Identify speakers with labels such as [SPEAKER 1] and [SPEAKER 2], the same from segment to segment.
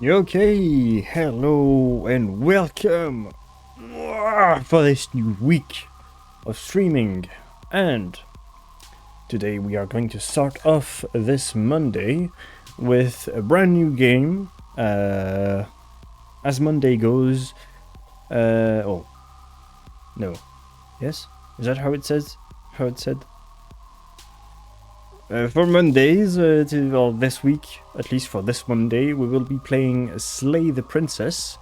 [SPEAKER 1] Okay, hello and welcome for this new week of streaming. And today we are going to start off this Monday with a brand new game. As Monday goes, oh, no, yes? Is that how it says? How it said? For Mondays, this week, at least for this Monday, we will be playing Slay the Princess,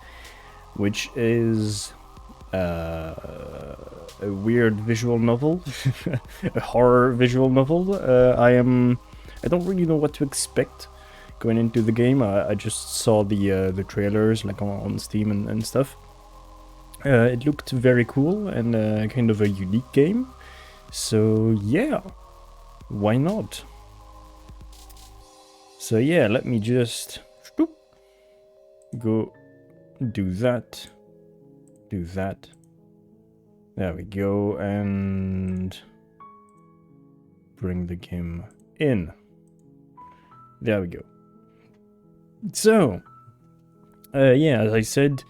[SPEAKER 1] which is a weird visual novel, a horror visual novel. I don't really know what to expect going into the game. I just saw the trailers like on Steam and stuff. It looked very cool and kind of a unique game. So yeah. Why not? So yeah, let me just go do that. Do that. There we go, and bring the game in. There we go. So, yeah, as I said,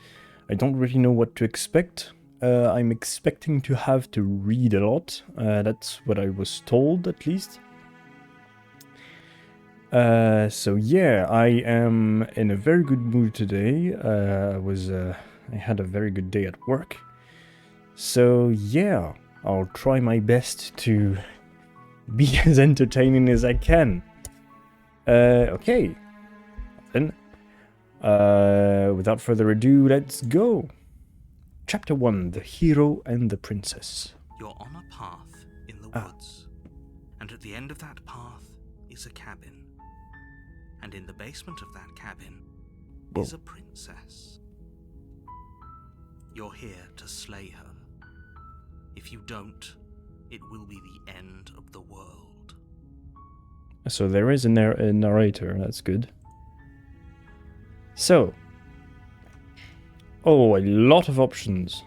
[SPEAKER 1] I don't really know what to expect. I'm expecting to have to read a lot. That's what I was told, at least. So yeah, I am in a very good mood today. I had a very good day at work. So yeah, I'll try my best to be as entertaining as I can. Okay. Then, without further ado, let's go. Chapter 1, The Hero and the Princess.
[SPEAKER 2] You're on a path in the woods, and at the end of that path is a cabin. And in the basement of that cabin is a princess. You're here to slay her. If you don't, it will be the end of the world.
[SPEAKER 1] So there is a narrator, that's good. So, a lot of options.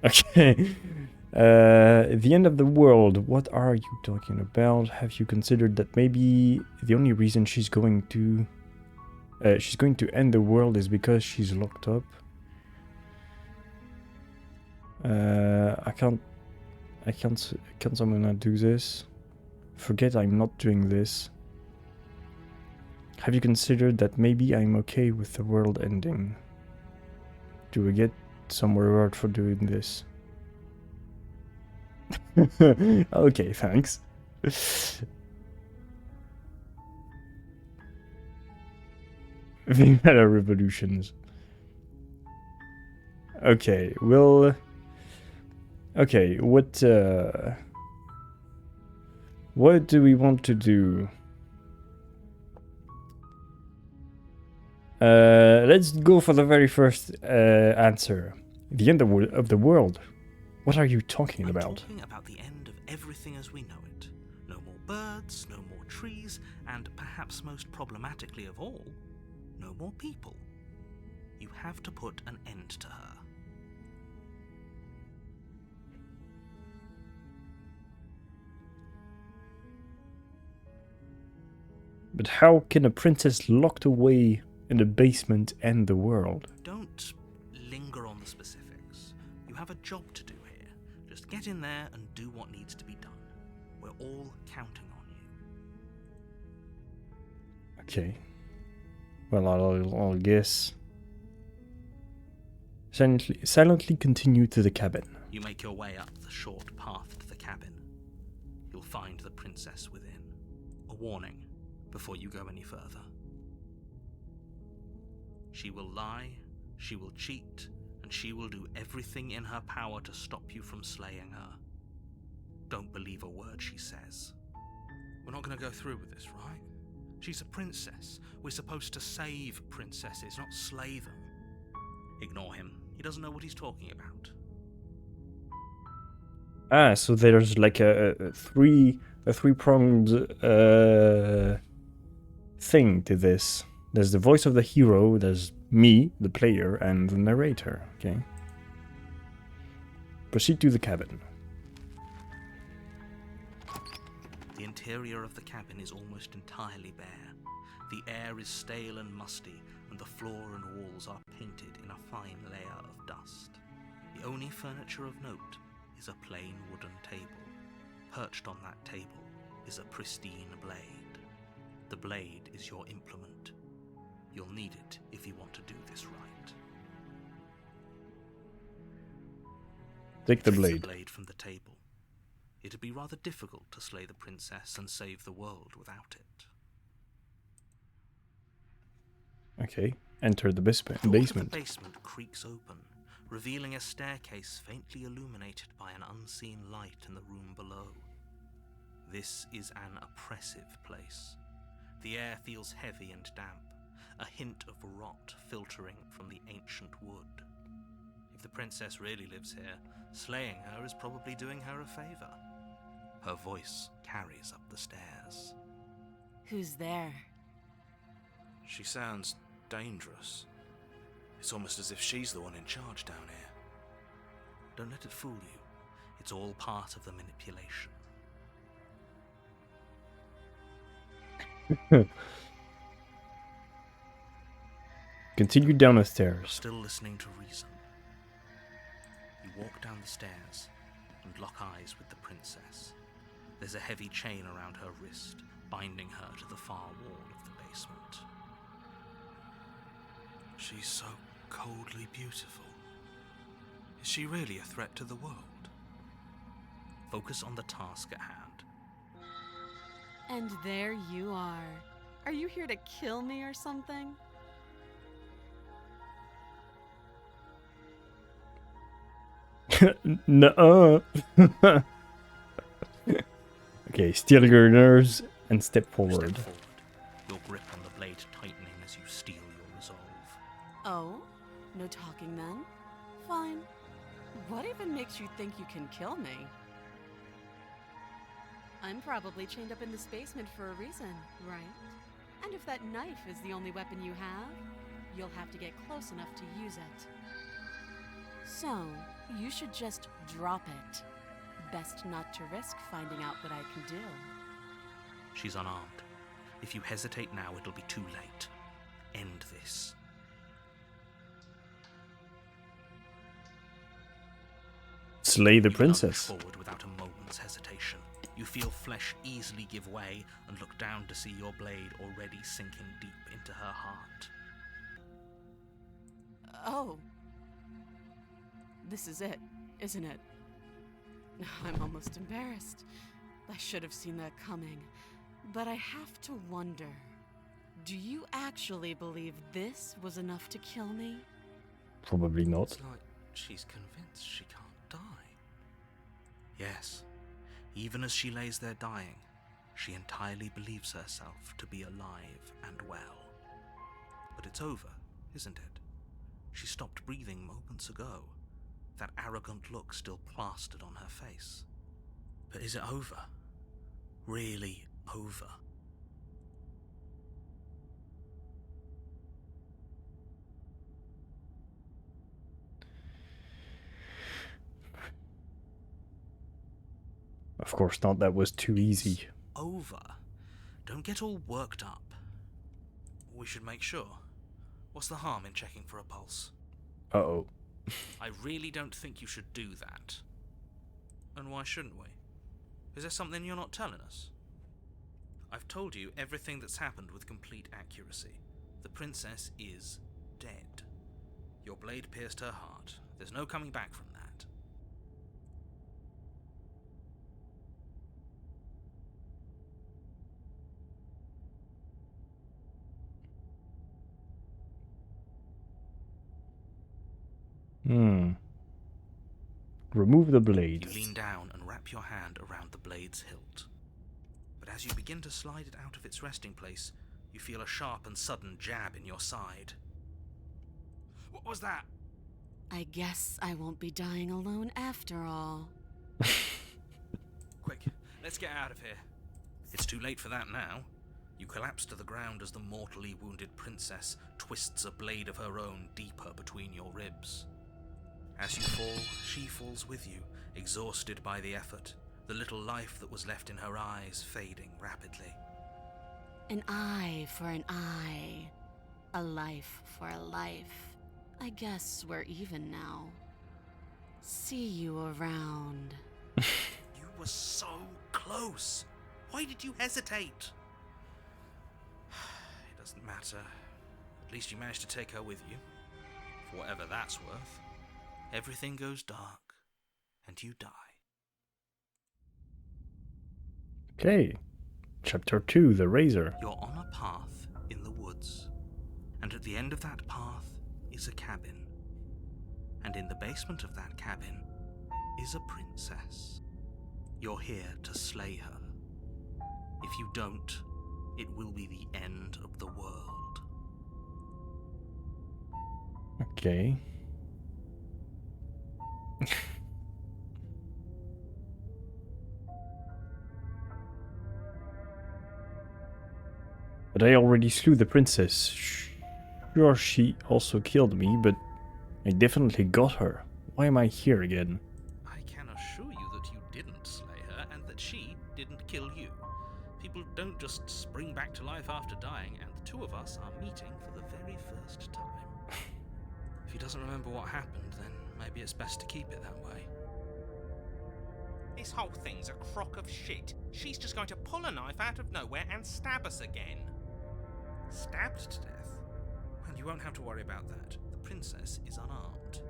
[SPEAKER 1] Okay. The end of the world. What are you talking about? Have you considered that maybe the only reason she's going to end the world is because she's locked up? I can't someone do this? Forget I'm not doing this. Have you considered that maybe I'm okay with the world ending? Do we get some reward for doing this? Okay, thanks. Meta revolutions. Okay, well... Okay, what do we want to do? Let's go for the very first answer. The end of the world. What are you talking about?
[SPEAKER 2] I'm talking about the end of everything as we know it. No more birds, no more trees, and perhaps most problematically of all, no more people. You have to put an end to her.
[SPEAKER 1] But how can a princess locked away in the basement end the world?
[SPEAKER 2] Don't linger on the specifics. You have a job to do here. Just get in there and do what needs to be done. We're all counting on you.
[SPEAKER 1] Okay. Well, I'll guess. Silently continue to the cabin.
[SPEAKER 2] You make your way up the short path to the cabin. You'll find the princess within. A warning before you go any further. She will lie, she will cheat, and she will do everything in her power to stop you from slaying her. Don't believe a word she says. We're not going to go through with this, right? She's a princess. We're supposed to save princesses, not slay them. Ignore him. He doesn't know what he's talking about.
[SPEAKER 1] Ah, so there's like a three-pronged thing to this. There's the voice of the hero, there's me, the player, and the narrator, okay? Proceed to the cabin.
[SPEAKER 2] The interior of the cabin is almost entirely bare. The air is stale and musty, and the floor and walls are painted in a fine layer of dust. The only furniture of note is a plain wooden table. Perched on that table is a pristine blade. The blade is your implement. You'll need it if you want to do this right.
[SPEAKER 1] Take the
[SPEAKER 2] Take
[SPEAKER 1] blade.
[SPEAKER 2] the blade from the table. It'd be rather difficult to slay the princess and save the world without it.
[SPEAKER 1] Okay. Enter the basement.
[SPEAKER 2] The door to the basement creaks open, revealing a staircase faintly illuminated by an unseen light in the room below. This is an oppressive place. The air feels heavy and damp, a hint of rot filtering from the ancient wood. If the princess really lives here, slaying her is probably doing her a favor. Her voice carries up the stairs.
[SPEAKER 3] Who's there?
[SPEAKER 2] She sounds dangerous. It's almost as if she's the one in charge down here. Don't let it fool you. It's all part of the manipulation.
[SPEAKER 1] Continue down the stairs.
[SPEAKER 2] Still listening to reason. You walk down the stairs and lock eyes with the princess. There's a heavy chain around her wrist, binding her to the far wall of the basement. She's so coldly beautiful. Is she really a threat to the world? Focus on the task at hand.
[SPEAKER 3] And there you are. Are you here to kill me or something?
[SPEAKER 1] Nuh-uh. Okay, steel your nerves and step forward.
[SPEAKER 2] Step forward, your grip on the blade tightening as you steel your resolve.
[SPEAKER 3] Oh? No talking then? Fine. What even makes you think you can kill me? I'm probably chained up in this basement for a reason, right? And if that knife is the only weapon you have, you'll have to get close enough to use it. So, you should just drop it. Best not to risk finding out what I can do.
[SPEAKER 2] She's unarmed. If you hesitate now, it'll be too late. End this.
[SPEAKER 1] Slay the
[SPEAKER 2] You
[SPEAKER 1] princess.
[SPEAKER 2] lunge forward without a moment's hesitation. You feel flesh easily give way and look down to see your blade already sinking deep into her heart.
[SPEAKER 3] Oh. This is it, isn't it? I'm almost embarrassed. I should have seen that coming. But I have to wonder, do you actually believe this was enough to kill me?
[SPEAKER 1] Probably not.
[SPEAKER 2] It's like she's convinced she can't die. Yes, even as she lays there dying, she entirely believes herself to be alive and well. But it's over, isn't it? She stopped breathing moments ago. That arrogant look still plastered on her face. But is it over? Really over?
[SPEAKER 1] Of course not, that was too easy.
[SPEAKER 2] Over. Don't get all worked up. We should make sure. What's the harm in checking for a pulse?
[SPEAKER 1] Uh-oh.
[SPEAKER 2] I really don't think you should do that. And why shouldn't we? Is there something you're not telling us? I've told you everything that's happened with complete accuracy. The princess is dead. Your blade pierced her heart. There's no coming back from that.
[SPEAKER 1] Remove the blade.
[SPEAKER 2] You lean down and wrap your hand around the blade's hilt. But as you begin to slide it out of its resting place, you feel a sharp and sudden jab in your side. What was that?
[SPEAKER 3] I guess I won't be dying alone after all.
[SPEAKER 2] Quick, let's get out of here. It's too late for that now. You collapse to the ground as the mortally wounded princess twists a blade of her own deeper between your ribs. As you fall, she falls with you, exhausted by the effort, the little life that was left in her eyes fading rapidly.
[SPEAKER 3] An eye for an eye. A life for a life. I guess we're even now. See you around.
[SPEAKER 2] You were so close. Why did you hesitate? It doesn't matter. At least you managed to take her with you. For whatever that's worth. Everything goes dark, and you die.
[SPEAKER 1] Okay. Chapter 2, The Razor.
[SPEAKER 2] You're on a path in the woods, and at the end of that path is a cabin. And in the basement of that cabin is a princess. You're here to slay her. If you don't, it will be the end of the world.
[SPEAKER 1] Okay. But I already slew the princess. Sure, she also killed me, but I definitely got her. Why am I here again?
[SPEAKER 2] I can assure you that you didn't slay her and that she didn't kill you. People don't just spring back to life after dying, and the two of us are meeting for the very first time. If he doesn't remember what happened, then maybe it's best to keep it that way.
[SPEAKER 4] This whole thing's a crock of shit. She's just going to pull a knife out of nowhere and stab us again.
[SPEAKER 2] Stabbed to death? Well, you won't have to worry about that. The princess is unarmed.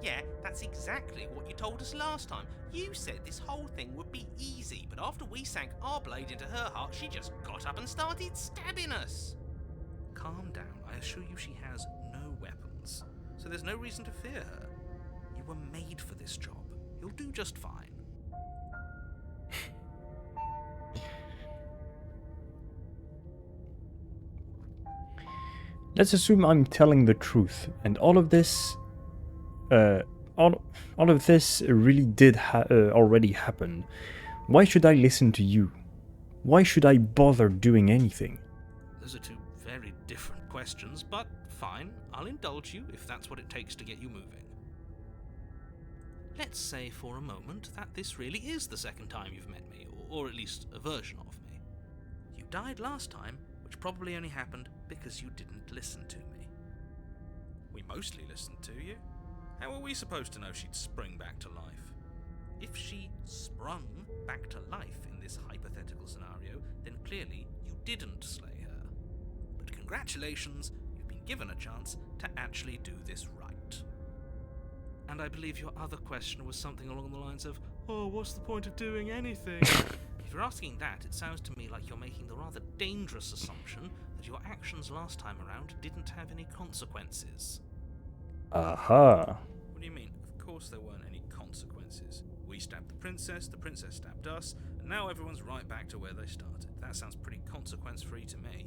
[SPEAKER 4] Yeah, that's exactly what you told us last time. You said this whole thing would be easy, but after we sank our blade into her heart, she just got up and started stabbing us.
[SPEAKER 2] Calm down. I assure you she has no weapons, so there's no reason to fear her. You were made for this job. You'll do just fine.
[SPEAKER 1] Let's assume I'm telling the truth, and all of this really did already happen. Why should I listen to you? Why should I bother doing anything?
[SPEAKER 2] Those are two very different questions, but fine, I'll indulge you if that's what it takes to get you moving. Let's say for a moment that this really is the second time you've met me, or at least a version of me. You died last time, which probably only happened because you didn't listen to me. We mostly listened to you. How were we supposed to know she'd spring back to life? If she sprung back to life in this hypothetical scenario, then clearly you didn't slay her. But congratulations, you've been given a chance to actually do this right. And I believe your other question was something along the lines of, oh, what's the point of doing anything? If you're asking that, it sounds to me like you're making the rather dangerous assumption that your actions last time around didn't have any consequences.
[SPEAKER 1] Aha.
[SPEAKER 2] What do you mean? Of course there weren't any consequences. We stabbed the princess stabbed us, and now everyone's right back to where they started. That sounds pretty consequence-free to me.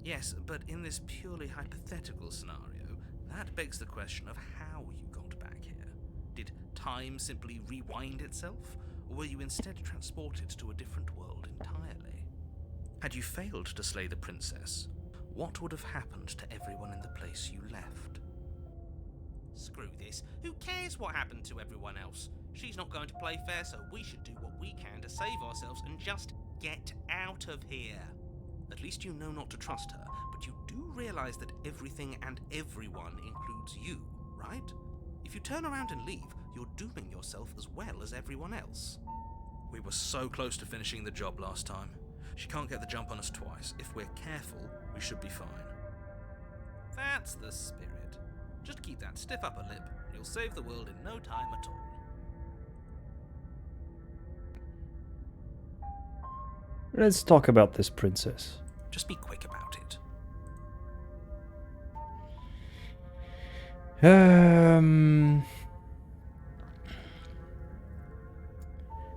[SPEAKER 2] Yes, but in this purely hypothetical scenario, that begs the question of how you got back here. Did time simply rewind itself? Or were you instead transported to a different world entirely? Had you failed to slay the princess, what would have happened to everyone in the place you left?
[SPEAKER 4] Screw this. Who cares what happened to everyone else? She's not going to play fair, so we should do what we can to save ourselves and just get out of here.
[SPEAKER 2] At least you know not to trust her, but you do realize that everything and everyone includes you, right? If you turn around and leave, you're dooming yourself as well as everyone else. We were so close to finishing the job last time. She can't get the jump on us twice. If we're careful, we should be fine. That's the spirit. Just keep that stiff upper lip, and you'll save the world in no time at all.
[SPEAKER 1] Let's talk about this princess.
[SPEAKER 2] Just be quick about it.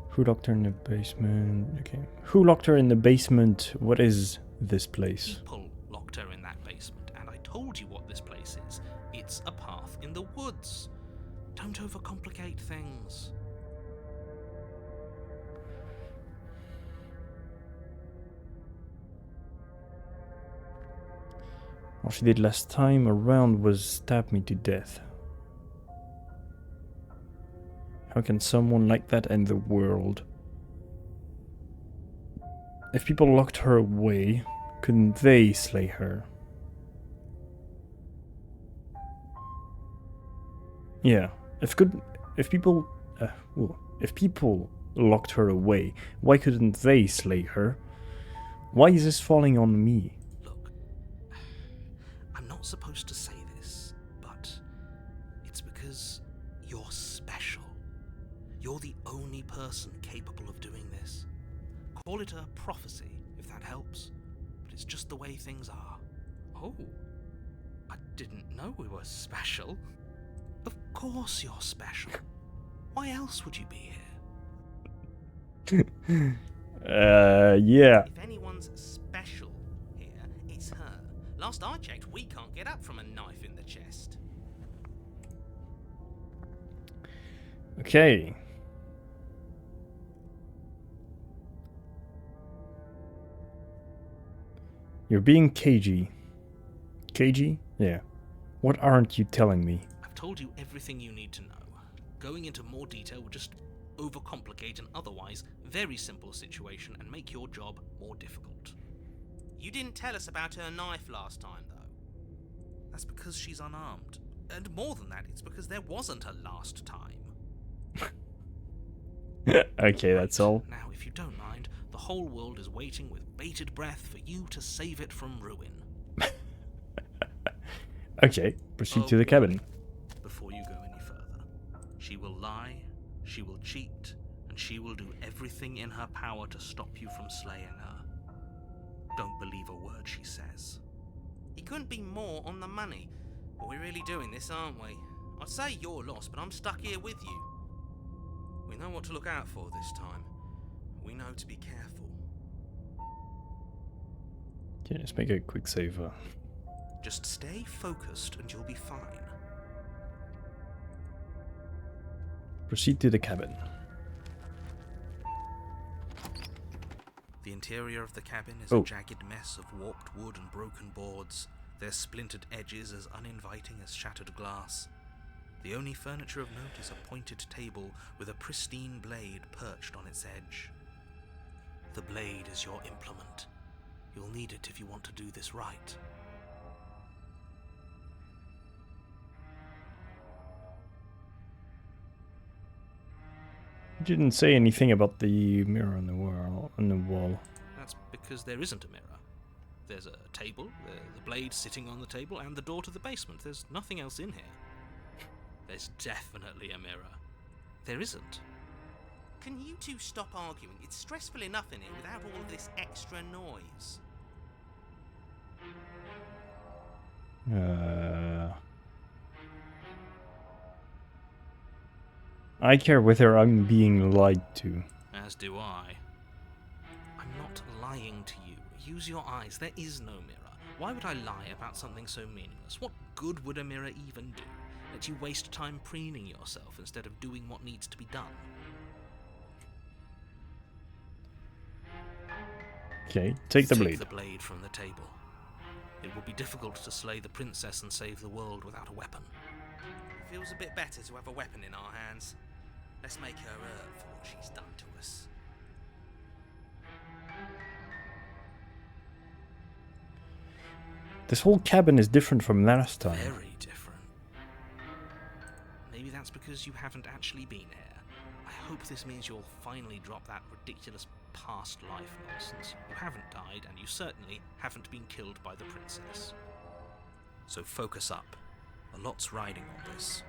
[SPEAKER 1] Who locked her in the basement? Okay. Who locked her in the basement? What is this place?
[SPEAKER 2] People locked her in that basement, and I told you what this place is. It's a path in the woods. Don't overcomplicate things.
[SPEAKER 1] All she did last time around was stab me to death. How can someone like that end the world? If people locked her away, couldn't they slay her? Yeah, if people locked her away, why couldn't they slay her? Why is this falling on me?
[SPEAKER 2] Look, I'm not supposed to say this, but it's because you're special. You're the only person capable of doing this. Call it a prophecy, if that helps, but it's just the way things are. Oh, I didn't know we were special. Of course you're special. Why else would you be here?
[SPEAKER 1] Yeah.
[SPEAKER 4] If anyone's special here, it's her. Last I checked, we can't get up from a knife in the chest.
[SPEAKER 1] Okay. You're being cagey. Cagey? Yeah. What aren't you telling me?
[SPEAKER 2] I've told you everything you need to know. Going into more detail would just overcomplicate an otherwise very simple situation and make your job more difficult.
[SPEAKER 4] You didn't tell us about her knife last time, though.
[SPEAKER 2] That's because she's unarmed. And more than that, it's because there wasn't a last time.
[SPEAKER 1] Okay, that's all.
[SPEAKER 2] Now, if you don't mind, the whole world is waiting with bated breath for you to save it from ruin.
[SPEAKER 1] Okay, proceed to the cabin.
[SPEAKER 2] Before you go any further, she will lie, she will cheat, and she will do everything in her power to stop you from slaying her. Don't believe a word she says.
[SPEAKER 4] He couldn't be more on the money. But we're really doing this, aren't we? I'd say you're lost, but I'm stuck here with you. We know what to look out for this time. We know to be careful.
[SPEAKER 1] Okay, let's make a quick save.
[SPEAKER 2] Just stay focused and you'll be fine.
[SPEAKER 1] Proceed to the cabin.
[SPEAKER 2] The interior of the cabin is
[SPEAKER 1] Oh.
[SPEAKER 2] a jagged mess of warped wood and broken boards, their splintered edges as uninviting as shattered glass. The only furniture of note is a pointed table with a pristine blade perched on its edge. The blade is your implement. You'll need it if you want to do this right.
[SPEAKER 1] You didn't say anything about the mirror on the wall.
[SPEAKER 2] That's because there isn't a mirror. There's a table, the blade sitting on the table, and the door to the basement. There's nothing else in here. There's definitely a mirror. There isn't.
[SPEAKER 4] Can you two stop arguing? It's stressful enough in here without all of this extra noise.
[SPEAKER 1] I care whether I'm being lied to.
[SPEAKER 2] As do I. I'm not lying to you. Use your eyes. There is no mirror. Why would I lie about something so meaningless? What good would a mirror even do? Let you waste time preening yourself instead of doing what needs to be done.
[SPEAKER 1] Okay, take the blade.
[SPEAKER 2] Take the blade from the table. It will be difficult to slay the princess and save the world without a weapon.
[SPEAKER 4] It feels a bit better to have a weapon in our hands. Let's make her earn for what she's done to us.
[SPEAKER 1] This whole cabin is different from last time.
[SPEAKER 2] Very different. Maybe that's because you haven't actually been here. I hope this means you'll finally drop that ridiculous past life nonsense. You haven't died, and you certainly haven't been killed by the princess. So focus up. A lot's riding on this.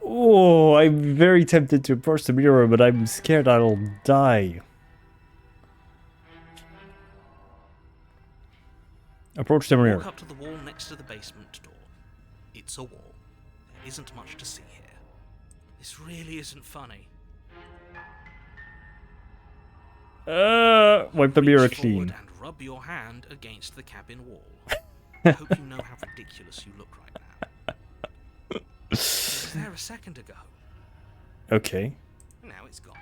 [SPEAKER 1] Oh, I'm very tempted to approach the mirror, but I'm scared I'll die. Approach the mirror.
[SPEAKER 2] Walk up to the wall next to the basement door. It's a wall. There isn't much to see here. This really isn't funny.
[SPEAKER 1] Wipe the mirror
[SPEAKER 2] Reach
[SPEAKER 1] clean.
[SPEAKER 2] forward and rub your hand against the cabin wall. I hope you know how ridiculous you look right now. It was there a second ago.
[SPEAKER 1] Okay.
[SPEAKER 4] Now it's gone.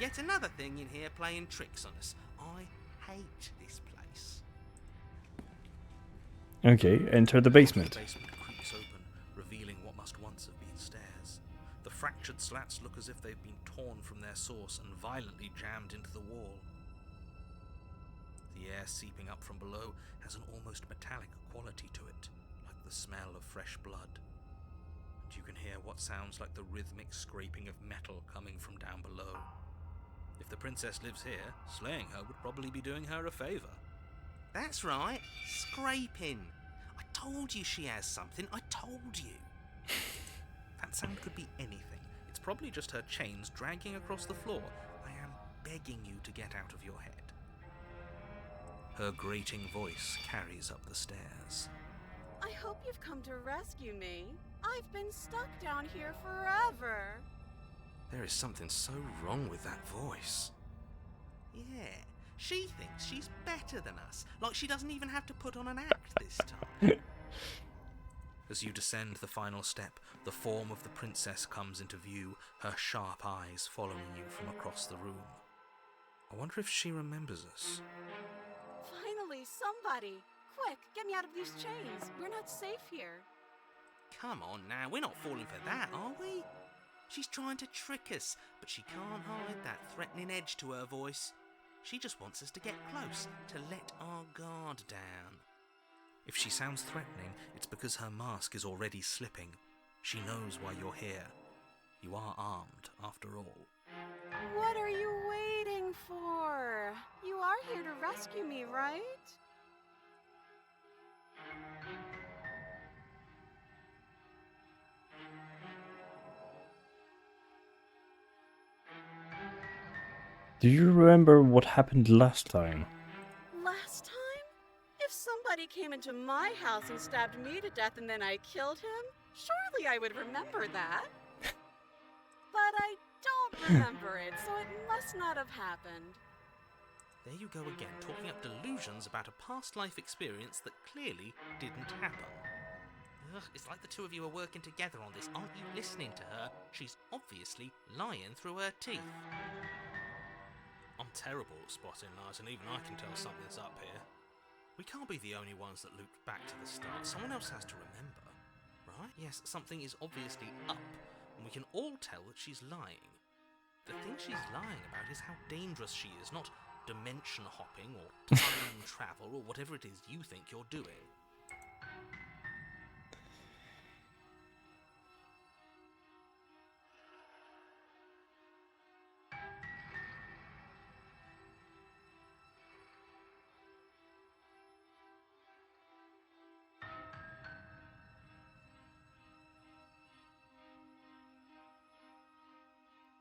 [SPEAKER 4] Yet another thing in here playing tricks on us. I hate this place.
[SPEAKER 1] Okay, enter the basement.
[SPEAKER 2] The basement creaks open, revealing what must fractured slats look as if they've been torn from their source and violently jammed into the wall. The air seeping up from below has an almost metallic quality to it, like the smell of fresh blood. And you can hear what sounds like the rhythmic scraping of metal coming from down below. If the princess lives here, slaying her would probably be doing her a favour.
[SPEAKER 4] That's right, scraping. I told you she has something, I told you.
[SPEAKER 2] That sound could be anything. It's probably just her chains dragging across the floor. I am begging you to get out of your head. Her grating voice carries up the stairs.
[SPEAKER 3] I hope you've come to rescue me. I've been stuck down here forever.
[SPEAKER 2] There is something so wrong with that voice.
[SPEAKER 4] Yeah, she thinks she's better than us, like she doesn't even have to put on an act this time.
[SPEAKER 2] As you descend the final step, the form of the princess comes into view, her sharp eyes following you from across the room. I wonder if she remembers us.
[SPEAKER 3] Finally, somebody! Quick, get me out of these chains. We're not safe here.
[SPEAKER 4] Come on now, we're not falling for that, are we? She's trying to trick us, but she can't hide that threatening edge to her voice. She just wants us to get close, to let our guard down.
[SPEAKER 2] If she sounds threatening, it's because her mask is already slipping. She knows why you're here. You are armed, after all.
[SPEAKER 3] What are you waiting for? You are here to rescue me, right?
[SPEAKER 1] Do you remember what happened last time?
[SPEAKER 3] Last time? If somebody came into my house and stabbed me to death and then I killed him, surely I would remember that. But I don't remember it, so it must not have happened.
[SPEAKER 4] There you go again, talking up delusions about a past life experience that clearly didn't happen. Ugh, it's like the two of you are working together on this. Aren't you listening to her? She's obviously lying through her teeth.
[SPEAKER 2] I'm terrible at spotting lies, and even I can tell something's up here. We can't be the only ones that looped back to the start. Someone else has to remember, right? Yes, something is obviously up, and we can all tell that she's lying. The thing she's lying about is how dangerous she is, not dimension hopping or time travel or whatever it is you think you're doing.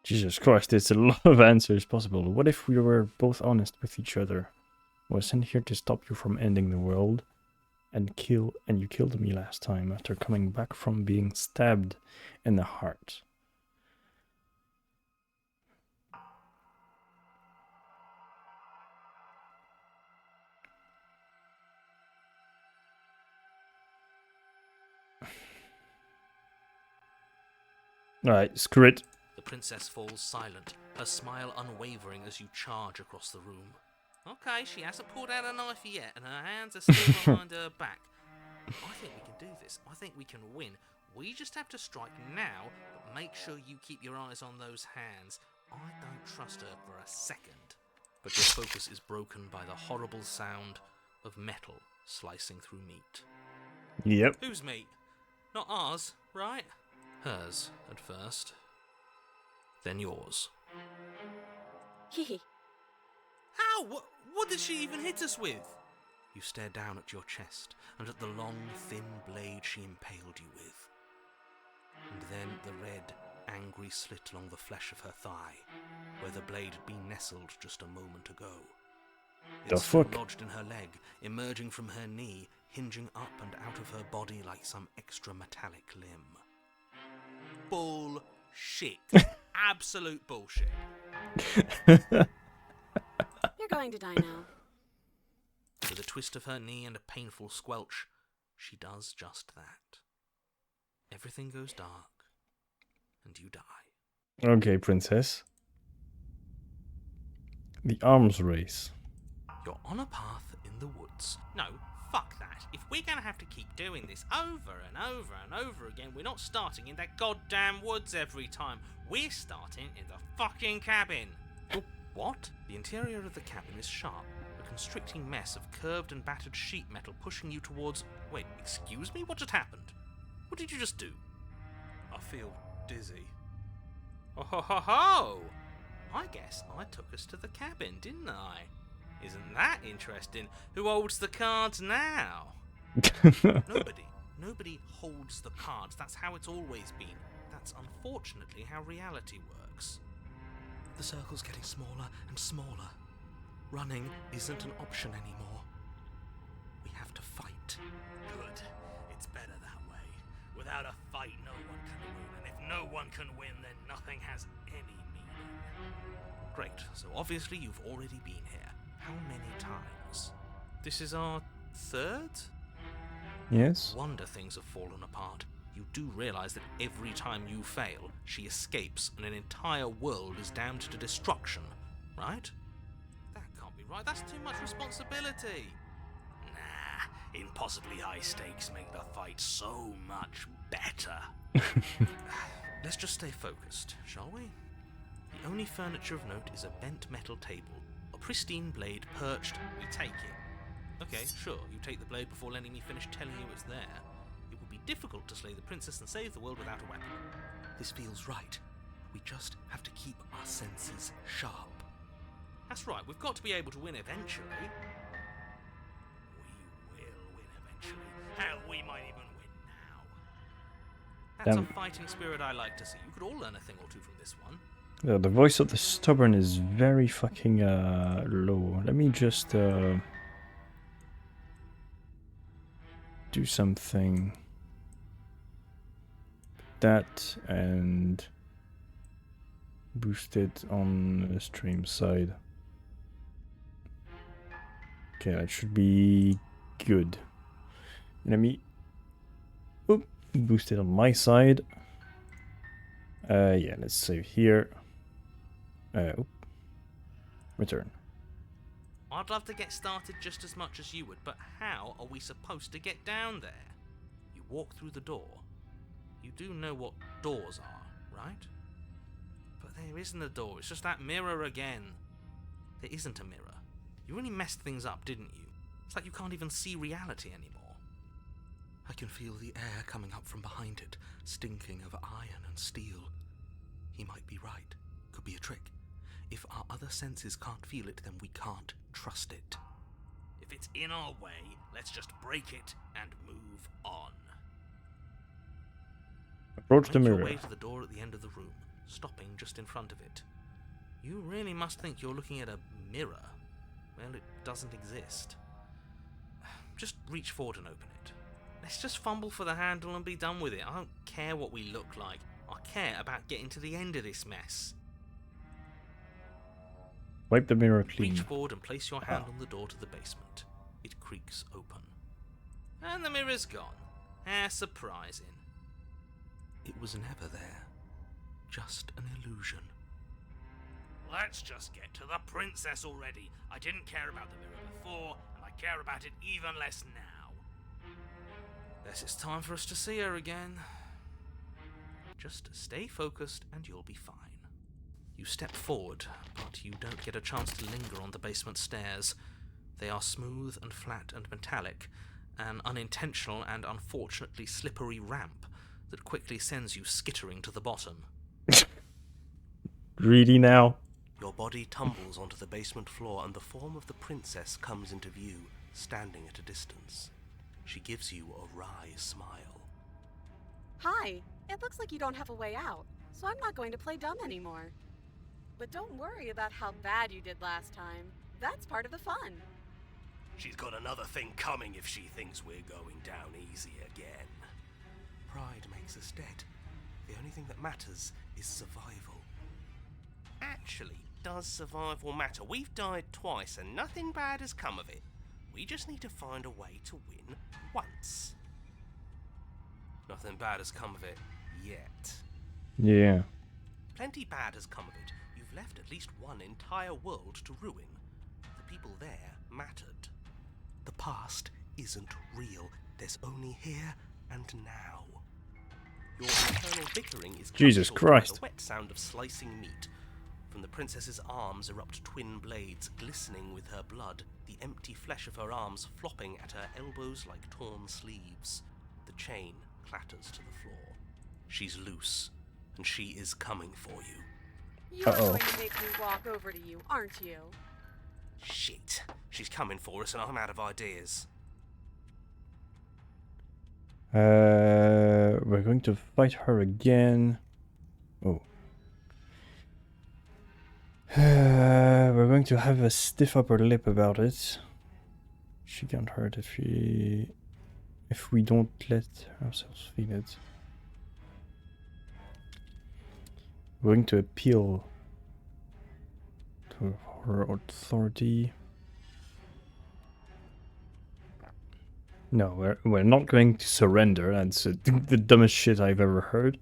[SPEAKER 1] Jesus Christ, it's a lot of answers possible. What if we were both honest with each other? I was sent here to stop you from ending the world, and you killed me last time after coming back from being stabbed in the heart. Alright, screw it.
[SPEAKER 2] The princess falls silent, her smile unwavering as you charge across the room.
[SPEAKER 4] Okay, she hasn't pulled out a knife yet, and her hands are still behind her back. I think we can do this. I think we can win. We just have to strike now, but make sure you keep your eyes on those hands. I don't trust her for a second.
[SPEAKER 2] But your focus is broken by the horrible sound of metal slicing through meat.
[SPEAKER 1] Yep.
[SPEAKER 4] Whose meat? Not ours, right?
[SPEAKER 2] Hers, at first. Then yours.
[SPEAKER 3] Hehe.
[SPEAKER 4] How? What did she even hit us with?
[SPEAKER 2] You stare down at your chest and at the long, thin blade she impaled you with. And then the red, angry slit along the flesh of her thigh, where the blade had been nestled just a moment ago.
[SPEAKER 1] The
[SPEAKER 2] It's still
[SPEAKER 1] fuck?
[SPEAKER 2] lodged in her leg, emerging from her knee, hinging up and out of her body like some extra metallic limb.
[SPEAKER 4] Bullshit. Absolute bullshit.
[SPEAKER 3] You're going to die now.
[SPEAKER 2] With a twist of her knee and a painful squelch, she does just that. Everything goes dark, and you die.
[SPEAKER 1] Okay, princess. The arms race.
[SPEAKER 2] You're on a path in the woods.
[SPEAKER 4] No, fuck that. If we're gonna have to keep doing this over and over and over again, we're not starting in that goddamn woods every time. We're starting in the fucking cabin. Oh, what? The interior of the cabin is sharp, a constricting mess of curved and battered sheet metal pushing you towards... Wait, excuse me? What just happened? What did you just do? I feel dizzy. Oh ho ho ho! I guess I took us to the cabin, didn't I? Isn't that interesting? Who holds the cards now? Nobody holds the cards. That's how it's always been. That's unfortunately how reality works. The circle's getting smaller and smaller. Running isn't an option anymore. We have to fight.
[SPEAKER 2] Good. It's better that way. Without a fight, no one can win. And if no one can win, then nothing has any meaning.
[SPEAKER 4] Great. So obviously you've already been here. How many times? This is our third?
[SPEAKER 1] Yes.
[SPEAKER 4] Wonder things have fallen apart. You do realize that every time you fail, she escapes and an entire world is damned to destruction, right? That can't be right. That's too much responsibility.
[SPEAKER 2] Nah, impossibly high stakes make the fight so much better.
[SPEAKER 4] Let's just stay focused, shall we? The only furniture of note is a bent metal table. A pristine blade perched. We take it. Okay, sure, you take the blade before letting me finish telling you it's there. It would be difficult to slay the princess and save the world without a weapon.
[SPEAKER 5] This feels right. We just have to keep our senses sharp.
[SPEAKER 4] That's right, we've got to be able to win eventually.
[SPEAKER 2] We will win eventually. Hell, we might even win now.
[SPEAKER 4] That's
[SPEAKER 1] Damn.
[SPEAKER 4] a fighting spirit I like to see. You could all learn a thing or two from this one.
[SPEAKER 1] Yeah, the voice of the stubborn is very fucking low. Let me just do something. That and boost it on the stream side. Okay, that should be good. Let me boost it on my side. Yeah, let's save here. Return.
[SPEAKER 4] I'd love to get started just as much as you would, but how are we supposed to get down there? You walk through the door. You do know what doors are, right? But there isn't a door, it's just that mirror again. There isn't a mirror. You really messed things up, didn't you? It's like you can't even see reality anymore.
[SPEAKER 5] I can feel the air coming up from behind it, stinking of iron and steel. He might be right. Could be a trick. If our other senses can't feel it, then we can't trust it.
[SPEAKER 2] If it's in our way, let's just break it and move on.
[SPEAKER 1] Approach the
[SPEAKER 4] Make your
[SPEAKER 1] mirror.
[SPEAKER 4] way to the door at the end of the room, stopping just in front of it. You really must think you're looking at a mirror. Well, it doesn't exist. Just reach forward and open it. Let's just fumble for the handle and be done with it. I don't care what we look like. I care about getting to the end of this mess.
[SPEAKER 1] Wipe the mirror clean.
[SPEAKER 4] Reach forward and place your hand on the door to the basement. It creaks open. And the mirror's gone. How surprising.
[SPEAKER 5] It was never there. Just an illusion.
[SPEAKER 2] Let's just get to the princess already. I didn't care about the mirror before, and I care about it even less now.
[SPEAKER 4] Guess it's time for us to see her again. Just stay focused and you'll be fine. You step forward, but you don't get a chance to linger on the basement stairs. They are smooth and flat and metallic, an unintentional and unfortunately slippery ramp that quickly sends you skittering to the bottom.
[SPEAKER 1] Really now?
[SPEAKER 5] Your body tumbles onto the basement floor and the form of the princess comes into view, standing at a distance. She gives you a wry smile.
[SPEAKER 3] Hi, it looks like you don't have a way out, so I'm not going to play dumb anymore. But don't worry about how bad you did last time. That's part of the fun.
[SPEAKER 2] She's got another thing coming if she thinks we're going down easy again.
[SPEAKER 5] Pride makes us dead. The only thing that matters is survival.
[SPEAKER 4] Actually, does survival matter? We've died twice and nothing bad has come of it. We just need to find a way to win once. Nothing bad has come of it yet.
[SPEAKER 1] Yeah.
[SPEAKER 4] Plenty bad has come of it. You've left at least one entire world to ruin. The people there mattered.
[SPEAKER 5] The past isn't real. There's only here and now. Your internal bickering is
[SPEAKER 1] Jesus
[SPEAKER 5] cancelled by
[SPEAKER 1] Christ.
[SPEAKER 5] the wet sound of slicing meat. From the princess's arms erupt twin blades, glistening with her blood, the empty flesh of her arms flopping at her elbows like torn sleeves. The chain clatters to the floor. She's loose, and she is coming for you.
[SPEAKER 3] You're
[SPEAKER 1] Uh-oh.
[SPEAKER 3] going to make me walk over to you, aren't you?
[SPEAKER 5] Shit. She's coming for us and I'm out of ideas.
[SPEAKER 1] We're going to fight her again. Oh. We're going to have a stiff upper lip about it. She can't hurt if we don't let ourselves feel it. We're going to appeal to her authority. No, we're not going to surrender. That's the dumbest shit I've ever heard.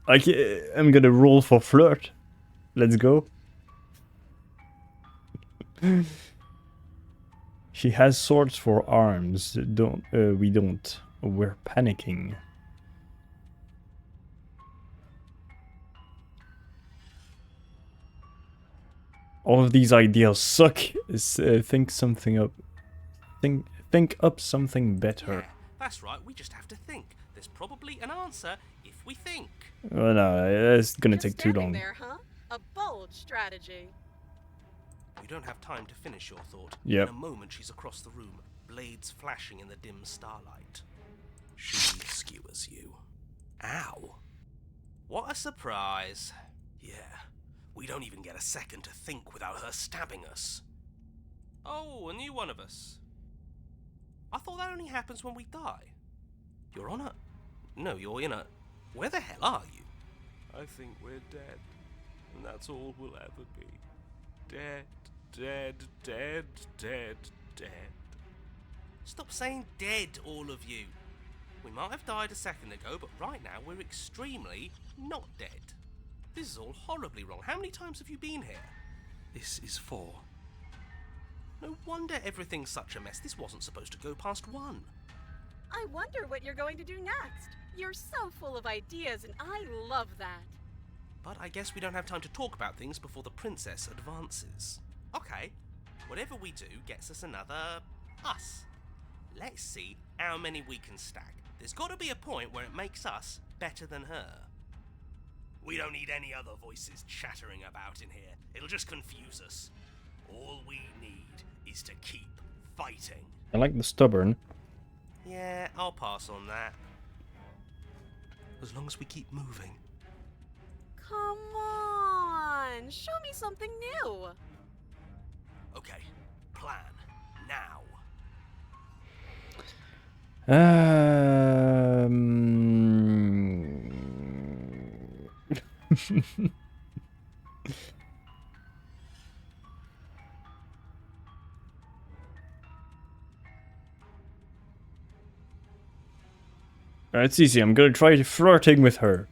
[SPEAKER 1] I'm gonna roll for flirt. Let's go. She has swords for arms. We don't. We're panicking. All of these ideas suck. Think something up. Think up something better.
[SPEAKER 5] Yeah, that's right, we just have to think. There's probably an answer if we think.
[SPEAKER 1] Oh no, it's gonna
[SPEAKER 3] Just
[SPEAKER 1] take too
[SPEAKER 3] standing
[SPEAKER 1] long.
[SPEAKER 3] there, huh? A bold strategy.
[SPEAKER 5] You don't have time to finish your thought.
[SPEAKER 1] Yep.
[SPEAKER 5] In a moment, she's across the room, blades flashing in the dim starlight. She skewers you. Ow. What a surprise. Yeah, we don't even get a second to think without her stabbing us. Oh, a new one of us. I thought that only happens when we die. You're on a... No, you're in a... Where the hell are you? I think we're dead. And that's all we'll ever be. Dead, dead, dead, dead, dead. Stop saying dead, all of you. We might have died a second ago, but right now we're extremely not dead. This is all horribly wrong. How many times have you been here? This is 4. No wonder everything's such a mess. This wasn't supposed to go past 1.
[SPEAKER 3] I wonder what you're going to do next. You're so full of ideas, and I love that.
[SPEAKER 5] But I guess we don't have time to talk about things before the princess advances. Okay, whatever we do gets us another us. Let's see how many we can stack. There's got to be a point where it makes us better than her. We don't need any other voices chattering about in here. It'll just confuse us. All we need is to keep fighting.
[SPEAKER 1] I like the stubborn.
[SPEAKER 5] Yeah, I'll pass on that. As long as we keep moving.
[SPEAKER 3] Come on, show me something new.
[SPEAKER 5] Okay, plan now.
[SPEAKER 1] It's easy. I'm gonna try flirting with her.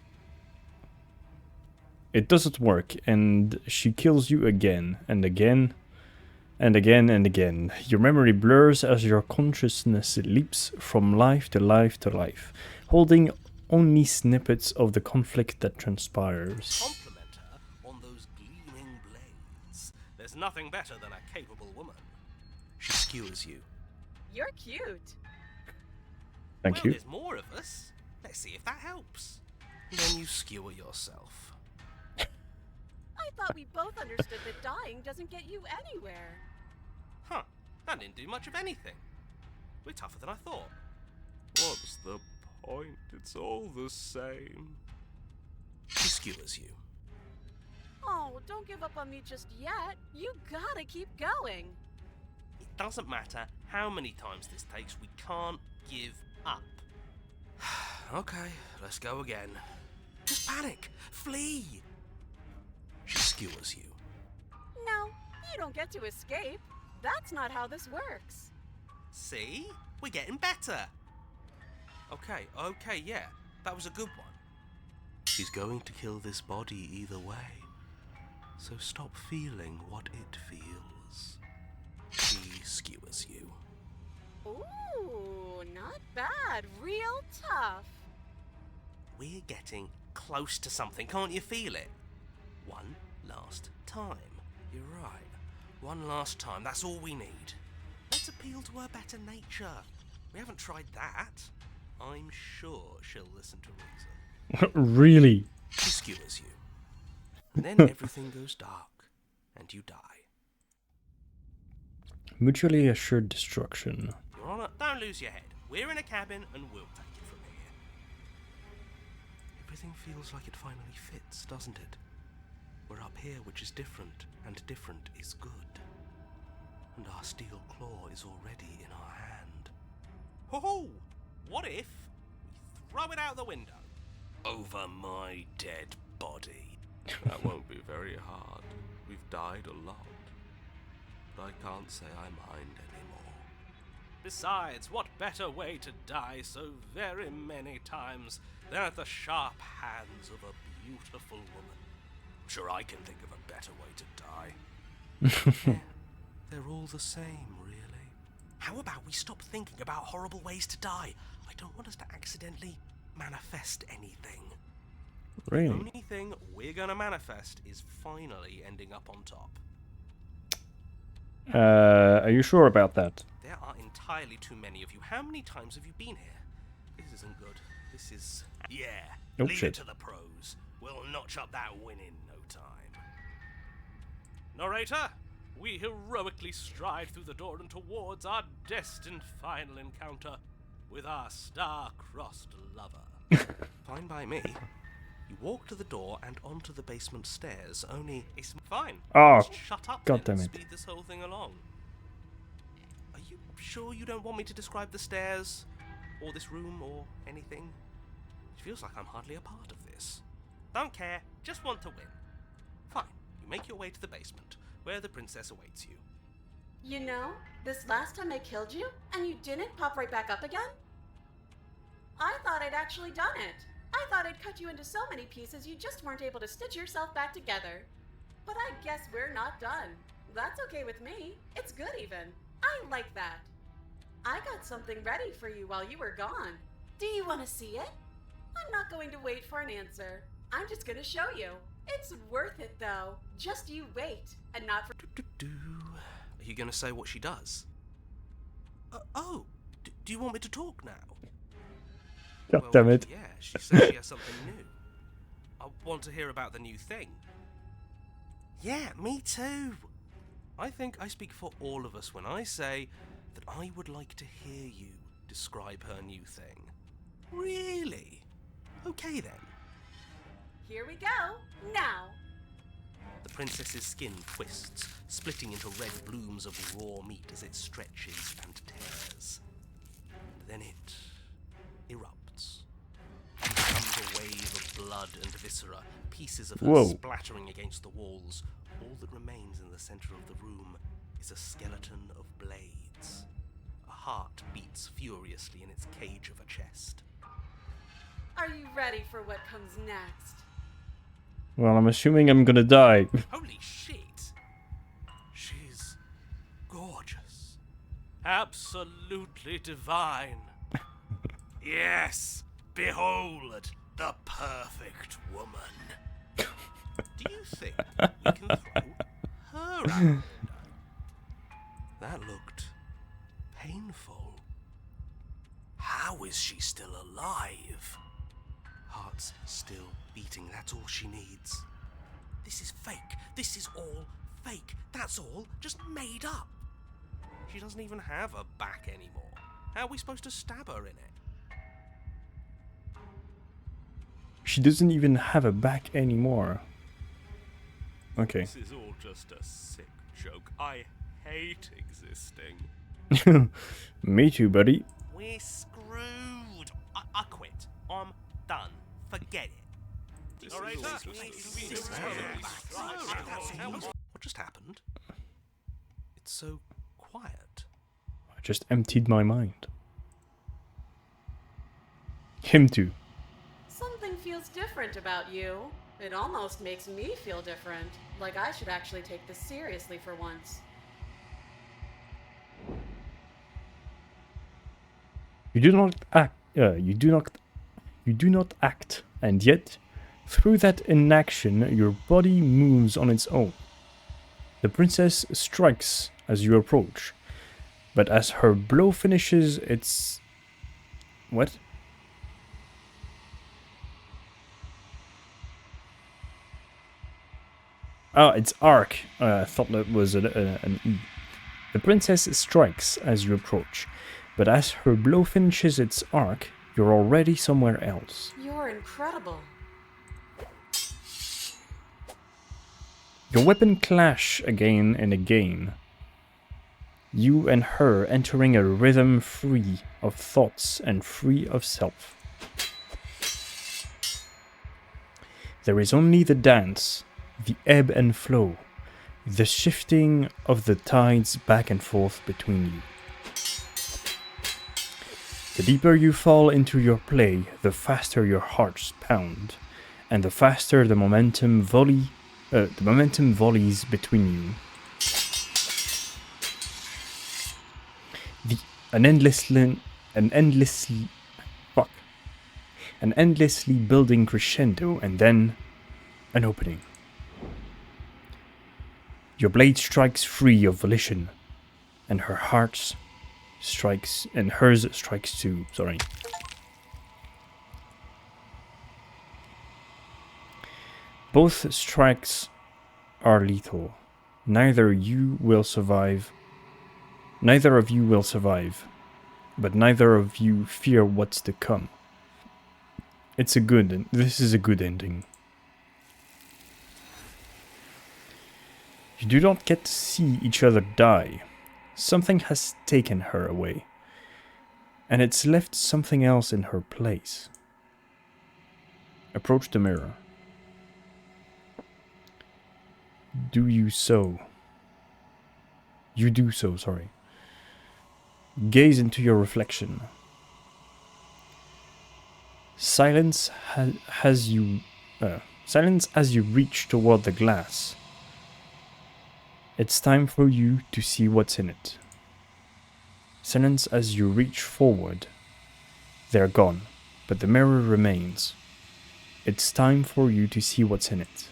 [SPEAKER 1] It doesn't work, and she kills you again and again and again and again. Your memory blurs as your consciousness leaps from life to life to life, holding only snippets of the conflict that transpires.
[SPEAKER 5] Compliment her on those gleaming blades. There's nothing better than a capable woman. She skewers you.
[SPEAKER 3] You're cute.
[SPEAKER 1] Thank
[SPEAKER 5] Well,
[SPEAKER 1] you.
[SPEAKER 5] there's more of us. Let's see if that helps. Then you skewer yourself.
[SPEAKER 3] I thought we both understood that dying doesn't get you anywhere.
[SPEAKER 5] Huh, that didn't do much of anything. We're tougher than I thought. What's the point? It's all the same. She skewers you.
[SPEAKER 3] Oh, don't give up on me just yet. You gotta keep going.
[SPEAKER 5] It doesn't matter how many times this takes, we can't give up. Okay, let's go again. Just panic! Flee! She skewers you.
[SPEAKER 3] No, you don't get to escape. That's not how this works.
[SPEAKER 5] See? We're getting better. Okay, yeah. That was a good one. She's going to kill this body either way. So stop feeling what it feels. does. She skewers you.
[SPEAKER 3] Ooh, not bad. Real tough.
[SPEAKER 4] We're getting close to something, can't you feel it? One last time. You're right. One last time, that's all we need. Let's appeal to her better nature. We haven't tried that. I'm sure she'll listen to reason.
[SPEAKER 1] Really?
[SPEAKER 4] She skewers you. And then everything goes dark, and you die.
[SPEAKER 1] Mutually assured destruction.
[SPEAKER 4] Your Honor, don't lose your head. We're in a cabin, and we'll take it from here.
[SPEAKER 5] Everything feels like it finally fits, doesn't it? We're up here, which is different, and different is good. And our steel claw is already in our hand.
[SPEAKER 4] Ho-ho! What if we throw it out the window? Over my dead body.
[SPEAKER 5] That won't be very hard. We've died a lot. But I can't say I mind anymore.
[SPEAKER 4] Besides, what better way to die so very many times than at the sharp hands of a beautiful woman? I'm sure I can think of a better way to die.
[SPEAKER 5] Yeah, they're all the same, really.
[SPEAKER 4] How about we stop thinking about horrible ways to die? I don't want us to accidentally manifest anything. The
[SPEAKER 1] Really?
[SPEAKER 4] only thing we're gonna manifest is finally ending up on top.
[SPEAKER 1] Are you sure about that?
[SPEAKER 4] There are entirely too many of you. How many times have you been here? This isn't good. This is... Yeah,
[SPEAKER 1] Oh,
[SPEAKER 4] leave
[SPEAKER 1] shit.
[SPEAKER 4] it to the pros. We'll notch up that win in no time. Narrator, we heroically stride through the door and towards our destined final encounter with our star-crossed lover.
[SPEAKER 5] Fine by me. You walk to the door and onto the basement stairs, only...
[SPEAKER 4] It's fine.
[SPEAKER 1] Oh,
[SPEAKER 4] Just shut up
[SPEAKER 1] God
[SPEAKER 4] then and
[SPEAKER 1] damn it.
[SPEAKER 4] speed this whole thing along. Are you sure you don't want me to describe the stairs, or this room, or anything? It feels like I'm hardly a part of this. Don't care, just want to win. Fine, you make your way to the basement, where the princess awaits you.
[SPEAKER 3] You know, this last time I killed you, and you didn't pop right back up again? I thought I'd actually done it. I thought I'd cut you into so many pieces you just weren't able to stitch yourself back together. But I guess we're not done. That's okay with me. It's good even. I like that. I got something ready for you while you were gone. Do you want to see it? I'm not going to wait for an answer. I'm just going to show you. It's worth it though. Just you wait, and not for...
[SPEAKER 4] Are you going to say what she does? Do you want me to talk now?
[SPEAKER 1] God damn it.
[SPEAKER 4] Yeah, she says she has something new. I want to hear about the new thing. Yeah, me too. I think I speak for all of us when I say that I would like to hear you describe her new thing. Really? Okay then.
[SPEAKER 3] Here we go. Now.
[SPEAKER 4] The princess's skin twists, splitting into red blooms of raw meat as it stretches and tears. And then it erupts. It becomes a wave of blood and viscera, pieces of her
[SPEAKER 1] Whoa.
[SPEAKER 4] splattering against the walls. All that remains in the center of the room is a skeleton of blades. A heart beats furiously in its cage of a chest.
[SPEAKER 3] Are you ready for what comes next?
[SPEAKER 1] Well, I'm assuming I'm gonna die.
[SPEAKER 4] Holy shit! She's gorgeous. Absolutely divine. Yes, behold the perfect woman. Do you think we can throw her out the window?
[SPEAKER 5] That looked painful.
[SPEAKER 4] How is she still alive?
[SPEAKER 5] Heart's still beating, that's all she needs.
[SPEAKER 4] This is fake. This is all fake. That's all just made up. She doesn't even have a back anymore. How are we supposed to stab her in it?
[SPEAKER 1] She doesn't even have a back anymore. Okay.
[SPEAKER 4] This is all just a sick joke. I hate existing.
[SPEAKER 1] Me too, buddy.
[SPEAKER 4] We're screwed. I quit. I'm done. Forget it. What just happened? It's so quiet.
[SPEAKER 1] I just emptied my mind. Him too.
[SPEAKER 3] Something feels different about you. It almost makes me feel different. Like I should actually take this seriously for once.
[SPEAKER 1] You do not act. You do not act, and yet, through that inaction, your body moves on its own. The princess strikes as you approach, but as her blow finishes, its what? Oh, it's arc. I thought that was an E. The princess strikes as you approach, but as her blow finishes its arc, you're already somewhere else.
[SPEAKER 3] You're incredible.
[SPEAKER 1] Your weapon clash again and again. You and her entering a rhythm free of thoughts and free of self. There is only the dance, the ebb and flow, the shifting of the tides back and forth between you. The deeper you fall into your play, the faster your hearts pound, and the faster the momentum volleys between you. An endlessly building crescendo, and then an opening. Your blade strikes free of volition, and hers strikes too. Sorry. Both strikes are lethal. Neither of you will survive, but neither of you fear what's to come. This is a good ending. You do not get to see each other die. Something has taken her away, and it's left something else in her place. Approach the mirror. You do so, sorry. Gaze into your reflection. Silence as you reach toward the glass. It's time for you to see what's in it. Silence as you reach forward. They're gone, but the mirror remains. It's time for you to see what's in it.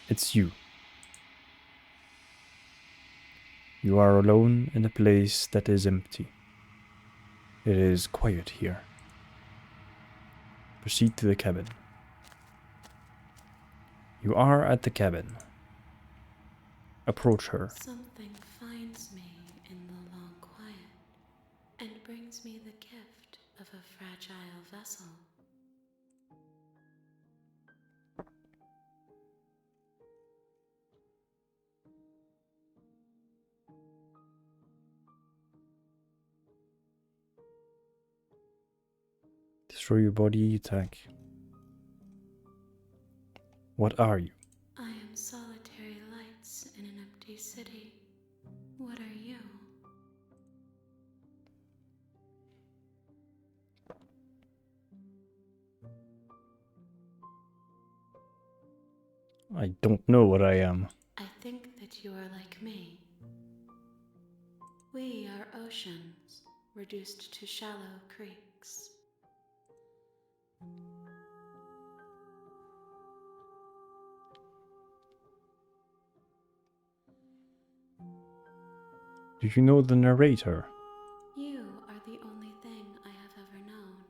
[SPEAKER 1] It's you. You are alone in a place that is empty. It is quiet here. Proceed to the cabin. You are at the cabin. Approach her.
[SPEAKER 3] Something finds me in the long quiet and brings me the gift of a fragile vessel.
[SPEAKER 1] Destroy your body, attack. What are you?
[SPEAKER 3] I am solitary lights in an empty city. What are you?
[SPEAKER 1] I don't know what I am.
[SPEAKER 3] I think that you are like me. We are oceans, reduced to shallow creeks.
[SPEAKER 1] Do you know the narrator?
[SPEAKER 3] You are the only thing I have ever known.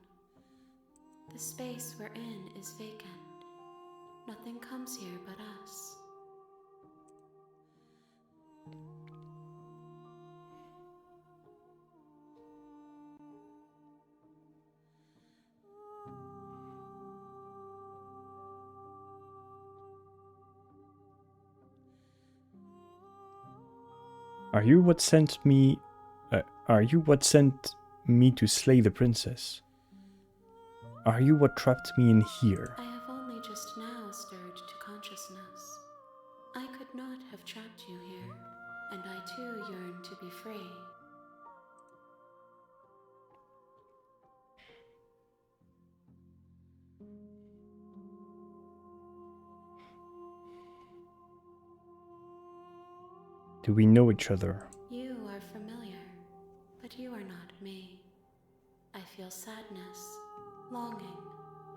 [SPEAKER 3] The space we're in is vacant. Nothing comes here but us.
[SPEAKER 1] Are you what sent me to slay the princess? Are you what trapped me in here?
[SPEAKER 3] I have only just now stirred to consciousness. I could not have trapped you here, and I too yearn to be free.
[SPEAKER 1] Do we know each other?
[SPEAKER 3] You are familiar, but you are not me.
[SPEAKER 6] feel sadness, longing,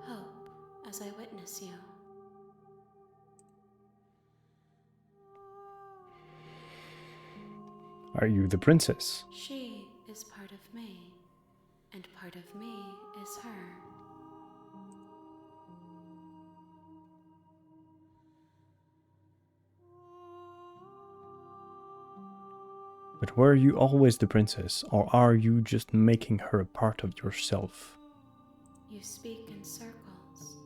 [SPEAKER 6] hope as I witness you.
[SPEAKER 1] Are you the princess?
[SPEAKER 6] She is part of me, and part of me is her.
[SPEAKER 1] But were you always the princess, or are you just making her a part of yourself?
[SPEAKER 6] You speak in circles.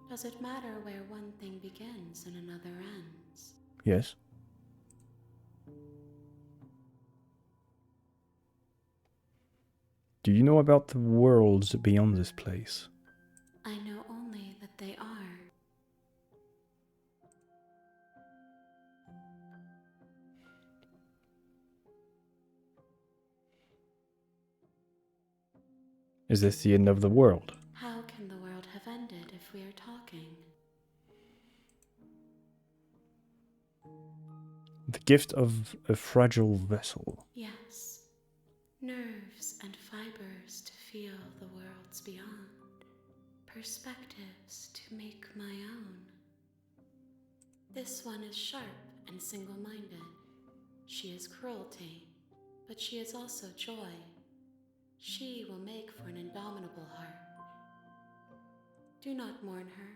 [SPEAKER 6] Does it matter where one thing begins and another ends?
[SPEAKER 1] Yes. Do you know about the worlds beyond this place?
[SPEAKER 6] I know only that they are.
[SPEAKER 1] Is this the end of the world?
[SPEAKER 6] How can the world have ended if we are talking?
[SPEAKER 1] The gift of a fragile vessel.
[SPEAKER 6] Yes. Nerves and fibers to feel the worlds beyond. Perspectives to make my own. This one is sharp and single-minded. She is cruelty, but she is also joy. She will make for an indomitable heart. Do not mourn her.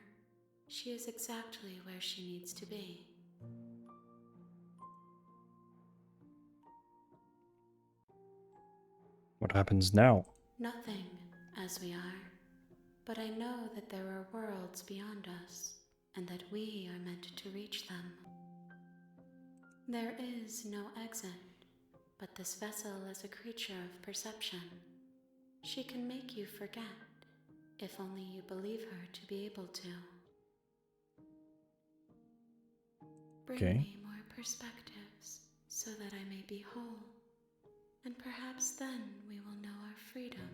[SPEAKER 6] She is exactly where she needs to be.
[SPEAKER 1] What happens now?
[SPEAKER 6] Nothing, as we are. But I know that there are worlds beyond us, and that we are meant to reach them. There is no exit, but this vessel is a creature of perception. She can make you forget, if only you believe her to be able to. Bring
[SPEAKER 1] Okay.
[SPEAKER 6] me more perspectives, so that I may be whole, and perhaps then we will know our freedom.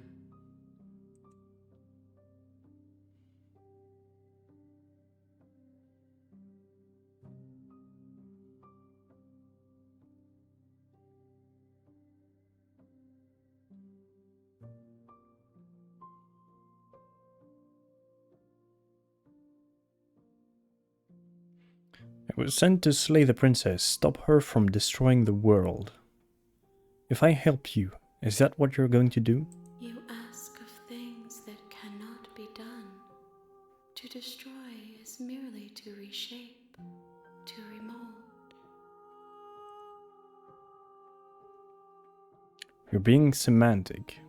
[SPEAKER 1] I was sent to slay the princess, stop her from destroying the world. If I help you, is that what you're going to do?
[SPEAKER 6] You ask of things that cannot be done. To destroy is merely to reshape, to remold.
[SPEAKER 1] You're being semantic.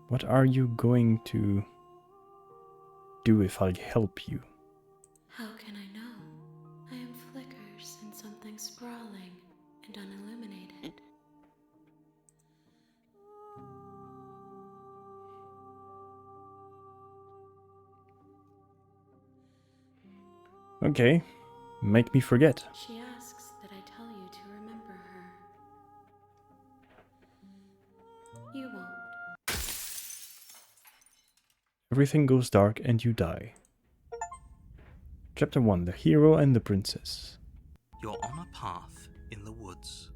[SPEAKER 1] What are you going to do if I help you?
[SPEAKER 6] How can I know? I am flickers in something sprawling and unilluminated.
[SPEAKER 1] Okay, make me forget.
[SPEAKER 6] She asks that I tell you to remember her. You won't.
[SPEAKER 1] Everything goes dark and you die. Chapter 1, The Hero and the Princess.
[SPEAKER 2] You're on a path in the woods,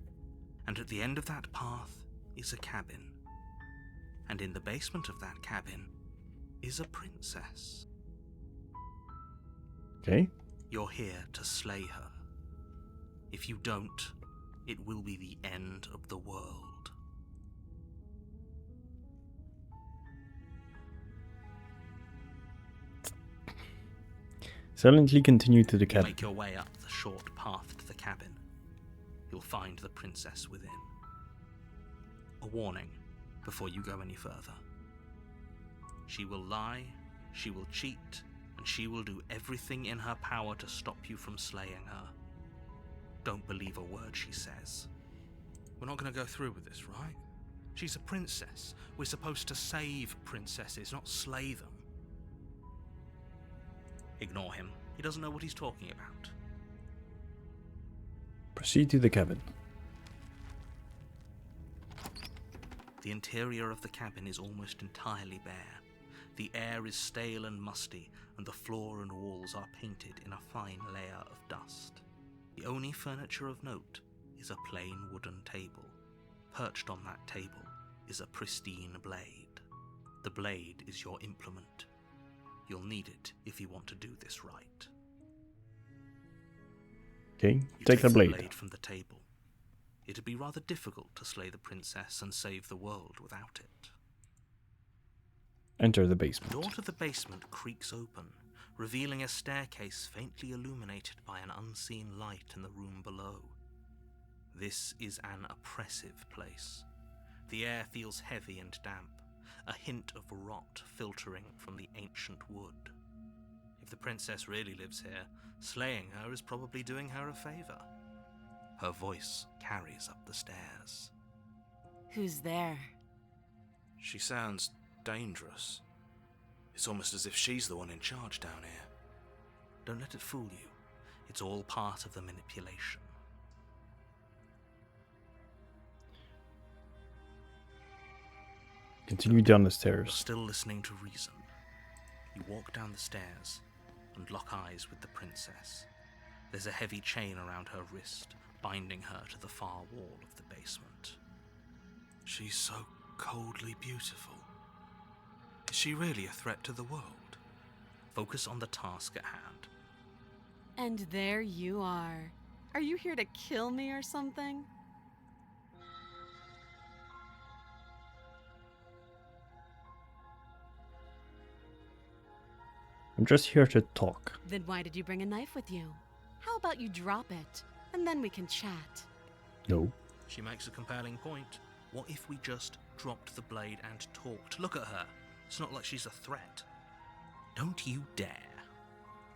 [SPEAKER 2] and at the end of that path is a cabin. And in the basement of that cabin is a princess.
[SPEAKER 1] Okay.
[SPEAKER 2] You're here to slay her. If you don't, it will be the end of the world.
[SPEAKER 1] Silently continue to the
[SPEAKER 2] You
[SPEAKER 1] cabin.
[SPEAKER 2] make your way up the short path to the cabin. You'll find the princess within. A warning before you go any further. She will lie, she will cheat, and she will do everything in her power to stop you from slaying her. Don't believe a word she says. We're not going to go through with this, right? She's a princess. We're supposed to save princesses, not slay them. Ignore him. He doesn't know what he's talking about.
[SPEAKER 1] Proceed to the cabin.
[SPEAKER 2] The interior of the cabin is almost entirely bare. The air is stale and musty, and the floor and walls are painted in a fine layer of dust. The only furniture of note is a plain wooden table. Perched on that table is a pristine blade. The blade is your implement. You'll need it if you want to do this right.
[SPEAKER 1] Okay,
[SPEAKER 2] You
[SPEAKER 1] take the blade.
[SPEAKER 2] from the table. It'd be rather difficult to slay the princess and save the world without it.
[SPEAKER 1] Enter the
[SPEAKER 2] The
[SPEAKER 1] basement.
[SPEAKER 2] door to the basement creaks open, revealing a staircase faintly illuminated by an unseen light in the room below. This is an oppressive place. The air feels heavy and damp, a hint of rot filtering from the ancient wood. If the princess really lives here, slaying her is probably doing her a favor. Her voice carries up the stairs.
[SPEAKER 3] Who's there?
[SPEAKER 2] She sounds dangerous. It's almost as if she's the one in charge down here. Don't let it fool you. It's all part of the manipulation.
[SPEAKER 1] Continue down the
[SPEAKER 2] You're
[SPEAKER 1] stairs.
[SPEAKER 2] still listening to reason. You walk down the stairs and lock eyes with the princess. There's a heavy chain around her wrist, binding her to the far wall of the basement. She's so coldly beautiful. Is she really a threat to the world? Focus on the task at hand.
[SPEAKER 3] And there you are. Are you here to kill me or something?
[SPEAKER 1] I'm just here to talk.
[SPEAKER 3] Then why did you bring a knife with you? How about you drop it, and then we can chat?
[SPEAKER 1] No.
[SPEAKER 2] She makes a compelling point. What if we just dropped the blade and talked? Look at her. It's not like she's a threat. Don't you dare.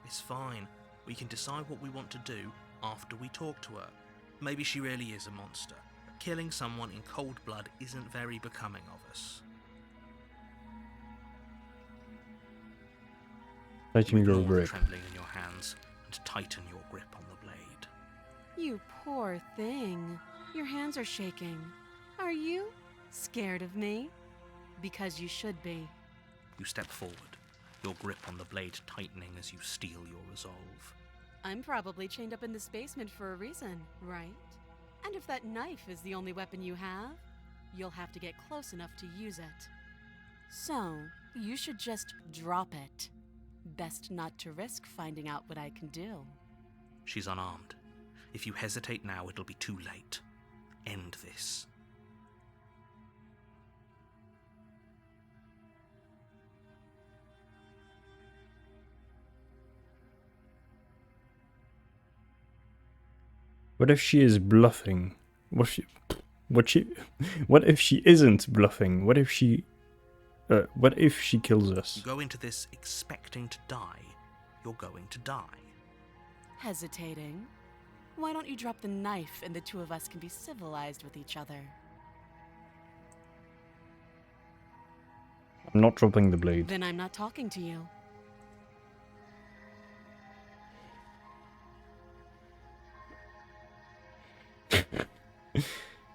[SPEAKER 2] It's fine. We can decide what we want to do after we talk to her. Maybe she really is a monster. Killing someone in cold blood isn't very becoming of us.
[SPEAKER 1] Tighten your
[SPEAKER 2] Ignore the
[SPEAKER 1] grip.
[SPEAKER 2] trembling in your hands and tighten your grip on the blade.
[SPEAKER 3] You poor thing. Your hands are shaking. Are you scared of me? Because you should be.
[SPEAKER 2] You step forward, your grip on the blade tightening as you steel your resolve.
[SPEAKER 3] I'm probably chained up in this basement for a reason, right? And if that knife is the only weapon you have, you'll have to get close enough to use it. So, you should just drop it. Best not to risk finding out what I can do.
[SPEAKER 2] She's unarmed. If you hesitate now, it'll be too late. End this.
[SPEAKER 1] What if she is bluffing? What if she isn't bluffing? What if she kills us?
[SPEAKER 2] You go into this expecting to die, you're going to die.
[SPEAKER 3] Hesitating? Why don't you drop the knife and the two of us can be civilized with each other?
[SPEAKER 1] I'm not dropping the blade.
[SPEAKER 3] Then I'm not talking to you.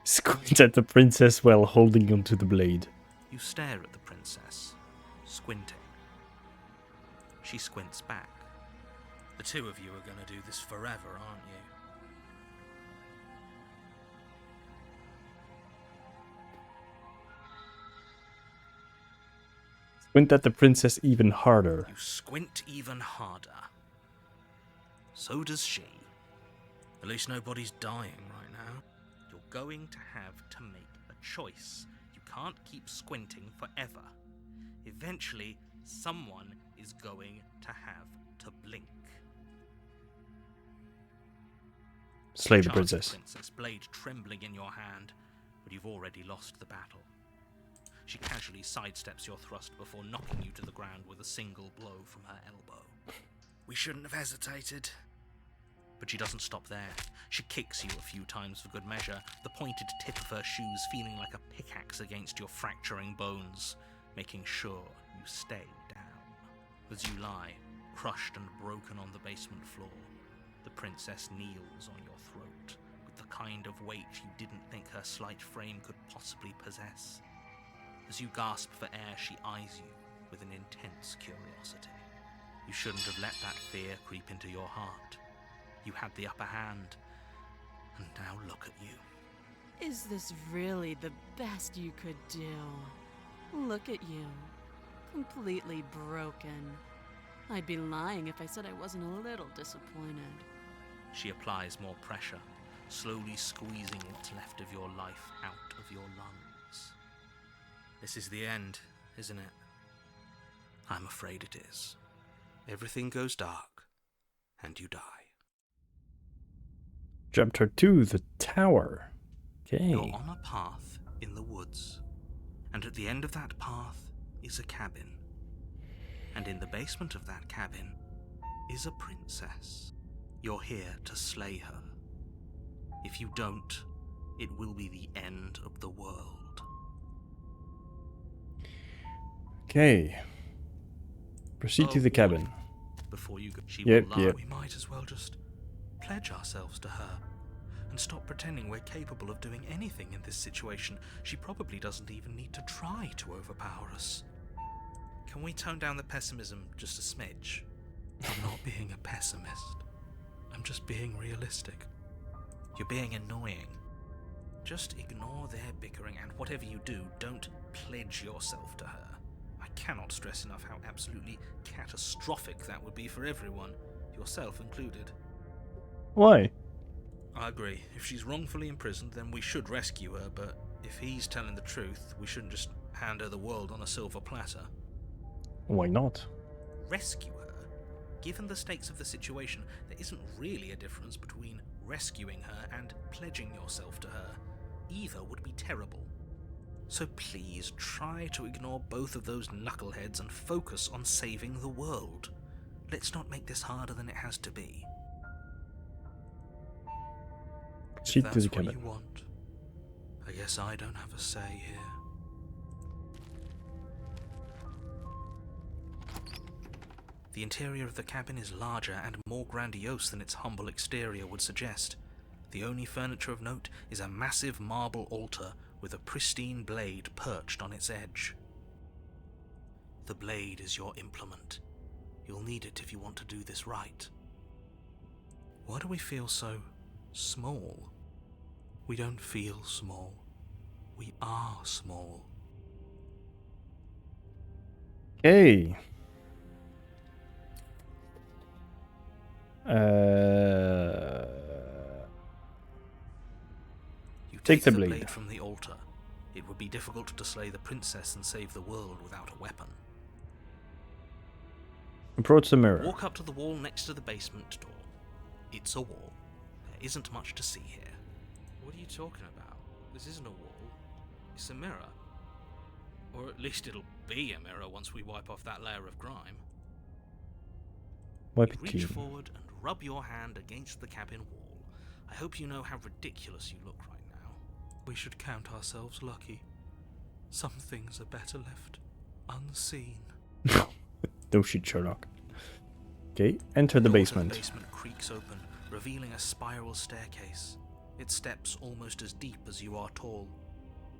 [SPEAKER 1] Squint at the princess while holding onto the blade.
[SPEAKER 2] You stare at the princess, squinting. She squints back. The two of you are going to do this forever, aren't you?
[SPEAKER 1] Squint at the princess even harder.
[SPEAKER 2] You squint even harder. So does she. At least nobody's dying right now. You're going to have to make a choice. You can't keep squinting forever. Eventually, someone is going to have to blink.
[SPEAKER 1] Slay the
[SPEAKER 2] Charge
[SPEAKER 1] princess.
[SPEAKER 2] blade trembling in your hand, but you've already lost the battle. She casually sidesteps your thrust before knocking you to the ground with a single blow from her elbow. We shouldn't have hesitated. But she doesn't stop there. She kicks you a few times for good measure, the pointed tip of her shoes feeling like a pickaxe against your fracturing bones, making sure you stay down. As you lie, crushed and broken on the basement floor, the princess kneels on your throat with the kind of weight you didn't think her slight frame could possibly possess. As you gasp for air, she eyes you with an intense curiosity. You shouldn't have let that fear creep into your heart. You had the upper hand, and now look at you.
[SPEAKER 3] Is this really the best you could do? Look at you. Completely broken. I'd be lying if I said I wasn't a little disappointed.
[SPEAKER 2] She applies more pressure, slowly squeezing what's left of your life out of your lungs. This is the end, isn't it? I'm afraid it is. Everything goes dark, and you die.
[SPEAKER 1] Chapter 2, The Tower. Okay.
[SPEAKER 2] You're on a path in the woods, and at the end of that path is a cabin. And in the basement of that cabin is a princess. You're here to slay her. If you don't, it will be the end of the world.
[SPEAKER 1] Okay. Proceed to the cabin.
[SPEAKER 2] Before you go, she
[SPEAKER 1] Yep,
[SPEAKER 2] will lie.
[SPEAKER 1] yep.
[SPEAKER 2] We might as well just pledge ourselves to her and stop pretending we're capable of doing anything in this situation. She probably doesn't even need to try to overpower us. Can we tone down the pessimism just a smidge? I'm not being a pessimist. I'm just being realistic. You're being annoying. Just ignore their bickering, and whatever you do, don't pledge yourself to her. I cannot stress enough how absolutely catastrophic that would be for everyone, yourself included.
[SPEAKER 1] Why?
[SPEAKER 2] I agree. If she's wrongfully imprisoned, then we should rescue her, but if he's telling the truth, we shouldn't just hand her the world on a silver platter.
[SPEAKER 1] Why not?
[SPEAKER 2] Rescue her? Given the stakes of the situation, there isn't really a difference between rescuing her and pledging yourself to her. Either would be terrible. So please try to ignore both of those knuckleheads and focus on saving the world. Let's not make this harder than it has to be.
[SPEAKER 1] Proceed
[SPEAKER 2] If
[SPEAKER 1] to the
[SPEAKER 2] that's what
[SPEAKER 1] cabin.
[SPEAKER 2] you want, I guess I don't have a say here. The interior of the cabin is larger and more grandiose than its humble exterior would suggest. The only furniture of note is a massive marble altar with a pristine blade perched on its edge. The blade is your implement. You'll need it if you want to do this right. Why do we feel so small? We don't feel small. We are small.
[SPEAKER 1] Okay.
[SPEAKER 2] You
[SPEAKER 1] Take the
[SPEAKER 2] the
[SPEAKER 1] blade.
[SPEAKER 2] blade from the altar. It would be difficult to slay the princess and save the world without a weapon.
[SPEAKER 1] Approach the mirror.
[SPEAKER 2] Walk up to the wall next to the basement door. It's a wall. There isn't much to see here. What are you talking about? This isn't a wall. It's a mirror. Or at least it'll be a mirror once we wipe off that layer of grime.
[SPEAKER 1] Wipe
[SPEAKER 2] You
[SPEAKER 1] it
[SPEAKER 2] reach
[SPEAKER 1] clean.
[SPEAKER 2] forward and rub your hand against the cabin wall. I hope you know how ridiculous you look right now. We should count ourselves lucky. Some things are better left unseen.
[SPEAKER 1] No shit, Sherlock. Okay, enter the
[SPEAKER 2] door to
[SPEAKER 1] basement.
[SPEAKER 2] The basement creaks open, revealing a spiral staircase. Its steps almost as deep as you are tall.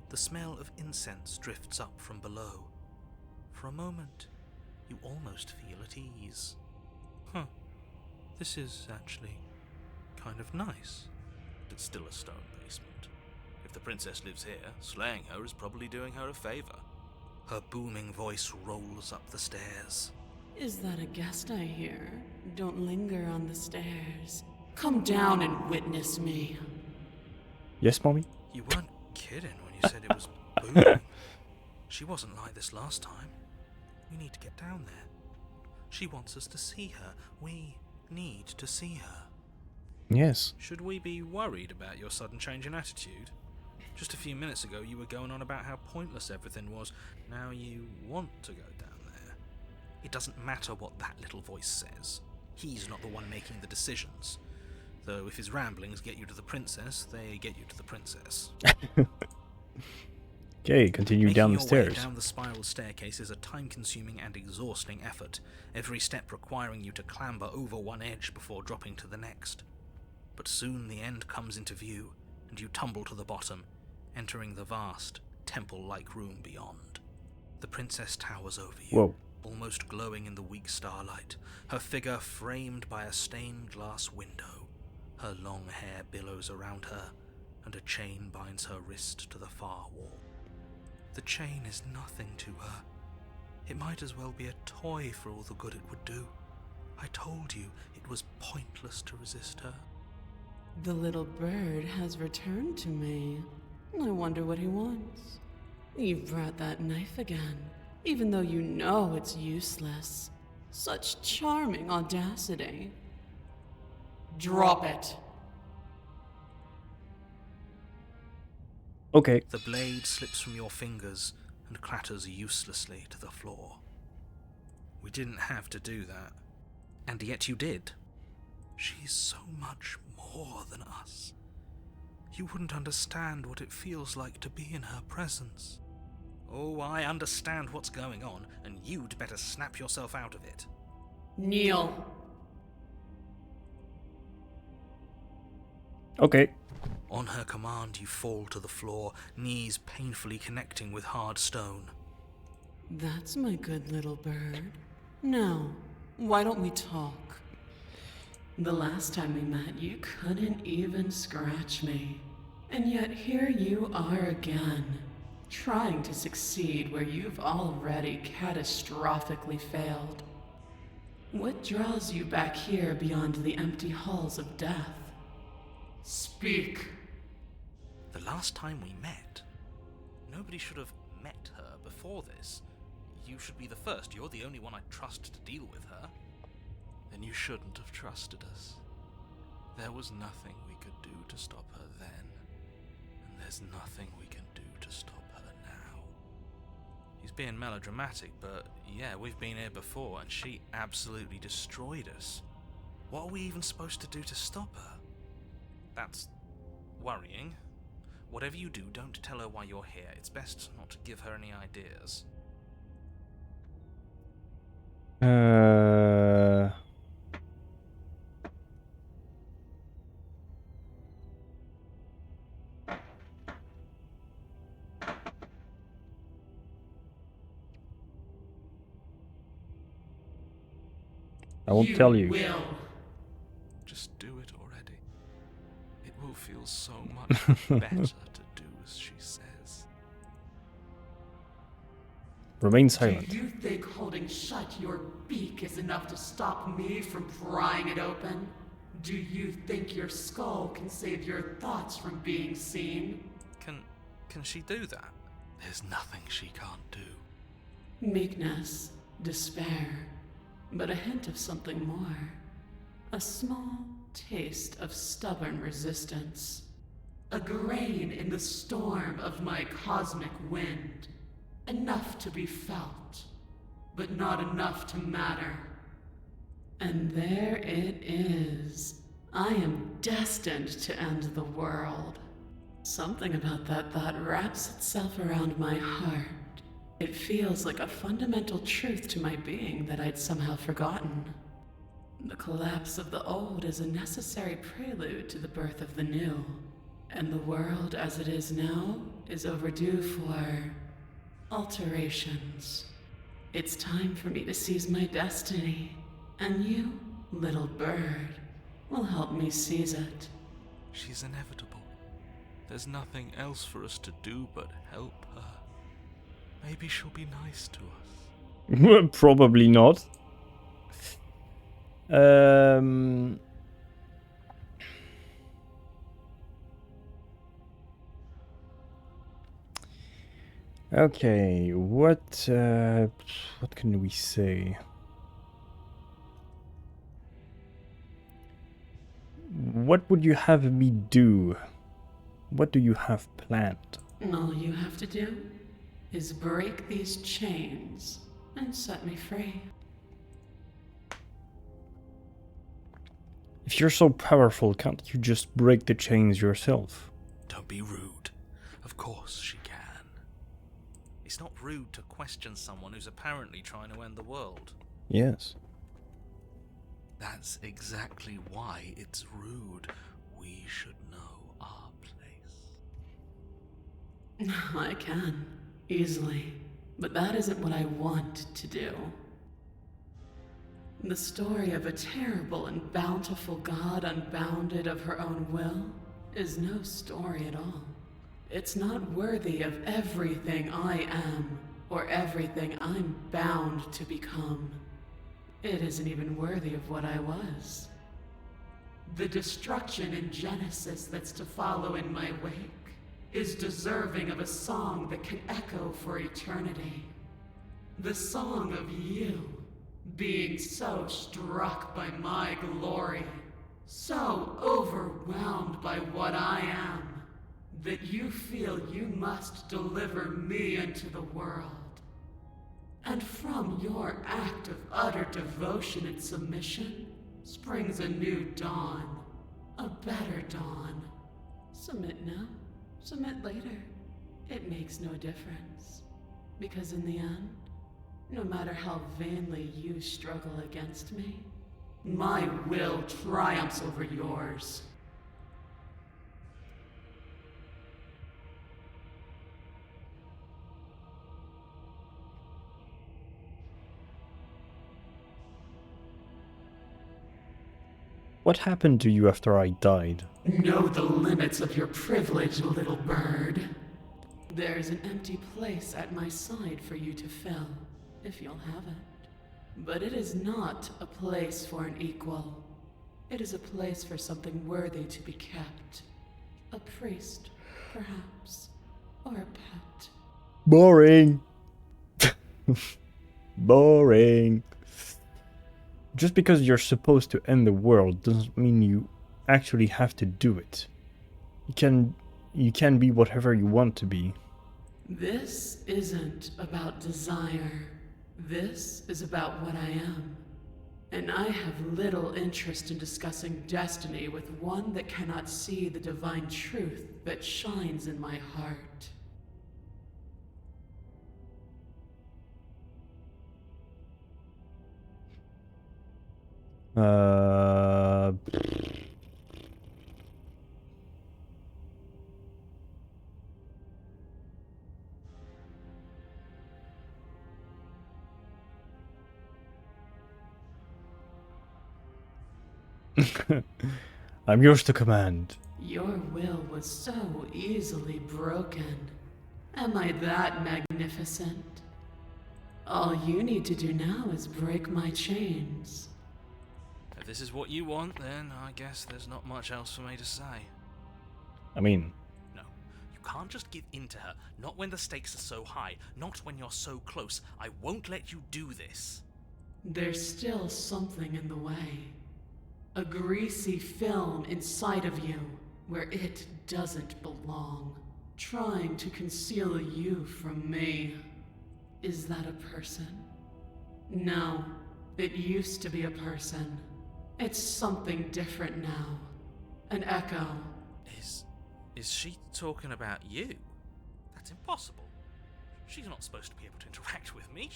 [SPEAKER 2] The smell of incense drifts up from below. For a moment, you almost feel at ease. This is actually kind of nice. It's still a stone basement. If the princess lives here, slaying her is probably doing her a favor. Her booming voice rolls up the stairs.
[SPEAKER 3] Is that a guest I hear? Don't linger on the stairs. Come down and witness me.
[SPEAKER 1] Yes, mommy?
[SPEAKER 2] You weren't kidding when you said it was booming. She wasn't like this last time. We need to get down there. She wants us to see her. We need to see her.
[SPEAKER 1] Yes.
[SPEAKER 2] Should we be worried about your sudden change in attitude? Just a few minutes ago you were going on about how pointless everything was. Now you want to go down there. It doesn't matter what that little voice says. He's not the one making the decisions. Though if his ramblings get you to the princess, they get you to the princess.
[SPEAKER 1] Okay, continue down the
[SPEAKER 2] Making your way
[SPEAKER 1] stairs.
[SPEAKER 2] down the spiral staircase is a time-consuming and exhausting effort, every step requiring you to clamber over one edge before dropping to the next. But soon the end comes into view, and you tumble to the bottom, entering the vast, temple-like room beyond. The princess towers over you,
[SPEAKER 1] Whoa.
[SPEAKER 2] almost glowing in the weak starlight, her figure framed by a stained glass window. Her long hair billows around her, and a chain binds her wrist to the far wall. The chain is nothing to her.
[SPEAKER 5] It might as well be a toy for all the good it would do. I told you it was pointless to resist her.
[SPEAKER 3] The little bird has returned to me. I wonder what he wants. You've brought that knife again, even though you know it's useless. Such charming audacity. Drop it.
[SPEAKER 1] Okay.
[SPEAKER 5] The blade slips from your fingers and clatters uselessly to the floor. We didn't have to do that. And yet you did. She's so much more than us. You wouldn't understand what it feels like to be in her presence.
[SPEAKER 2] Oh, I understand what's going on, and you'd better snap yourself out of it.
[SPEAKER 3] Kneel.
[SPEAKER 1] Okay.
[SPEAKER 5] On her command, you fall to the floor, knees painfully connecting with hard stone.
[SPEAKER 3] That's my good little bird. Now, why don't we talk? The last time we met, you couldn't even scratch me. And yet here you are again, trying to succeed where you've already catastrophically failed. What draws you back here beyond the empty halls of death? Speak.
[SPEAKER 2] The last time we met, nobody should have met her before this. You should be the first. You're the only one I trust to deal with her.
[SPEAKER 5] Then you shouldn't have trusted us. There was nothing we could do to stop her then, and there's nothing we can do to stop her now.
[SPEAKER 2] He's being melodramatic, but yeah, we've been here before, and she absolutely destroyed us. What are we even supposed to do to stop her? That's worrying. Whatever you do, don't tell her why you're here. It's best not to give her any ideas.
[SPEAKER 1] I won't tell you.
[SPEAKER 3] Will.
[SPEAKER 5] Just do it already. It will feel so much better to do as she says.
[SPEAKER 1] Remain silent.
[SPEAKER 3] Do you think holding shut your beak is enough to stop me from prying it open? Do you think your skull can save your thoughts from being seen?
[SPEAKER 2] Can she do that?
[SPEAKER 5] There's nothing she can't do.
[SPEAKER 3] Meekness, despair, but a hint of something more. A small taste of stubborn resistance. A grain in the storm of my cosmic wind. Enough to be felt, but not enough to matter. And there it is. I am destined to end the world. Something about that thought wraps itself around my heart. It feels like a fundamental truth to my being that I'd somehow forgotten. The collapse of the old is a necessary prelude to the birth of the new. And the world as it is now is overdue for alterations. It's time for me to seize my destiny. And you, little bird, will help me seize it.
[SPEAKER 5] She's inevitable. There's nothing else for us to do but help her. Maybe she'll be nice to us.
[SPEAKER 1] Probably not. Okay, what can we say? What would you have me do? What do you have planned?
[SPEAKER 3] All you have to do is break these chains and set me free.
[SPEAKER 1] If you're so powerful, can't you just break the chains yourself?
[SPEAKER 5] Don't be rude. Of course she can.
[SPEAKER 2] It's not rude to question someone who's apparently trying to end the world.
[SPEAKER 1] Yes.
[SPEAKER 5] That's exactly why it's rude. We should know our place.
[SPEAKER 3] I can, easily, but that isn't what I want to do. The story of a terrible and bountiful god unbounded of her own will is no story at all. It's not worthy of everything I am,
[SPEAKER 7] or everything I'm bound to become. It isn't even worthy of what I was. The destruction in Genesis that's to follow in my wake is deserving of a song that can echo for eternity. The song of you, being so struck by my glory, so overwhelmed by what I am, that you feel you must deliver me into the world. And from your act of utter devotion and submission springs a new dawn, a better dawn. Submit now, submit later. It makes no difference. Because in the end, no matter how vainly you struggle against me, my will triumphs over yours.
[SPEAKER 1] What happened to you after I died?
[SPEAKER 7] Know the limits of your privilege, little bird. There's an empty place at my side for you to fill, if you'll have it. But it is not a place for an equal. It is a place for something worthy to be kept. A priest, perhaps, or a pet.
[SPEAKER 1] Boring. Boring. Just because you're supposed to end the world doesn't mean you actually have to do it. You can be whatever you want to be.
[SPEAKER 7] This isn't about desire. This is about what I am. And I have little interest in discussing destiny with one that cannot see the divine truth that shines in my heart.
[SPEAKER 1] I'm yours to command.
[SPEAKER 7] Your will was so easily broken. Am I that magnificent? All you need to do now is break my chains.
[SPEAKER 2] If this is what you want, then I guess there's not much else for me to say.
[SPEAKER 1] I mean,
[SPEAKER 2] No, you can't just give in to her. Not when the stakes are so high. Not when you're so close. I won't let you do this.
[SPEAKER 7] There's still something in the way. A greasy film inside of you where it doesn't belong. Trying to conceal you from me. Is that a person? No, it used to be a person. It's something different now. An echo.
[SPEAKER 2] Is she talking about you? That's impossible. She's not supposed to be able to interact with me.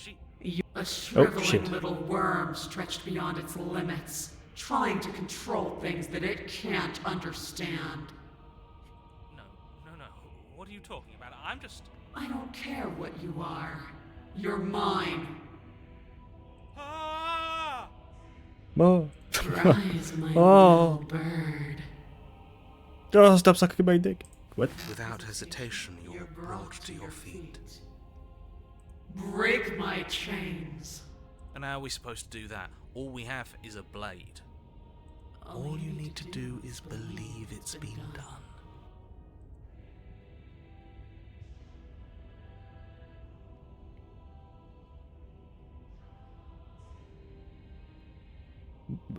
[SPEAKER 7] A shriveling
[SPEAKER 1] shit.
[SPEAKER 7] little worm stretched beyond its limits, trying to control things that it can't understand.
[SPEAKER 2] No. What are you talking about? I'm just...
[SPEAKER 7] I don't care what you are. You're mine.
[SPEAKER 2] Ah!
[SPEAKER 1] oh,
[SPEAKER 7] Rise, my
[SPEAKER 1] Oh.
[SPEAKER 7] little bird.
[SPEAKER 1] oh, stop sucking my dick. What?
[SPEAKER 5] Without hesitation, you're brought to your feet.
[SPEAKER 7] Break my chains.
[SPEAKER 2] And how are we supposed to do that? All we have is a blade.
[SPEAKER 5] All you need to do is believe it's been done.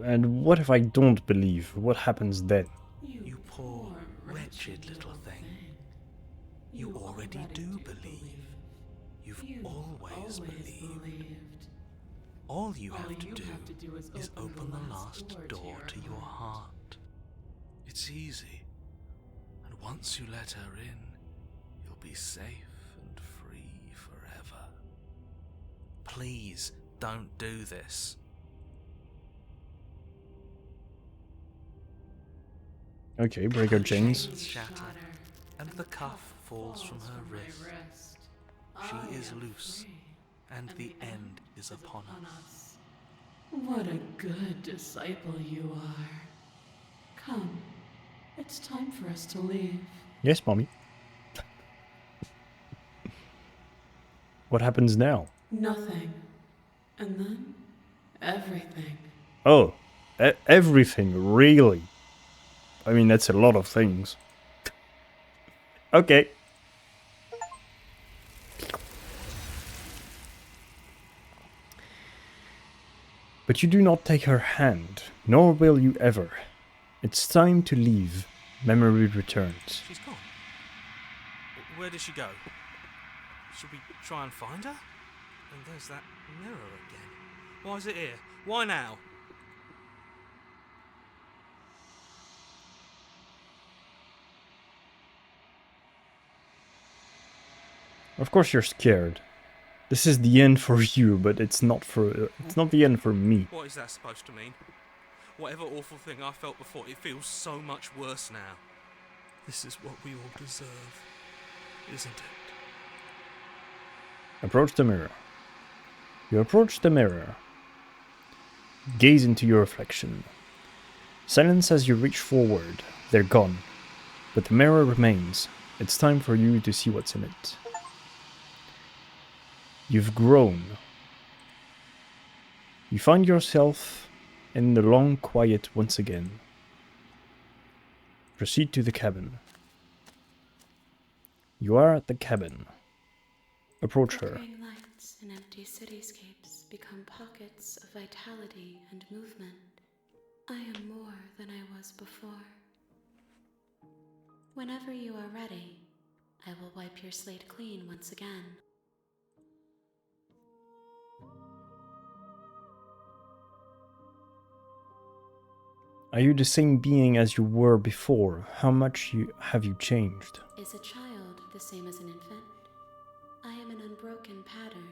[SPEAKER 1] And what if I don't believe? What happens then?
[SPEAKER 5] You poor, wretched little thing. You already do believe. You've always believed. All you have to do is open the last door to your heart. It's easy. And once you let her in, you'll be safe and free forever.
[SPEAKER 2] Please, don't do this.
[SPEAKER 1] Okay, break her chains.
[SPEAKER 5] Shatter, and the cuff falls from her wrist. She is loose, and the end is upon us.
[SPEAKER 7] What a good disciple you are. Come, it's time for us to leave.
[SPEAKER 1] Yes, mommy. What happens now?
[SPEAKER 7] Nothing. And then, everything.
[SPEAKER 1] Oh, everything, really? I mean, that's a lot of things. Okay. But you do not take her hand, nor will you ever. It's time to leave. Memory returns.
[SPEAKER 2] She's gone. Where did she go? Should we try and find her? And there's that mirror again. Why is it here? Why now?
[SPEAKER 1] Of course you're scared. This is the end for you, but it's not the end for me.
[SPEAKER 2] What is that supposed to mean? Whatever awful thing I felt before, it feels so much worse now. This is what we all deserve, isn't it?
[SPEAKER 1] Approach the mirror. You approach the mirror. Gaze into your reflection. Silence as you reach forward. They're gone. But the mirror remains. It's time for you to see what's in it. You've grown. You find yourself in the long quiet once again. Proceed to the cabin. You are at the cabin. Approach her.
[SPEAKER 6] Flickering lights and empty cityscapes become pockets of vitality and movement. I am more than I was before. Whenever you are ready, I will wipe your slate clean once again.
[SPEAKER 1] Are you the same being as you were before? How much have you changed?
[SPEAKER 6] Is a child the same as an infant? I am an unbroken pattern,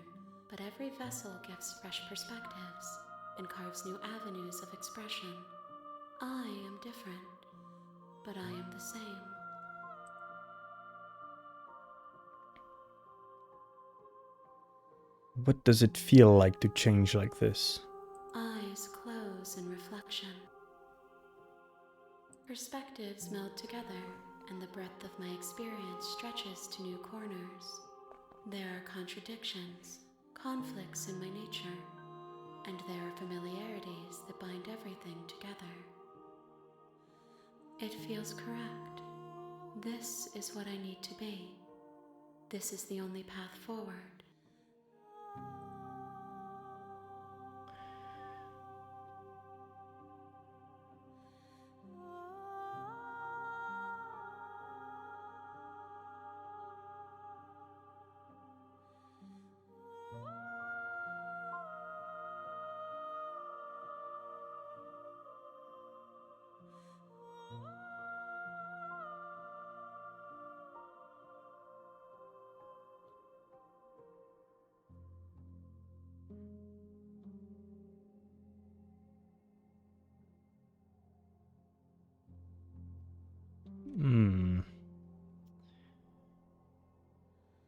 [SPEAKER 6] but every vessel gives fresh perspectives and carves new avenues of expression. I am different, but I am the same.
[SPEAKER 1] What does it feel like to change like this?
[SPEAKER 6] Eyes close in reflection. Perspectives meld together, and the breadth of my experience stretches to new corners. There are contradictions, conflicts in my nature, and there are familiarities that bind everything together. It feels correct. This is what I need to be. This is the only path forward.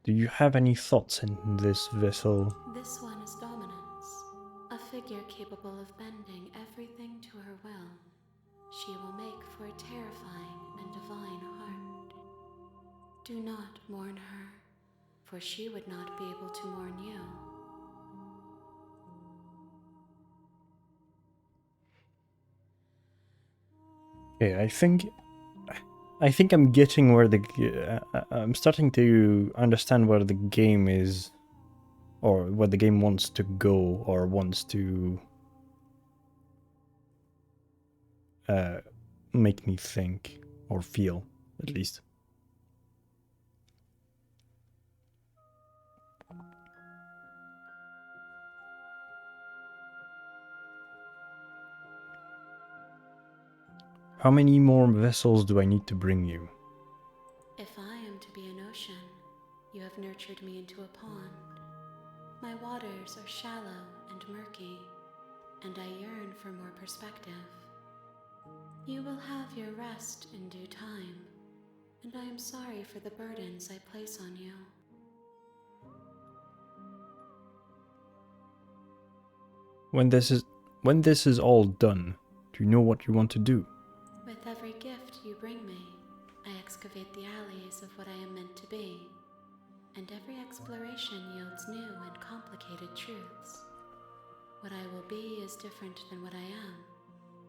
[SPEAKER 1] Do you have any thoughts in this vessel?
[SPEAKER 6] This one is dominance, a figure capable of bending everything to her will. She will make for a terrifying and divine heart. Do not mourn her, for she would not be able to mourn you.
[SPEAKER 1] Okay, I think I'm getting where I'm starting to understand where the game is, or where the game wants to go, or wants to make me think, or feel, at least. How many more vessels do I need to bring you?
[SPEAKER 6] If I am to be an ocean, you have nurtured me into a pond. My waters are shallow and murky, and I yearn for more perspective. You will have your rest in due time, and I am sorry for the burdens I place on you.
[SPEAKER 1] When this is all done, do you know what you want to do?
[SPEAKER 6] With every gift you bring me, I excavate the alleys of what I am meant to be. and every exploration yields new and complicated truths. What I will be is different than what I am,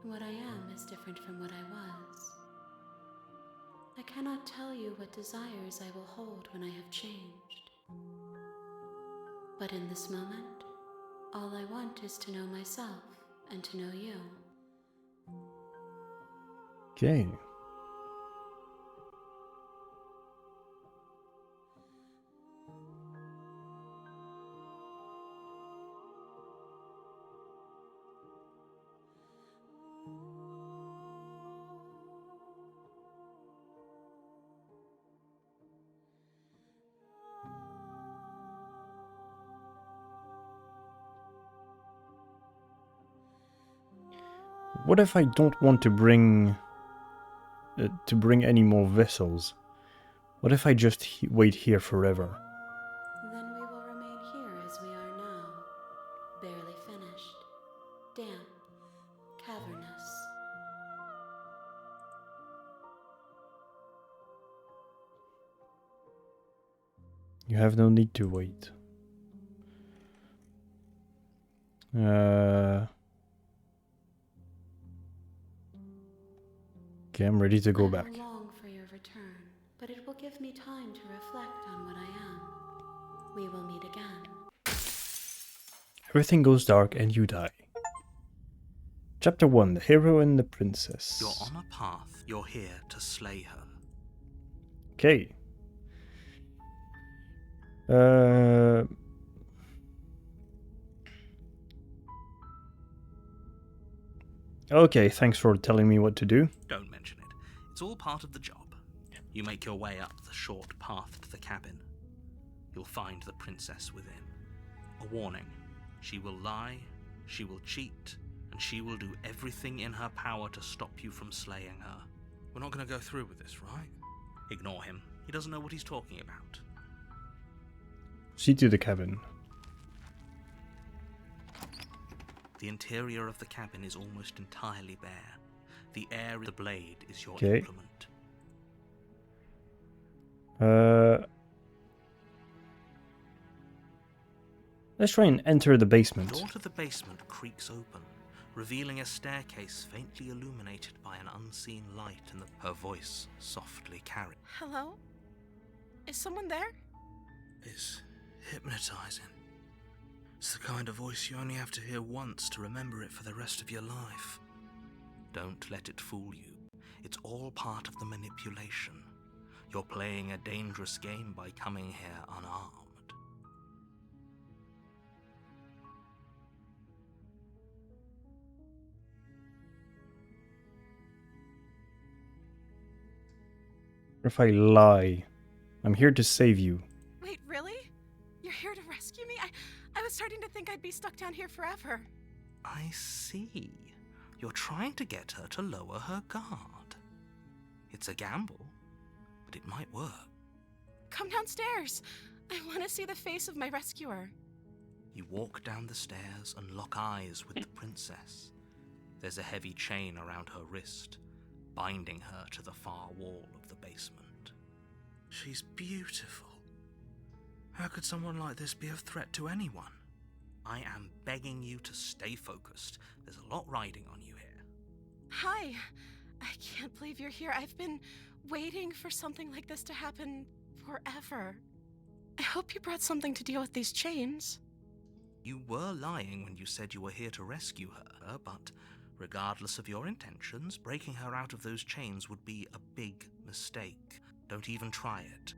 [SPEAKER 6] and what I am is different from what I was. I cannot tell you what desires I will hold when I have changed. But in this moment, all I want is to know myself and to know you.
[SPEAKER 1] Okay. What if I don't want to bring any more vessels? What if I just wait here forever?
[SPEAKER 6] Then we will remain here as we are now, barely finished, damp, cavernous.
[SPEAKER 1] You have no need to wait. Okay, I'm ready to go back.
[SPEAKER 6] I long for your return, but it will give me time to reflect on what I am. We will meet again.
[SPEAKER 1] Everything goes dark and you die. Chapter 1, The Hero and the Princess.
[SPEAKER 2] You're on a path. You're here to slay her.
[SPEAKER 1] Okay. Okay, thanks for telling me what to do.
[SPEAKER 2] Don't mention it. It's all part of the job. You make your way up the short path to the cabin. You'll find the princess within. A warning. She will lie, she will cheat, and she will do everything in her power to stop you from slaying her.
[SPEAKER 5] We're not going to go through with this, right?
[SPEAKER 2] Ignore him. He doesn't know what he's talking about.
[SPEAKER 1] See to the cabin.
[SPEAKER 2] The interior of the cabin is almost entirely bare. The air in the blade is your
[SPEAKER 1] Okay.
[SPEAKER 2] implement.
[SPEAKER 1] Let's try and enter the
[SPEAKER 2] The
[SPEAKER 1] basement.
[SPEAKER 2] door to the basement creaks open, revealing a staircase faintly illuminated by an unseen light and her voice softly carried.
[SPEAKER 3] Hello? Is someone there?
[SPEAKER 5] It's hypnotizing. It's the kind of voice you only have to hear once to remember it for the rest of your life.
[SPEAKER 2] Don't let it fool you. It's all part of the manipulation. You're playing a dangerous game by coming here unarmed.
[SPEAKER 1] If I lie, I'm here to save you.
[SPEAKER 3] Wait, really? You're here to rescue me? I was starting to think I'd be stuck down here forever.
[SPEAKER 2] I see. You're trying to get her to lower her guard. It's a gamble, but it might work.
[SPEAKER 3] Come downstairs. I want to see the face of my rescuer.
[SPEAKER 2] You walk down the stairs and lock eyes with the princess. There's a heavy chain around her wrist, binding her to the far wall of the basement.
[SPEAKER 5] She's beautiful. How could someone like this be a threat to anyone?
[SPEAKER 2] I am begging you to stay focused. There's a lot riding on you here.
[SPEAKER 3] Hi. I can't believe you're here. I've been waiting for something like this to happen forever. I hope you brought something to deal with these chains.
[SPEAKER 2] You were lying when you said you were here to rescue her, but regardless of your intentions, breaking her out of those chains would be a big mistake. Don't even try it.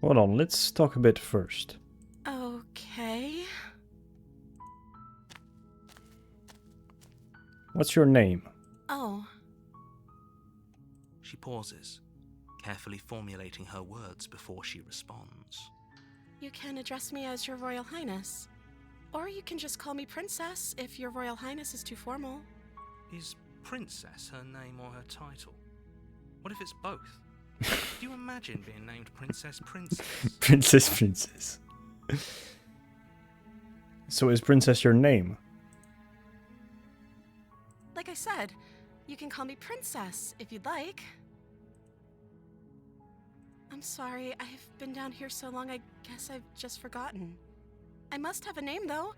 [SPEAKER 1] Hold on, let's talk a bit first.
[SPEAKER 3] Okay.
[SPEAKER 1] What's your name?
[SPEAKER 3] Oh,
[SPEAKER 2] She pauses, carefully formulating her words before she responds.
[SPEAKER 3] you can address me as Your Royal Highness. Or you can just call me Princess if Your Royal Highness is too formal.
[SPEAKER 2] Is Princess her name or her title? What if it's both? Do you imagine being named Princess?
[SPEAKER 1] Princess. So is Princess your name?
[SPEAKER 3] Like I said, you can call me Princess if you'd like. I'm sorry, I've been down here so long, I guess I've just forgotten. I must have a name, though.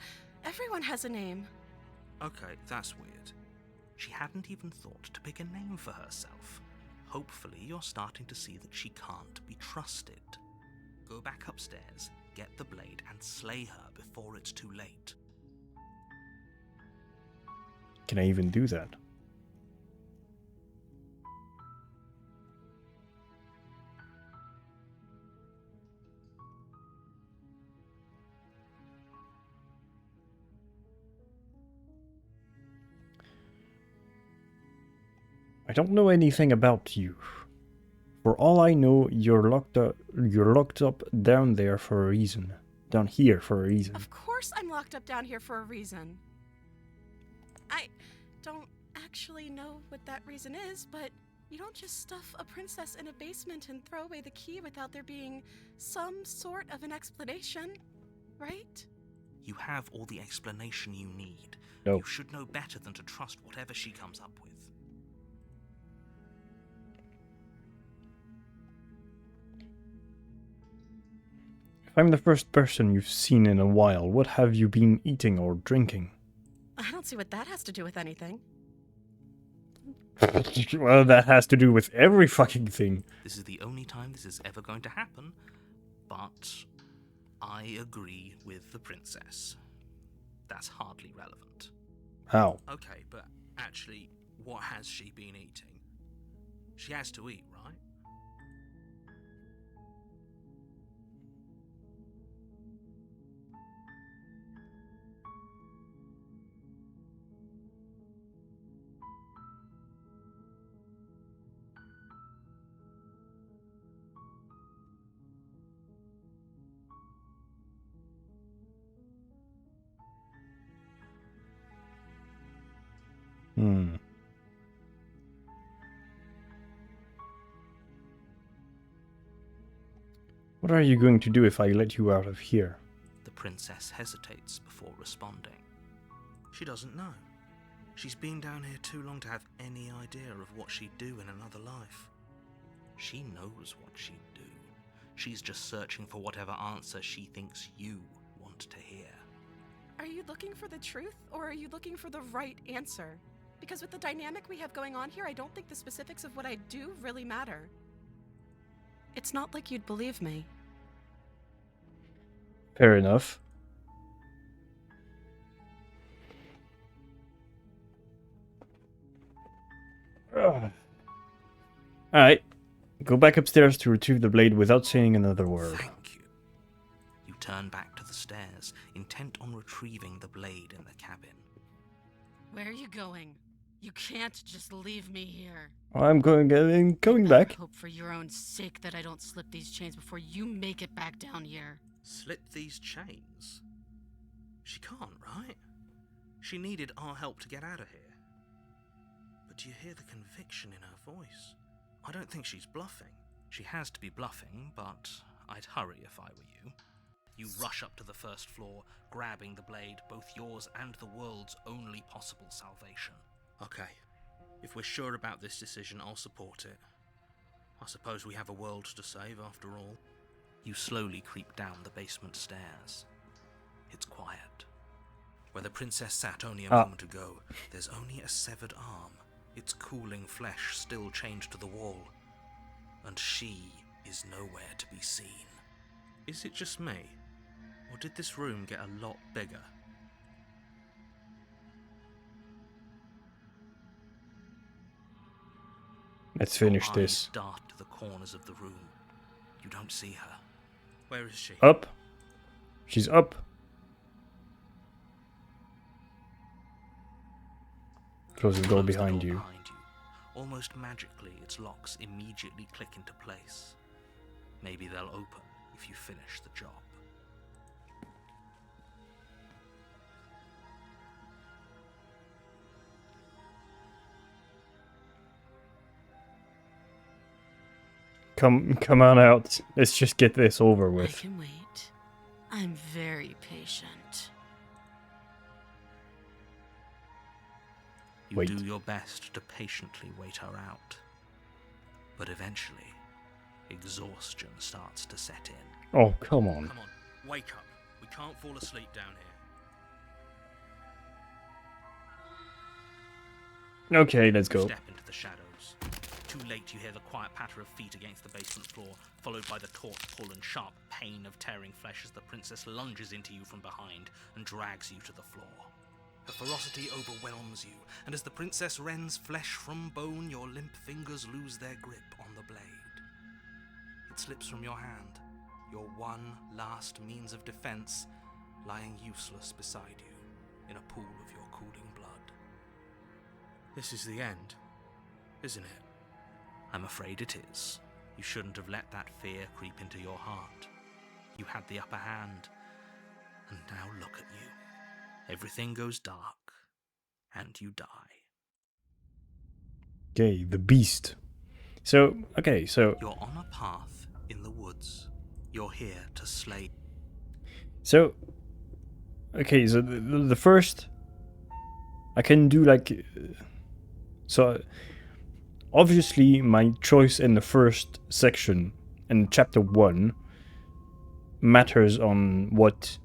[SPEAKER 3] Everyone has a name.
[SPEAKER 2] Okay, that's weird. She hadn't even thought to pick a name for herself. Hopefully you're starting to see that she can't be trusted. Go back upstairs, get the blade, and slay her before it's too late.
[SPEAKER 1] Can I even do that? I don't know anything about you. For all I know, you're locked up down there for a reason. Down here for a reason.
[SPEAKER 3] Of course I'm locked up down here for a reason. I don't actually know what that reason is, but you don't just stuff a princess in a basement and throw away the key without there being some sort of an explanation, right?
[SPEAKER 2] You have all the explanation you need.
[SPEAKER 1] No.
[SPEAKER 2] You should know better than to trust whatever she comes up with.
[SPEAKER 1] If I'm the first person you've seen in a while, what have you been eating or drinking?
[SPEAKER 3] I don't see what that has to do with anything.
[SPEAKER 1] Well, that has to do with every fucking thing.
[SPEAKER 2] This is the only time this is ever going to happen, but I agree with the princess. That's hardly relevant.
[SPEAKER 1] How?
[SPEAKER 2] Okay, but actually, what has she been eating? She has to eat, right?
[SPEAKER 1] What are you going to do if I let you out of here?
[SPEAKER 2] The princess hesitates before responding. She doesn't know. She's been down here too long to have any idea of what she'd do in another life. She knows what she'd do. She's just searching for whatever answer she thinks you want to hear.
[SPEAKER 3] Are you looking for the truth, or are you looking for the right answer? Because with the dynamic we have going on here, I don't think the specifics of what I do really matter. It's not like you'd believe me.
[SPEAKER 1] Fair enough. Alright. Go back upstairs to retrieve the blade without saying another word.
[SPEAKER 2] Thank you. You turn back to the stairs, intent on retrieving the blade in the cabin.
[SPEAKER 3] Where are you going? You can't just leave me here.
[SPEAKER 1] I'm going back.
[SPEAKER 3] I hope for your own sake that I don't slip these chains before you make it back down here.
[SPEAKER 2] Slip these chains? She can't, right? She needed our help to get out of here. But do you hear the conviction in her voice? I don't think she's bluffing. She has to be bluffing, but I'd hurry if I were you. You rush up to the first floor, grabbing the blade, both yours and the world's only possible salvation. Okay, if we're sure about this decision, I'll support it. I suppose we have a world to save after all. You slowly creep down the basement stairs. It's quiet. Where the princess sat only a moment ago, there's only a severed arm, its cooling flesh still chained to the wall. And she is nowhere to be seen. Is it just me? Or did this room get a lot bigger?
[SPEAKER 1] Let's finish
[SPEAKER 2] Your
[SPEAKER 1] this.
[SPEAKER 2] eyes dart to the corners of the room. You don't see her. Where is she?
[SPEAKER 1] Up. She's up. Close the door behind you.
[SPEAKER 2] Almost magically, its locks immediately click into place. Maybe they'll open if you finish the job.
[SPEAKER 1] Come on out. Let's just get this over
[SPEAKER 3] I
[SPEAKER 1] with.
[SPEAKER 3] can wait. I'm very patient.
[SPEAKER 2] You
[SPEAKER 1] Wait.
[SPEAKER 2] do your best to patiently wait her out. But eventually, exhaustion starts to set in.
[SPEAKER 1] Oh, come on.
[SPEAKER 2] Come on, wake up. We can't fall asleep down here.
[SPEAKER 1] Okay, let's go.
[SPEAKER 2] Step into the shadows. Too late, you hear the quiet patter of feet against the basement floor, followed by the taut pull and sharp pain of tearing flesh as the princess lunges into you from behind and drags you to the floor. Her ferocity overwhelms you, and as the princess rends flesh from bone, your limp fingers lose their grip on the blade. It slips from your hand, your one last means of defense, lying useless beside you in a pool of your cooling blood.
[SPEAKER 5] This is the end, isn't it?
[SPEAKER 2] I'm afraid it is. You shouldn't have let that fear creep into your heart. You had the upper hand, and now look at you. Everything goes dark, and you die.
[SPEAKER 1] Okay, the beast. So, okay, so...
[SPEAKER 2] You're on a path in the woods. You're here to slay.
[SPEAKER 1] So... Okay, so the first... I can do like... So... Obviously, my choice in the first section, in chapter 1, matters on what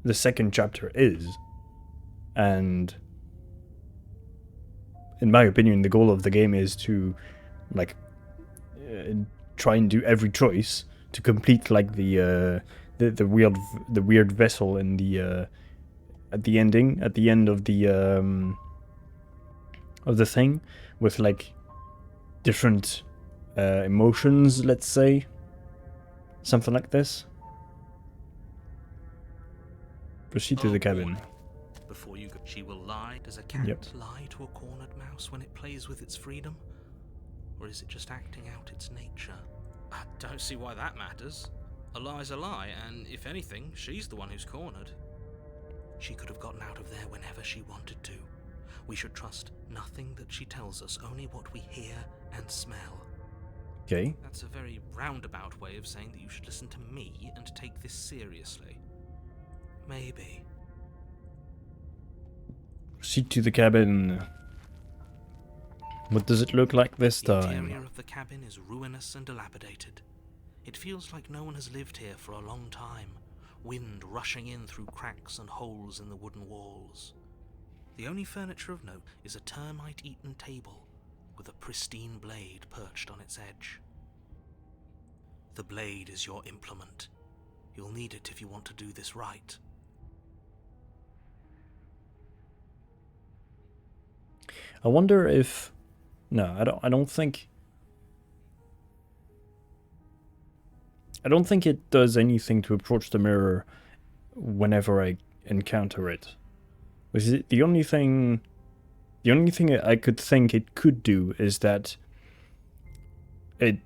[SPEAKER 1] the second chapter is. And in my opinion, the goal of the game is to, like, try and do every choice to complete, like, the weird vessel in the at the ending, at the end of the thing, with like different emotions, let's say, something like this. Proceed to the cabin.
[SPEAKER 2] Boy. Before you go, she will lie. Does a cat
[SPEAKER 1] Yep.
[SPEAKER 2] lie to a cornered mouse when it plays with its freedom? Or is it just acting out its nature? I don't see why that matters. A lie's a lie, and if anything, she's the one who's cornered. She could have gotten out of there whenever she wanted to. We should trust nothing that she tells us, only what we hear and smell.
[SPEAKER 1] Okay.
[SPEAKER 2] That's a very roundabout way of saying that you should listen to me and take this seriously. Maybe.
[SPEAKER 1] Proceed to the cabin. What does it look like this
[SPEAKER 2] The
[SPEAKER 1] time?
[SPEAKER 2] interior of the cabin is ruinous and dilapidated. It feels like no one has lived here for a long time, wind rushing in through cracks and holes in the wooden walls. The only furniture of note is a termite-eaten table with a pristine blade perched on its edge. The blade is your implement. You'll need it if you want to do this right.
[SPEAKER 1] I wonder if... No, I don't think... I don't think it does anything to approach the mirror whenever I encounter it. Was it the only thing... The only thing I could think it could do is that it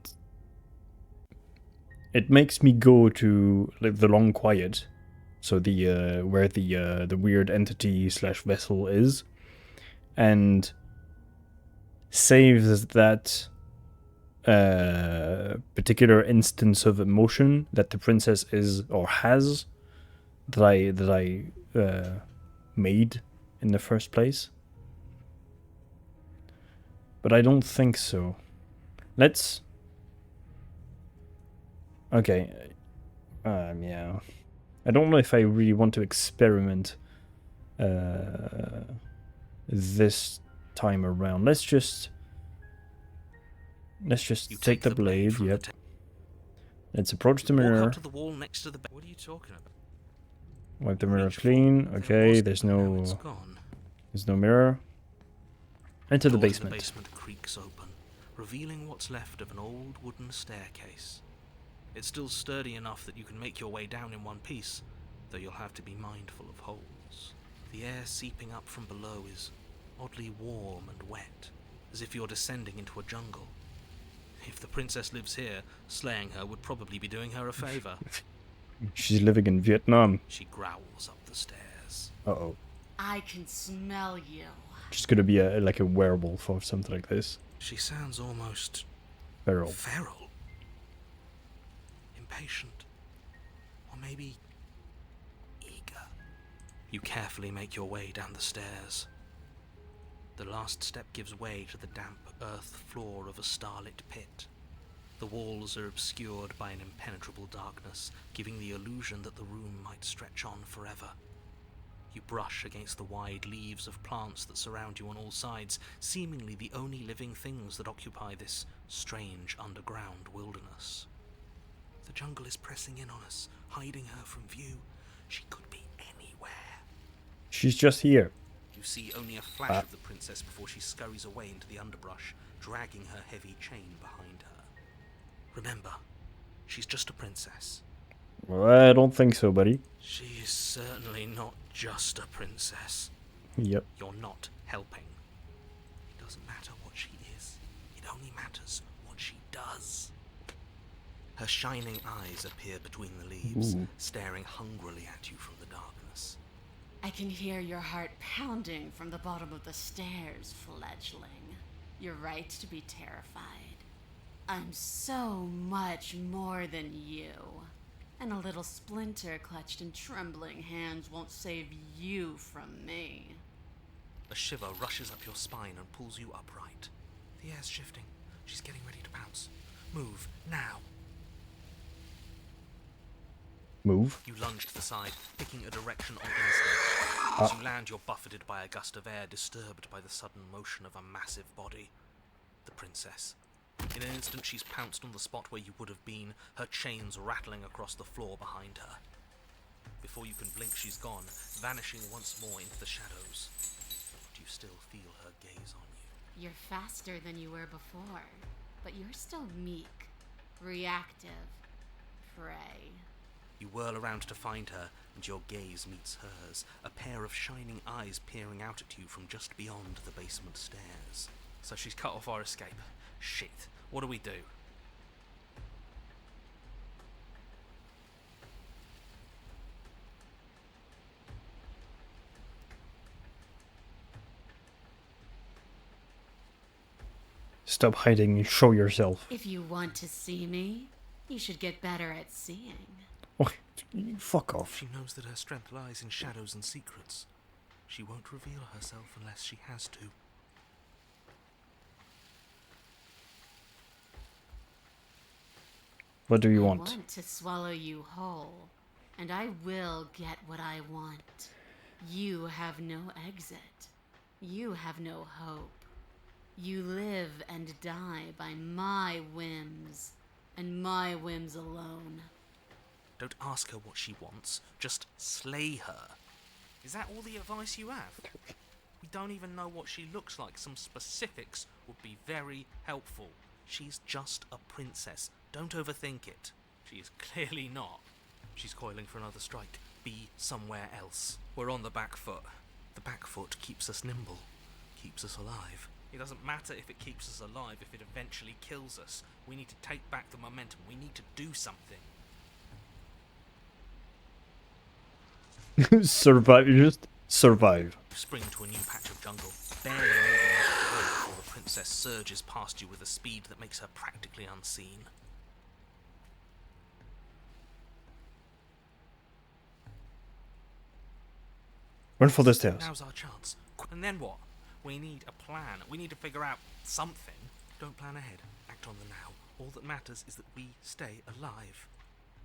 [SPEAKER 1] makes me go to like the long quiet, so the where the weird entity / vessel is, and saves that particular instance of emotion that the princess is or has that I made in the first place. But I don't think so. Let's... Okay. Yeah. I don't know if I really want to experiment this time around. Let's just
[SPEAKER 2] You
[SPEAKER 1] take the blade.
[SPEAKER 2] from the
[SPEAKER 1] Yep. Let's approach the
[SPEAKER 2] Walk
[SPEAKER 1] mirror.
[SPEAKER 2] up to the wall next to the bed. What are you talking about?
[SPEAKER 1] Wipe the mirror
[SPEAKER 2] Reach
[SPEAKER 1] clean.
[SPEAKER 2] forward.
[SPEAKER 1] Okay,
[SPEAKER 2] was-
[SPEAKER 1] there's
[SPEAKER 2] now it's
[SPEAKER 1] no
[SPEAKER 2] gone.
[SPEAKER 1] mirror. Enter the
[SPEAKER 2] Door to
[SPEAKER 1] basement.
[SPEAKER 2] The basement creaks open, revealing what's left of an old wooden staircase. It's still sturdy enough that you can make your way down in one piece, though you'll have to be mindful of holes. The air seeping up from below is oddly warm and wet, as if you're descending into a jungle. If the princess lives here, slaying her would probably be doing her a favor.
[SPEAKER 1] She's living in Vietnam.
[SPEAKER 2] She growls up the stairs.
[SPEAKER 1] Uh-oh.
[SPEAKER 3] I can smell you.
[SPEAKER 1] She's gonna be like a werewolf or something like this.
[SPEAKER 2] She sounds almost
[SPEAKER 1] Feral.
[SPEAKER 2] feral. Impatient. Or maybe eager. You carefully make your way down the stairs. The last step gives way to the damp earth floor of a starlit pit.
[SPEAKER 5] The walls are obscured by an impenetrable darkness, giving the illusion that the room might stretch on forever. You brush against the wide leaves of plants that surround you on all sides, seemingly the only living things that occupy this strange underground wilderness. The jungle is pressing in on us, hiding her from view. She could be anywhere.
[SPEAKER 1] She's just here.
[SPEAKER 5] You see only a flash of the princess before she scurries away into the underbrush, dragging her heavy chain behind her. Remember, she's just a princess.
[SPEAKER 1] Well, I don't think so, buddy.
[SPEAKER 5] She is certainly not just a princess.
[SPEAKER 1] Yep.
[SPEAKER 5] You're not helping. It doesn't matter what she is. It only matters what she does. Her shining eyes appear between the leaves, staring hungrily at you from the darkness.
[SPEAKER 3] I can hear your heart pounding from the bottom of the stairs, fledgling. You're right to be terrified. I'm so much more than you. And a little splinter clutched in trembling hands won't save you from me.
[SPEAKER 5] A shiver rushes up your spine and pulls you upright. The air's shifting. She's getting ready to pounce. Move, now.
[SPEAKER 1] Move.
[SPEAKER 5] You lunge to the side, picking a direction on instinct. As you land, you're buffeted by a gust of air, disturbed by the sudden motion of a massive body. The princess. In an instant, she's pounced on the spot where you would have been, her chains rattling across the floor behind her. Before you can blink, she's gone, vanishing once more into the shadows. But you still feel her gaze on you.
[SPEAKER 3] You're faster than you were before, but you're still meek, reactive, prey.
[SPEAKER 5] You whirl around to find her, and your gaze meets hers, a pair of shining eyes peering out at you from just beyond the basement stairs. So she's cut off our escape. Shit, what do we do?
[SPEAKER 1] Stop hiding and show yourself.
[SPEAKER 3] If you want to see me, you should get better at seeing.
[SPEAKER 1] Oh, fuck off.
[SPEAKER 5] She knows that her strength lies in shadows and secrets. She won't reveal herself unless she has to.
[SPEAKER 1] What do you
[SPEAKER 3] I
[SPEAKER 1] want?
[SPEAKER 3] want to swallow you whole, and I will get what I want. You have no exit. You have no hope. You live and die by my whims, and my whims alone.
[SPEAKER 5] Don't ask her what she wants, just slay her.
[SPEAKER 4] Is that all the advice you have? We don't even know what she looks like. Some specifics would be very helpful.
[SPEAKER 5] She's just a princess. Don't overthink it.
[SPEAKER 4] She is clearly not.
[SPEAKER 5] She's coiling for another strike. Be somewhere else. We're on the back foot. The back foot keeps us nimble, keeps us alive.
[SPEAKER 4] It doesn't matter if it keeps us alive, if it eventually kills us. We need to take back the momentum. We need to do something.
[SPEAKER 1] Survive. Just survive.
[SPEAKER 5] You spring to a new patch of jungle, barely moving out of the way before the princess surges past you with a speed that makes her practically unseen.
[SPEAKER 1] Run for the stairs.
[SPEAKER 5] Now's our chance.
[SPEAKER 4] And then what? We need a plan. We need to figure out something.
[SPEAKER 5] Don't plan ahead. Act on the now. All that matters is that we stay alive.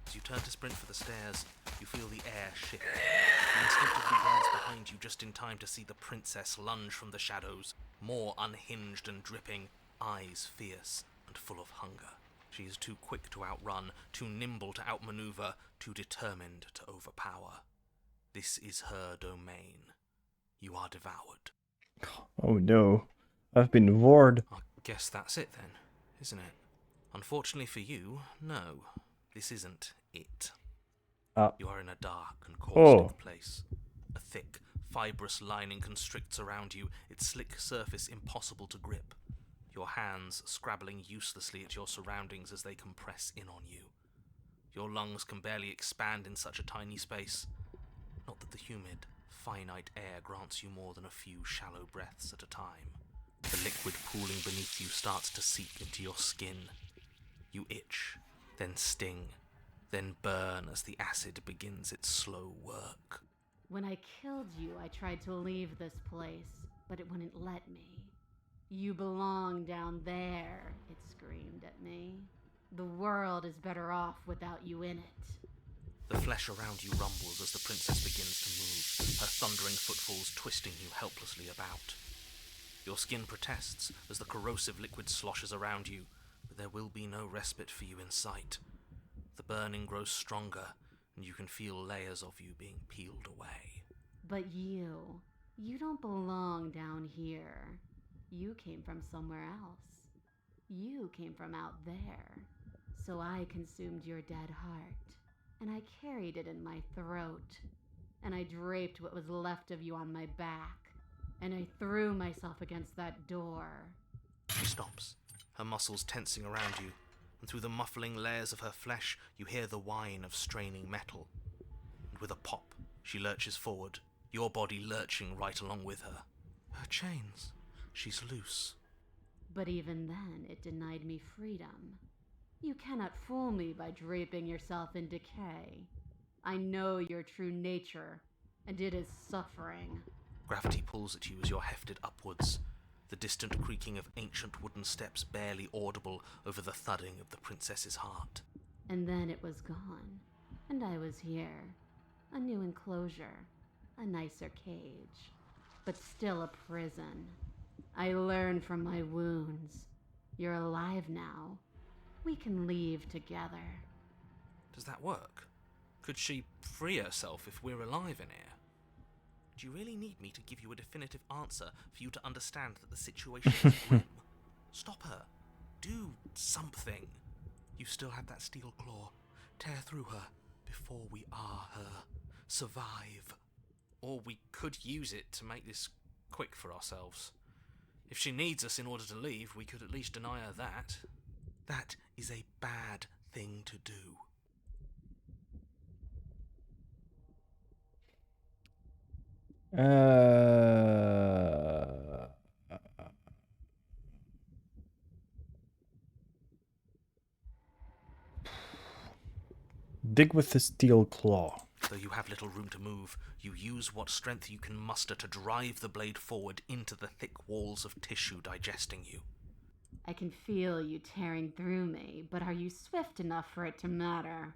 [SPEAKER 5] As you turn to sprint for the stairs, you feel the air shift. You instinctively glance behind you just in time to see the princess lunge from the shadows, more unhinged and dripping, eyes fierce and full of hunger. She is too quick to outrun, too nimble to outmaneuver, too determined to overpower. This is her domain. You are devoured.
[SPEAKER 1] Oh no. I've been devoured.
[SPEAKER 5] I guess that's it then, isn't it? Unfortunately for you, no. This isn't it. You are in a dark and caustic place. A thick, fibrous lining constricts around you, its slick surface impossible to grip. Your hands scrabbling uselessly at your surroundings as they compress in on you. Your lungs can barely expand in such a tiny space. Not that the humid, finite air grants you more than a few shallow breaths at a time. The liquid pooling beneath you starts to seep into your skin. You itch, then sting, then burn as the acid begins its slow work.
[SPEAKER 3] When I killed you, I tried to leave this place, but it wouldn't let me. You belong down there, it screamed at me. The world is better off without you in it.
[SPEAKER 5] The flesh around you rumbles as the princess begins to move, her thundering footfalls twisting you helplessly about. Your skin protests as the corrosive liquid sloshes around you, but there will be no respite for you in sight. The burning grows stronger, and you can feel layers of you being peeled away.
[SPEAKER 3] But you don't belong down here. You came from somewhere else. You came from out there. So I consumed your dead heart, and I carried it in my throat, and I draped what was left of you on my back, and I threw myself against that door.
[SPEAKER 5] She stops, her muscles tensing around you, and through the muffling layers of her flesh you hear the whine of straining metal. And with a pop, she lurches forward, your body lurching right along with her. Her chains. She's loose.
[SPEAKER 3] But even then, it denied me freedom. You cannot fool me by draping yourself in decay. I know your true nature, and it is suffering.
[SPEAKER 5] Gravity pulls at you as you're hefted upwards, the distant creaking of ancient wooden steps barely audible over the thudding of the princess's heart.
[SPEAKER 3] And then it was gone, and I was here. A new enclosure, a nicer cage, but still a prison. I learned from my wounds. You're alive now. We can leave together.
[SPEAKER 5] Does that work? Could she free herself if we're alive in here? Do you really need me to give you a definitive answer for you to understand that the situation is grim? Stop her. Do something. You still have that steel claw. Tear through her before we are her. Survive.
[SPEAKER 2] Or we could use it to make this quick for ourselves. If she needs us in order to leave, we could at least deny her that.
[SPEAKER 5] That is a bad thing to do.
[SPEAKER 1] Dig with the steel claw.
[SPEAKER 5] Though you have little room to move, you use what strength you can muster to drive the blade forward into the thick walls of tissue digesting you.
[SPEAKER 3] I can feel you tearing through me, but are you swift enough for it to matter?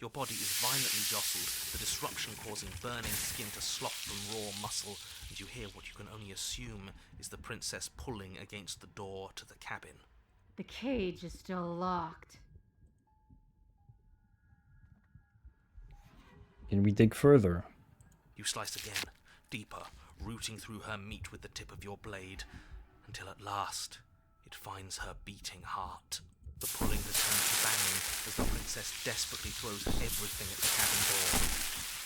[SPEAKER 5] Your body is violently jostled, the disruption causing burning skin to slop from raw muscle, and you hear what you can only assume is the princess pulling against the door to the cabin.
[SPEAKER 3] The cage is still locked.
[SPEAKER 1] Can we dig further?
[SPEAKER 5] You slice again, deeper, rooting through her meat with the tip of your blade, until at last it finds her beating heart. The pulling has turned to banging as the princess desperately throws everything at the cabin door.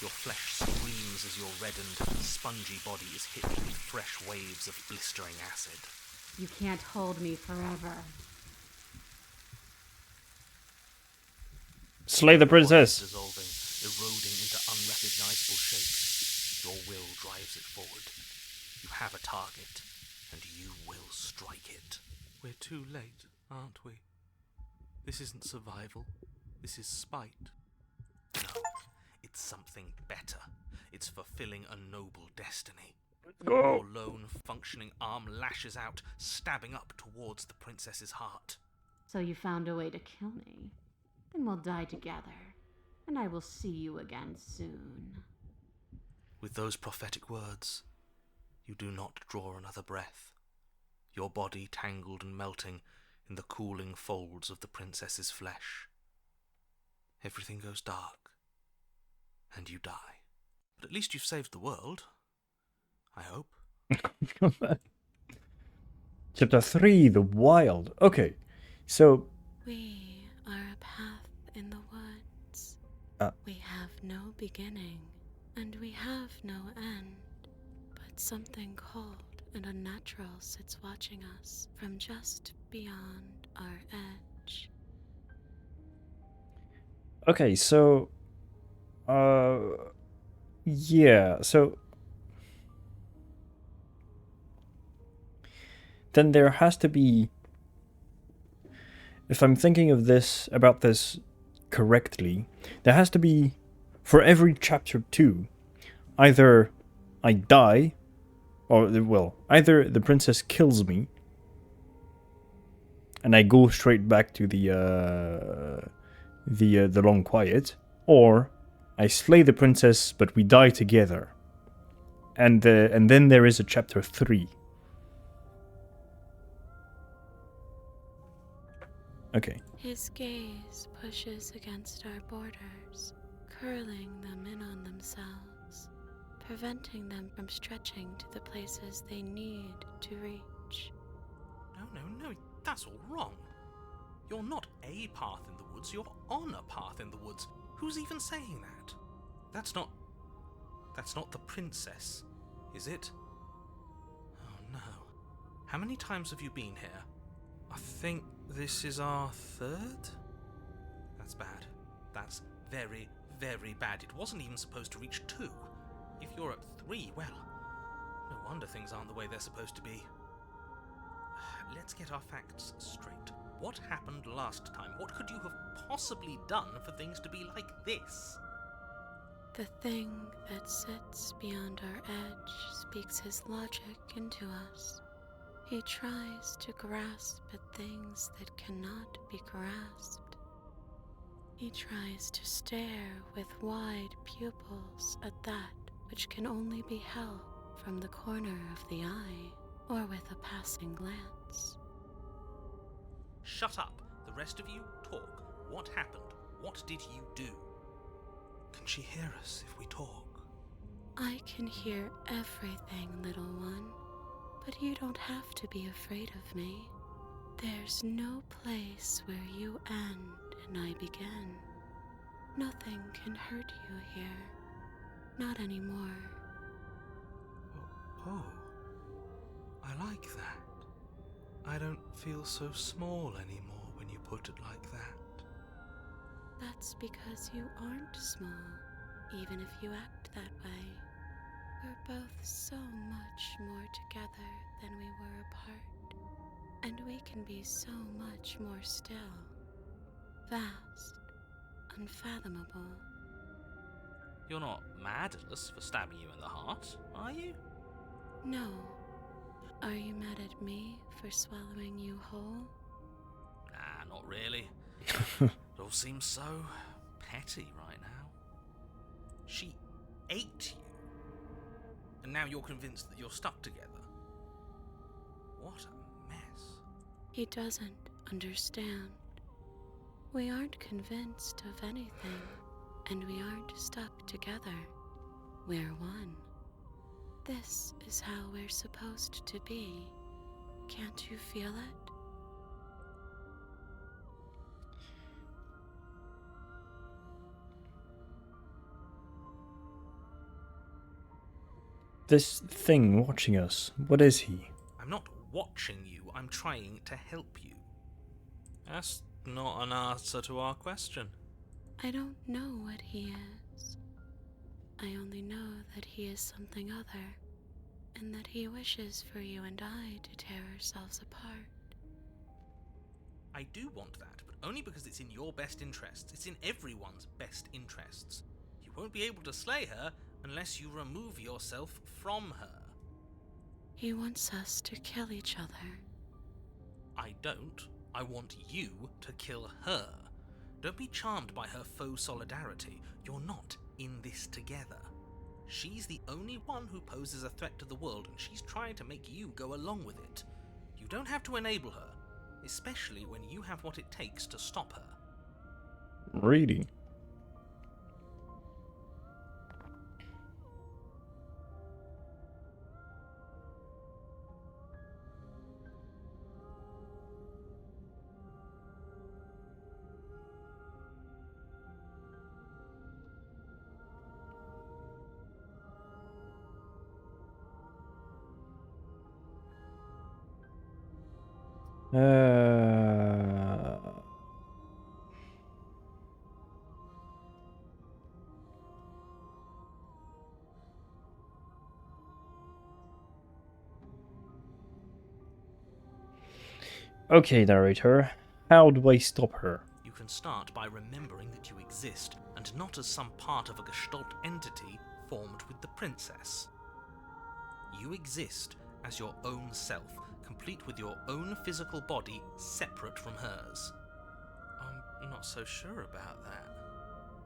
[SPEAKER 5] Your flesh screams as your reddened, spongy body is hit with fresh waves of blistering acid.
[SPEAKER 3] You can't hold me forever.
[SPEAKER 1] Slay the princess!
[SPEAKER 5] Dissolving, eroding into unrecognizable shapes. Your will drives it forward. You have a target, and you will strike it. We're too late, aren't we? This isn't survival. This is spite. No, it's something better. It's fulfilling a noble destiny. Your lone, functioning arm lashes out, stabbing up towards the princess's heart.
[SPEAKER 3] So you found a way to kill me. Then we'll die together, and I will see you again soon.
[SPEAKER 5] With those prophetic words, you do not draw another breath. Your body tangled and melting in the cooling folds of the princess's flesh. Everything goes dark, and you die. But at least you've saved the world. I hope.
[SPEAKER 1] Chapter 3, The Wild. Okay, so...
[SPEAKER 6] We are a path in the woods. We have no beginning, and we have no end. But something cold and unnatural sits watching us from just beyond our edge.
[SPEAKER 1] Okay, so... yeah, so... Then there has to be... If I'm thinking of this, about this correctly, there has to be, for every chapter 2, either I die, or, well, either the princess kills me, and I go straight back to the long quiet, or I slay the princess, but we die together, and then there is a chapter 3. Okay.
[SPEAKER 6] His gaze pushes against our borders, curling them in on themselves, preventing them from stretching to the places they need to reach.
[SPEAKER 2] No, that's all wrong. You're not a path in the woods, you're on a path in the woods. Who's even saying that? That's not the princess, is it? Oh no. How many times have you been here? I think this is our 3rd? That's bad. That's very, very bad. It wasn't even supposed to reach 2. If you're at 3, well, no wonder things aren't the way they're supposed to be. Let's get our facts straight. What happened last time? What could you have possibly done for things to be like this?
[SPEAKER 6] The thing that sits beyond our edge speaks his logic into us. He tries to grasp at things that cannot be grasped. He tries to stare with wide pupils at that which can only be held from the corner of the eye or with a passing glance.
[SPEAKER 2] Shut up. The rest of you, talk. What happened? What did you do?
[SPEAKER 5] Can she hear us if we talk?
[SPEAKER 6] I can hear everything, little one, but you don't have to be afraid of me. There's no place where you end and I begin. Nothing can hurt you here. Not anymore.
[SPEAKER 5] Oh, I like that. I don't feel so small anymore when you put it like that.
[SPEAKER 6] That's because you aren't small, even if you act that way. We're both so much more together than we were apart, and we can be so much more still. Vast, unfathomable.
[SPEAKER 2] You're not mad at us for stabbing you in the heart, are you?
[SPEAKER 6] No. Are you mad at me for swallowing you whole?
[SPEAKER 2] Nah, not really. It all seems so petty right now. She ate you, and now you're convinced that you're stuck together. What a mess.
[SPEAKER 6] He doesn't understand. We aren't convinced of anything, and we aren't stuck together. We're one. This is how we're supposed to be. Can't you feel it?
[SPEAKER 1] This thing watching us, what is he?
[SPEAKER 2] I'm not watching you, I'm trying to help you. That's not an answer to our question.
[SPEAKER 6] I don't know what he is. I only know that he is something other, and that he wishes for you and I to tear ourselves apart.
[SPEAKER 2] I do want that, but only because it's in your best interests. It's in everyone's best interests. You won't be able to slay her unless you remove yourself from her.
[SPEAKER 6] He wants us to kill each other.
[SPEAKER 2] I don't. I want you to kill her. Don't be charmed by her faux solidarity. You're not in this together. She's the only one who poses a threat to the world, and she's trying to make you go along with it. You don't have to enable her, especially when you have what it takes to stop her.
[SPEAKER 1] Really? Okay, narrator. How do I stop her?
[SPEAKER 2] You can start by remembering that you exist, and not as some part of a Gestalt entity formed with the princess. You exist as your own self,
[SPEAKER 5] complete with your own physical body separate from hers. I'm not so sure about that.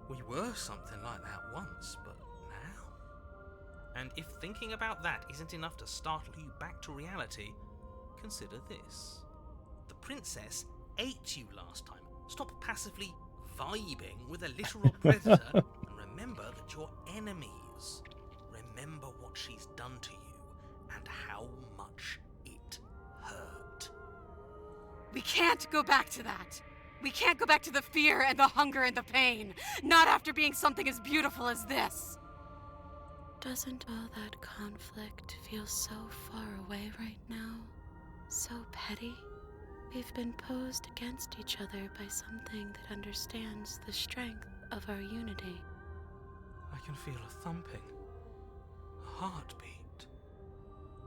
[SPEAKER 5] We were something like that once, but now? And if thinking about that isn't enough to startle you back to reality, consider this. The princess ate you last time. Stop passively vibing with a literal predator and remember that you're enemies. Remember what she's done to you and how much it hurt.
[SPEAKER 3] We can't go back to that. We can't go back to the fear and the hunger and the pain. Not after being something as beautiful as this.
[SPEAKER 6] Doesn't all that conflict feel so far away right now? So petty? We've been posed against each other by something that understands the strength of our unity.
[SPEAKER 5] I can feel a thumping, a heartbeat,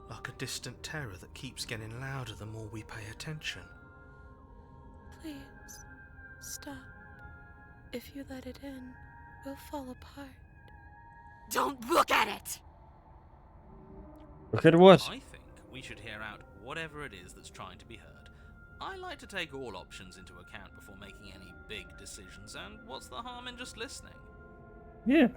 [SPEAKER 5] like a distant terror that keeps getting louder the more we pay attention.
[SPEAKER 6] Please, stop. If you let it in, we'll fall apart.
[SPEAKER 3] Don't look at it!
[SPEAKER 1] Look at what?
[SPEAKER 2] I think we should hear out whatever it is that's trying to be heard. I like to take all options into account before making any big decisions, and what's the harm in just listening?
[SPEAKER 1] Yeah.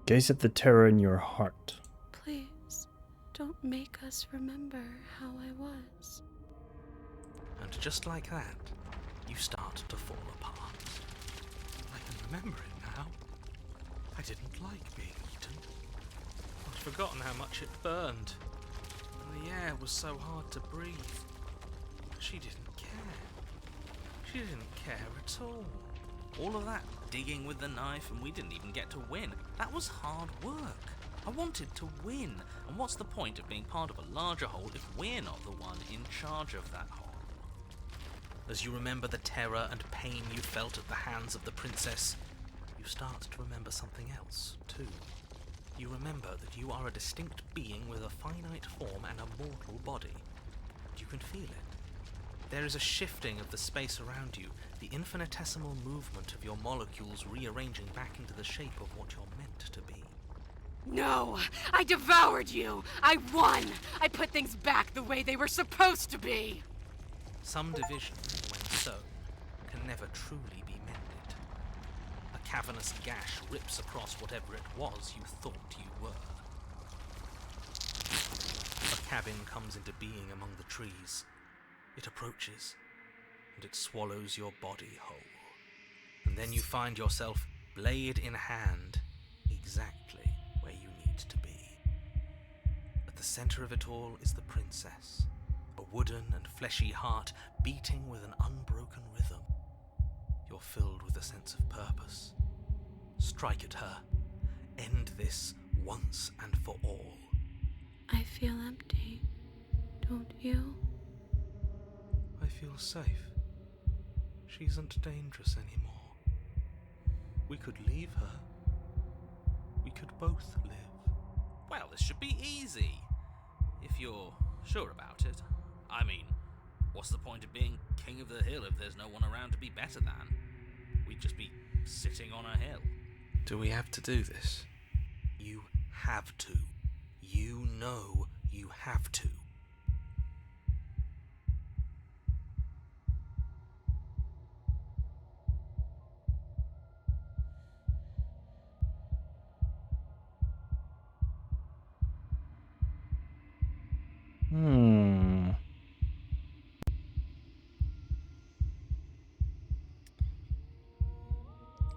[SPEAKER 1] Gaze at the terror in your heart.
[SPEAKER 6] Please, don't make us remember how I was.
[SPEAKER 5] And just like that, you start to fall apart. I can remember it now. I didn't like being eaten. I'd forgotten how much it burned. And the air was so hard to breathe. But she didn't care. She didn't care at all.
[SPEAKER 2] All of that digging with the knife, and we didn't even get to win. That was hard work. I wanted to win. And what's the point of being part of a larger whole if we're not the one in charge of that whole?
[SPEAKER 5] As you remember the terror and pain you felt at the hands of the princess, you start to remember something else, too. You remember that you are a distinct being with a finite form and a mortal body. You can feel it. There is a shifting of the space around you, the infinitesimal movement of your molecules rearranging back into the shape of what you're meant to be.
[SPEAKER 3] No! I devoured you! I won! I put things back the way they were supposed to be!
[SPEAKER 5] Some divisions, when so, can never truly be mended. A cavernous gash rips across whatever it was you thought you were. A cabin comes into being among the trees. It approaches, and it swallows your body whole. And then you find yourself, blade in hand, exactly where you need to be. At the center of it all is the princess, a wooden and fleshy heart beating with an unbroken rhythm. You're filled with a sense of purpose. Strike at her. End this once and for all.
[SPEAKER 6] I feel empty, don't you?
[SPEAKER 5] I feel safe. She isn't dangerous anymore. We could leave her. We could both live.
[SPEAKER 2] Well, this should be easy. If you're sure about it. I mean, what's the point of being king of the hill if there's no one around to be better than? We'd just be sitting on a hill.
[SPEAKER 5] Do we have to do this? You have to. You know you have to.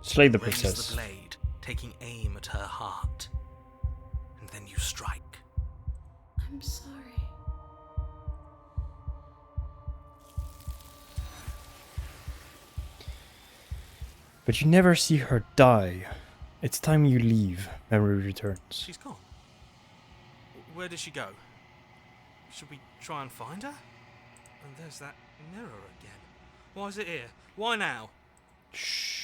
[SPEAKER 1] Slay the
[SPEAKER 5] Raise
[SPEAKER 1] princess.
[SPEAKER 5] the blade, taking aim at her heart. And then you strike.
[SPEAKER 6] I'm sorry.
[SPEAKER 1] But you never see her die. It's time you leave. Memory returns.
[SPEAKER 5] She's gone. Where did she go? Should we try and find her? And there's that mirror again. Why is it here? Why now?
[SPEAKER 1] Shh.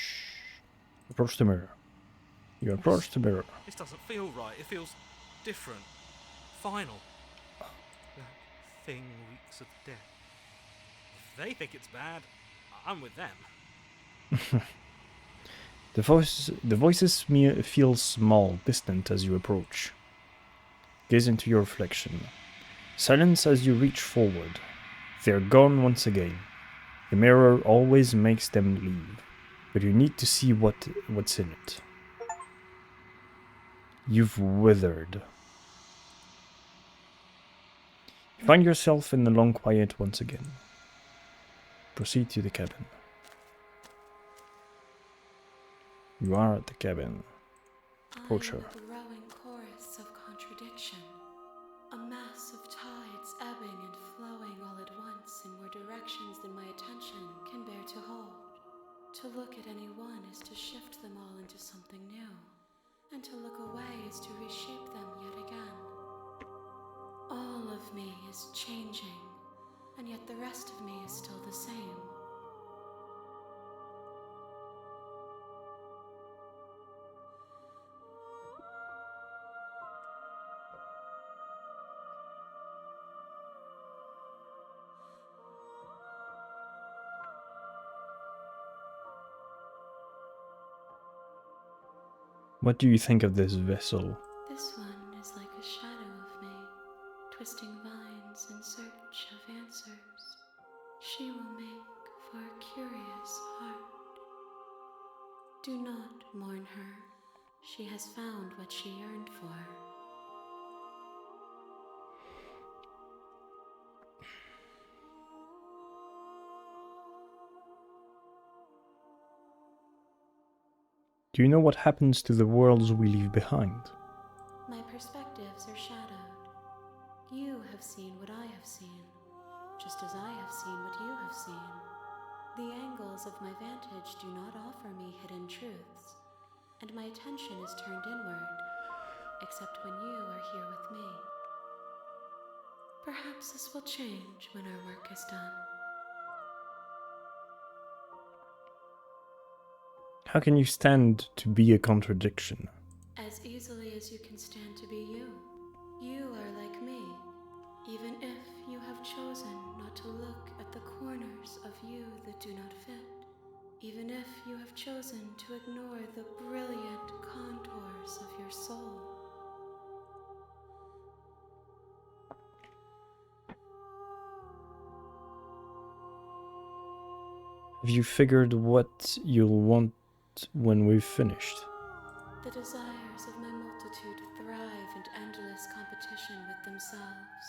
[SPEAKER 1] Approach the mirror. You approach the mirror.
[SPEAKER 5] This doesn't feel right. It feels different. Final. That thing reeks of death. If they think it's bad, I'm with them.
[SPEAKER 1] The voices feel small, distant as you approach. Gaze into your reflection. Silence as you reach forward. They're gone once again. The mirror always makes them leave, but you need to see what's in it. You've withered. You find yourself in the long quiet once again. Proceed to the cabin. You are at the cabin. Approach her.
[SPEAKER 6] I'm a growing chorus of contradiction. A mass of tides ebbing and flowing all at once in more directions than my attention can bear to hold. To look at any one is to shift them all into something new, and to look away is to reshape them yet again. All of me is changing, and yet the rest of me is still the same.
[SPEAKER 1] What do you think of this vessel?
[SPEAKER 6] This one is like a shadow of me, twisting vines in search of answers. She will make for a curious heart. Do not mourn her. She has found what she yearned for.
[SPEAKER 1] Do you know what happens to the worlds we leave behind?
[SPEAKER 6] My perspectives are shadowed. You have seen what I have seen, just as I have seen what you have seen. The angles of my vantage do not offer me hidden truths, and my attention is turned inward, except when you are here with me. Perhaps this will change when our work is done.
[SPEAKER 1] How can you stand to be a contradiction?
[SPEAKER 6] As easily as you can stand to be you. You are like me, even if you have chosen not to look at the corners of you that do not fit. Even if you have chosen to ignore the brilliant contours of your soul.
[SPEAKER 1] Have you figured what you'll want when we've finished?
[SPEAKER 6] The desires of my multitude thrive in endless competition with themselves,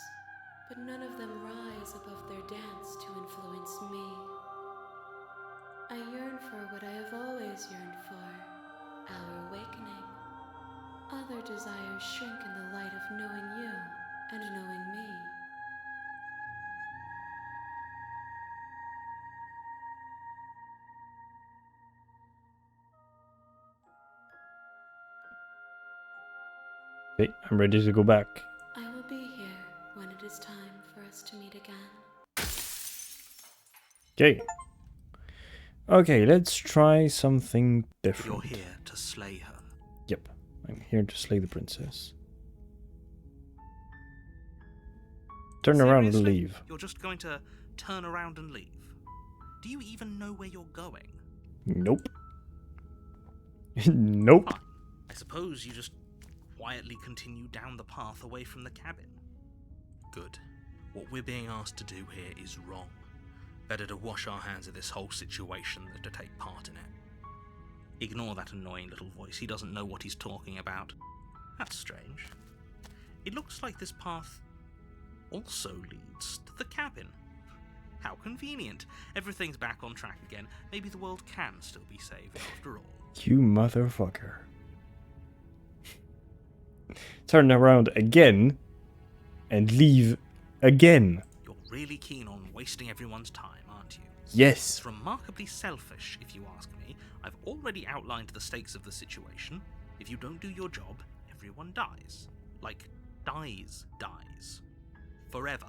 [SPEAKER 6] but none of them rise above their dance to influence me. I yearn for what I have always yearned for, our awakening. Other desires shrink in the light of knowing you and knowing me.
[SPEAKER 1] Okay, I'm ready to go back.
[SPEAKER 6] I will be here when it is time for us to meet again.
[SPEAKER 1] Okay. Okay, let's try something different.
[SPEAKER 2] You're here to slay her.
[SPEAKER 1] Yep, I'm here to slay the princess. Turn around and
[SPEAKER 2] Seriously?
[SPEAKER 1] leave.
[SPEAKER 2] You're just going to turn around and leave? Do you even know where you're going?
[SPEAKER 1] Nope. Nope.
[SPEAKER 2] Fine. I suppose you just quietly continue down the path away from the cabin. Good. What we're being asked to do here is wrong. Better to wash our hands of this whole situation than to take part in it. Ignore that annoying little voice. He doesn't know what he's talking about. That's strange. It looks like this path also leads to the cabin. How convenient. Everything's back on track again. Maybe the world can still be saved after all.
[SPEAKER 1] You motherfucker. Turn around again and leave again.
[SPEAKER 2] You're really keen on wasting everyone's time, aren't you?
[SPEAKER 1] Yes.
[SPEAKER 2] It's remarkably selfish, if you ask me. I've already outlined the stakes of the situation. If you don't do your job, everyone dies. Like, dies. Forever.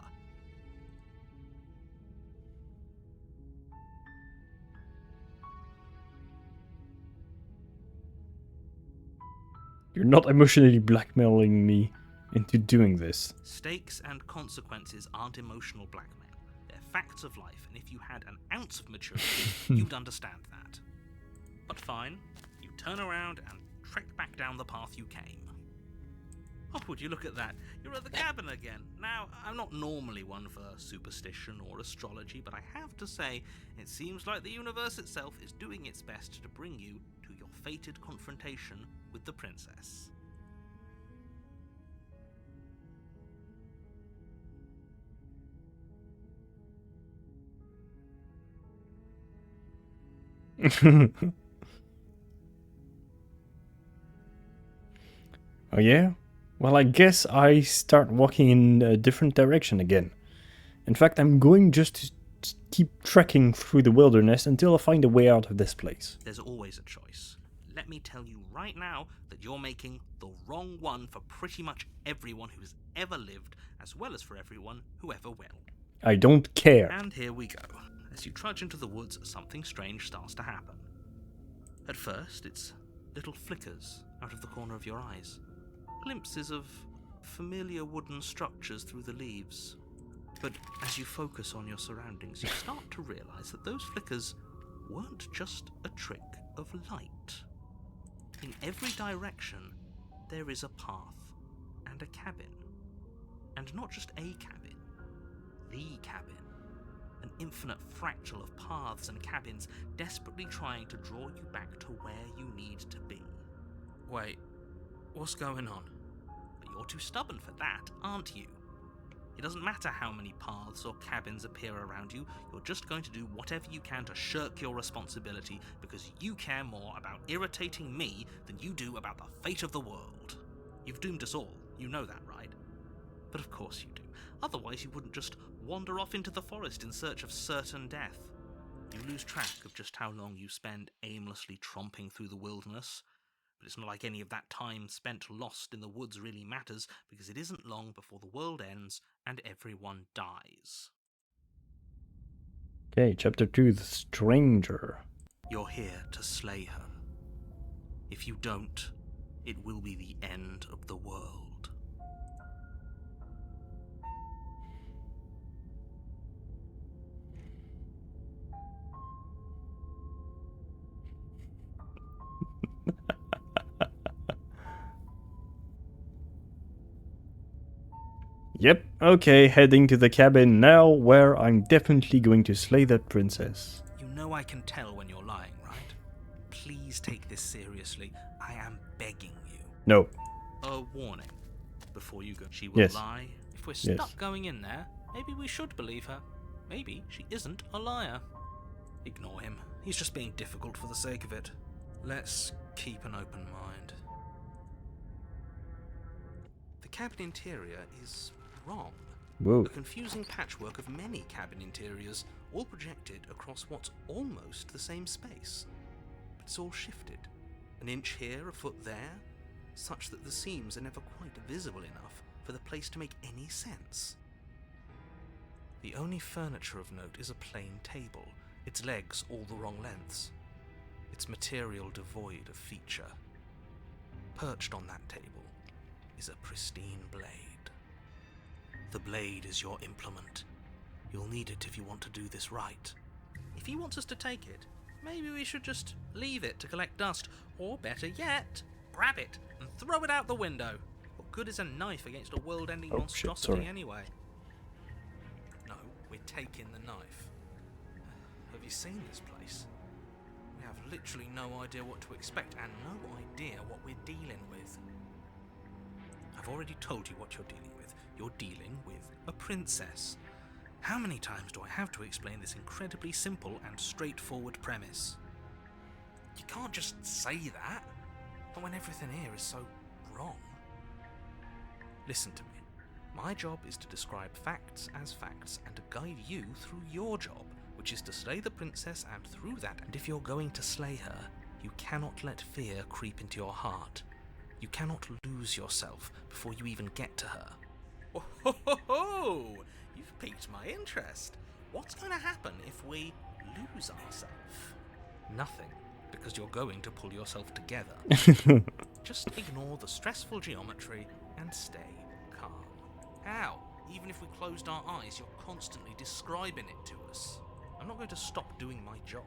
[SPEAKER 1] You're not emotionally blackmailing me into doing this.
[SPEAKER 2] Stakes and consequences aren't emotional blackmail. They're facts of life, and if you had an ounce of maturity, you'd understand that. But fine, you turn around and trek back down the path you came. Oh, would you look at that? You're at the cabin again. Now, I'm not normally one for superstition or astrology, but I have to say, it seems like the universe itself is doing its best to bring you to your fated confrontation with the princess.
[SPEAKER 1] Oh yeah? Well, I guess I start walking in a different direction again. In fact, I'm going just to keep trekking through the wilderness until I find a way out of this place.
[SPEAKER 2] There's always a choice. Let me tell you right now that you're making the wrong one for pretty much everyone who's ever lived, as well as for everyone who ever will.
[SPEAKER 1] I don't care.
[SPEAKER 2] And here we go. As you trudge into the woods, something strange starts to happen. At first, it's little flickers out of the corner of your eyes. Glimpses of familiar wooden structures through the leaves. But as you focus on your surroundings, you start to realize that those flickers weren't just a trick of light. In every direction, there is a path and a cabin. And not just a cabin, the cabin. An infinite fractal of paths and cabins desperately trying to draw you back to where you need to be.
[SPEAKER 4] Wait, what's going on?
[SPEAKER 2] But you're too stubborn for that, aren't you? It doesn't matter how many paths or cabins appear around you, you're just going to do whatever you can to shirk your responsibility because you care more about irritating me than you do about the fate of the world. You've doomed us all, you know that, right? But of course you do. Otherwise you wouldn't just wander off into the forest in search of certain death. You lose track of just how long you spend aimlessly tromping through the wilderness. But it's not like any of that time spent lost in the woods really matters, because it isn't long before the world ends and everyone dies.
[SPEAKER 1] Okay, chapter 2, The Stranger.
[SPEAKER 2] You're here to slay her. If you don't, it will be the end of the world.
[SPEAKER 1] Yep, okay, heading to the cabin now, where I'm definitely going to slay that princess.
[SPEAKER 2] You know I can tell when you're lying, right? Please take this seriously. I am begging you.
[SPEAKER 1] No.
[SPEAKER 2] A warning. Before you go, she will
[SPEAKER 1] Yes.
[SPEAKER 2] lie. If we're stuck
[SPEAKER 1] Yes.
[SPEAKER 2] going in there, maybe we should believe her. Maybe she isn't a liar. Ignore him. He's just being difficult for the sake of it. Let's keep an open mind.
[SPEAKER 4] The cabin interior is wrong.
[SPEAKER 1] Whoa.
[SPEAKER 4] A confusing patchwork of many cabin interiors, all projected across what's almost the same space. But it's all shifted. An inch here, a foot there, such that the seams are never quite visible enough for the place to make any sense. The only furniture of note is a plain table, its legs all the wrong lengths, its material devoid of feature. Perched on that table is a pristine blade. The blade is your implement. You'll need it if you want to do this right.
[SPEAKER 2] If he wants us to take it, maybe we should just leave it to collect dust. Or better yet, grab it and throw it out the window. What good is a knife against a world-ending
[SPEAKER 1] Oh, shit,
[SPEAKER 2] monstrosity
[SPEAKER 1] sorry.
[SPEAKER 2] anyway?
[SPEAKER 4] No, we're taking the knife. Have you seen this place? We have literally no idea what to expect and no idea what we're dealing with.
[SPEAKER 2] I've already told you what you're dealing with. You're dealing with a princess. How many times do I have to explain this incredibly simple and straightforward premise?
[SPEAKER 4] You can't just say that. Not when everything here is so wrong.
[SPEAKER 2] Listen to me. My job is to describe facts as facts and to guide you through your job, which is to slay the princess, and through that, and if you're going to slay her, you cannot let fear creep into your heart. You cannot lose yourself before you even get to her.
[SPEAKER 4] Oh, ho, ho, ho! You've piqued my interest. What's going to happen if we lose ourselves?
[SPEAKER 2] Nothing, because you're going to pull yourself together. Just ignore the stressful geometry and stay calm.
[SPEAKER 4] How? Even if we closed our eyes, you're constantly describing it to us.
[SPEAKER 2] I'm not going to stop doing my job,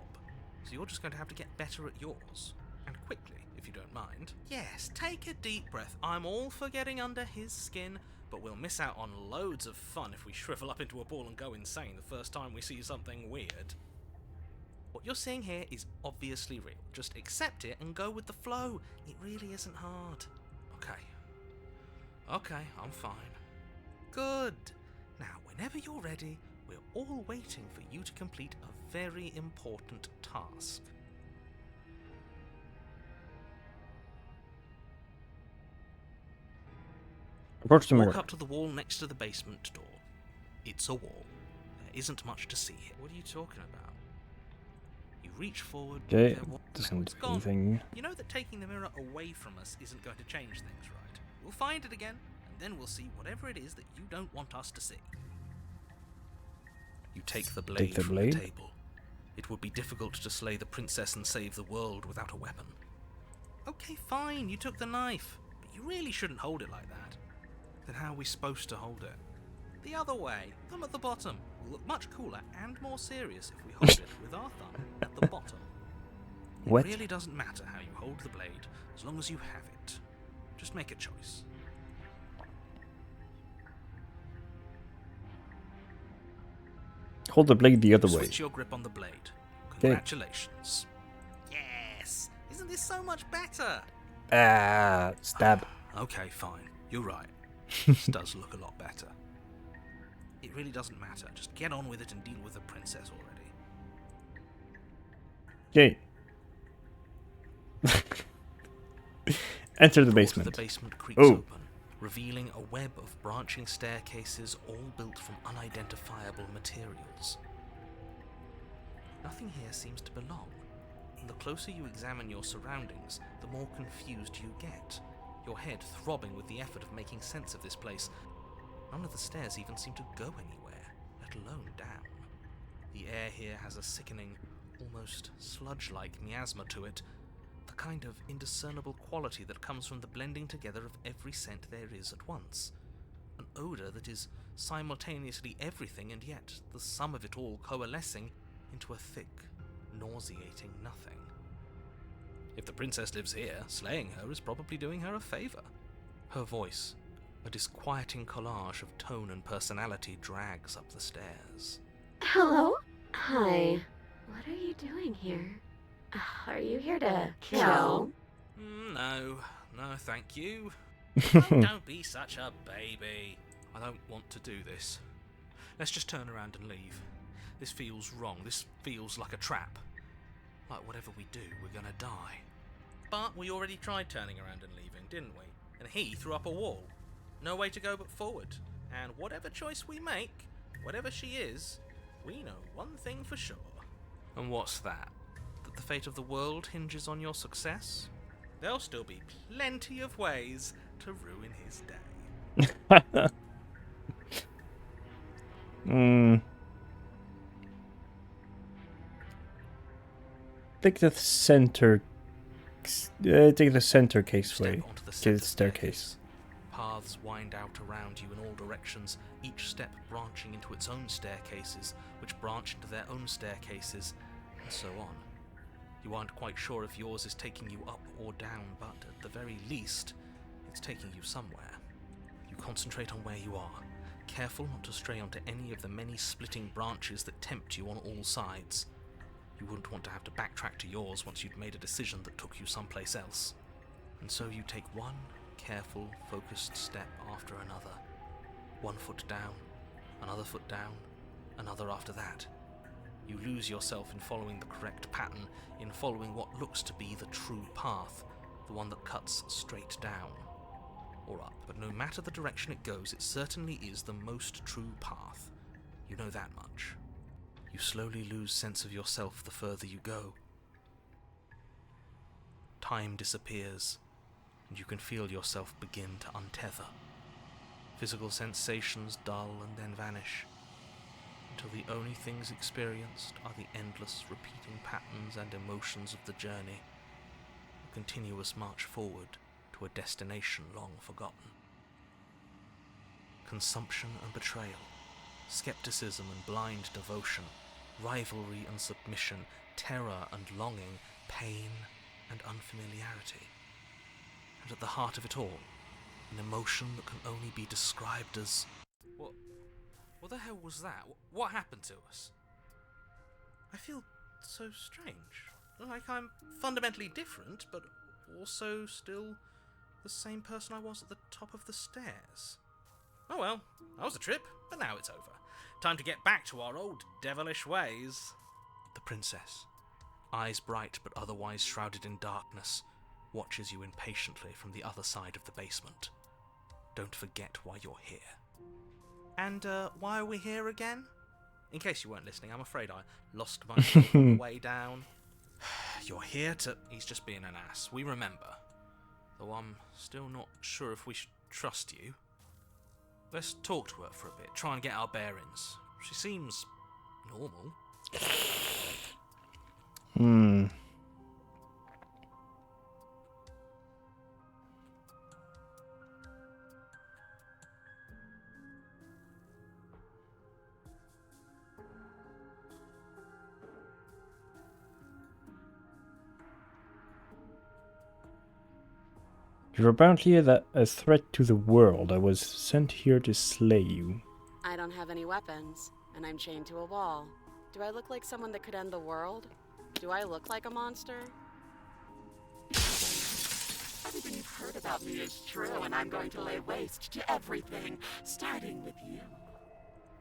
[SPEAKER 2] so you're just going to have to get better at yours. And quickly, if you don't mind. Yes, take a deep breath. I'm all for getting under his skin, but we'll miss out on loads of fun if we shrivel up into a ball and go insane the first time we see something weird. What you're seeing here is obviously real. Just accept it and go with the flow. It really isn't hard. Okay, I'm fine. Good. Now, whenever you're ready, we're all waiting for you to complete a very important task.
[SPEAKER 1] Approach the
[SPEAKER 2] Walk
[SPEAKER 1] mirror.
[SPEAKER 2] up to the wall next to the basement door. It's a wall. There isn't much to see here. What are you talking about? You reach forward.
[SPEAKER 1] Okay,
[SPEAKER 2] now
[SPEAKER 1] doesn't
[SPEAKER 2] it's
[SPEAKER 1] do
[SPEAKER 2] gone.
[SPEAKER 1] anything.
[SPEAKER 2] You know that taking the mirror away from us isn't going to change things, right? We'll find it again, and then we'll see whatever it is that you don't want us to see. You take the blade from the table. It would be difficult to slay the princess and save the world without a weapon. Okay, fine, you took the knife, but you really shouldn't hold it like that. Then how are we supposed to hold it? The other way, thumb at the bottom. Will look much cooler and more serious if we hold it with our thumb at the bottom.
[SPEAKER 1] What?
[SPEAKER 2] It really doesn't matter how you hold the blade, as long as you have it. Just make a choice.
[SPEAKER 1] Hold the blade the other way.
[SPEAKER 2] Switch your grip on the blade. Congratulations. Yes! Isn't this so much better?
[SPEAKER 1] Stab.
[SPEAKER 2] Okay, fine. You're right. This does look a lot better. It really doesn't matter. Just get on with it and deal with the princess already.
[SPEAKER 1] Okay. Enter the
[SPEAKER 2] The
[SPEAKER 1] basement.
[SPEAKER 2] door to the basement creaks
[SPEAKER 1] Oh.
[SPEAKER 2] open, revealing a web of branching staircases all built from unidentifiable materials. Nothing here seems to belong, and the closer you examine your surroundings, the more confused you get, your head throbbing with the effort of making sense of this place. None of the stairs even seem to go anywhere, let alone down. The air here has a sickening, almost sludge-like miasma to it, the kind of indiscernible quality that comes from the blending together of every scent there is at once. An odour that is simultaneously everything and yet the sum of it all coalescing into a thick, nauseating nothing. If the princess lives here, slaying her is probably doing her a favour. Her voice, a disquieting collage of tone and personality, drags up the stairs.
[SPEAKER 8] Hello? Hi. What are you doing here? Are you here to kill?
[SPEAKER 2] No, thank you. Oh, don't be such a baby. I don't want to do this. Let's just turn around and leave. This feels wrong. This feels like a trap. Like whatever we do, we're gonna die. But we already tried turning around and leaving, didn't we? And he threw up a wall. No way to go but forward. And whatever choice we make, whatever she is, we know one thing for sure. And what's that? That the fate of the world hinges on your success? There'll still be plenty of ways to ruin his day.
[SPEAKER 1] Take the center. Take the center caseway.
[SPEAKER 2] Step onto the center
[SPEAKER 1] Staircase.
[SPEAKER 2] Paths wind out around you in all directions, each step branching into its own staircases, which branch into their own staircases, and so on. You aren't quite sure if yours is taking you up or down, but at the very least, it's taking you somewhere. You concentrate on where you are, careful not to stray onto any of the many splitting branches that tempt you on all sides. You wouldn't want to have to backtrack to yours once you'd made a decision that took you someplace else. And so you take one careful, focused step after another. One foot down, another foot down, another after that. You lose yourself in following the correct pattern, in following what looks to be the true path, the one that cuts straight down, or up. But no matter the direction it goes, it certainly is the most true path. You know that much. You slowly lose sense of yourself the further you go. Time disappears, and you can feel yourself begin to untether. Physical sensations dull and then vanish, until the only things experienced are the endless repeating patterns and emotions of the journey, a continuous march forward to a destination long forgotten. Consumption and betrayal, skepticism and blind devotion, rivalry and submission, terror and longing, pain
[SPEAKER 5] and unfamiliarity. And at the heart of it all, an emotion that can only be described as... What the hell was that? What happened to us?
[SPEAKER 2] I feel so strange. Like I'm fundamentally different, but also still the same person I was at the top of the stairs. Oh well, that was a trip, but now it's over. Time to get back to our old devilish ways.
[SPEAKER 5] The princess, eyes bright but otherwise shrouded in darkness, watches you impatiently from the other side of the basement. Don't forget why you're here.
[SPEAKER 2] And why are we here again? In case you weren't listening, I'm afraid I lost my thought on the way down. You're here to... He's just being an ass. We remember. Though I'm still not sure if we should trust you. Let's talk to her for a bit, try and get our bearings. She seems normal.
[SPEAKER 1] You're apparently a threat to the world. I was sent here to slay you.
[SPEAKER 3] I don't have any weapons, and I'm chained to a wall. Do I look like someone that could end the world? Do I look like a monster?
[SPEAKER 7] Everything you've heard about me is true, and I'm going to lay waste to everything, starting with you.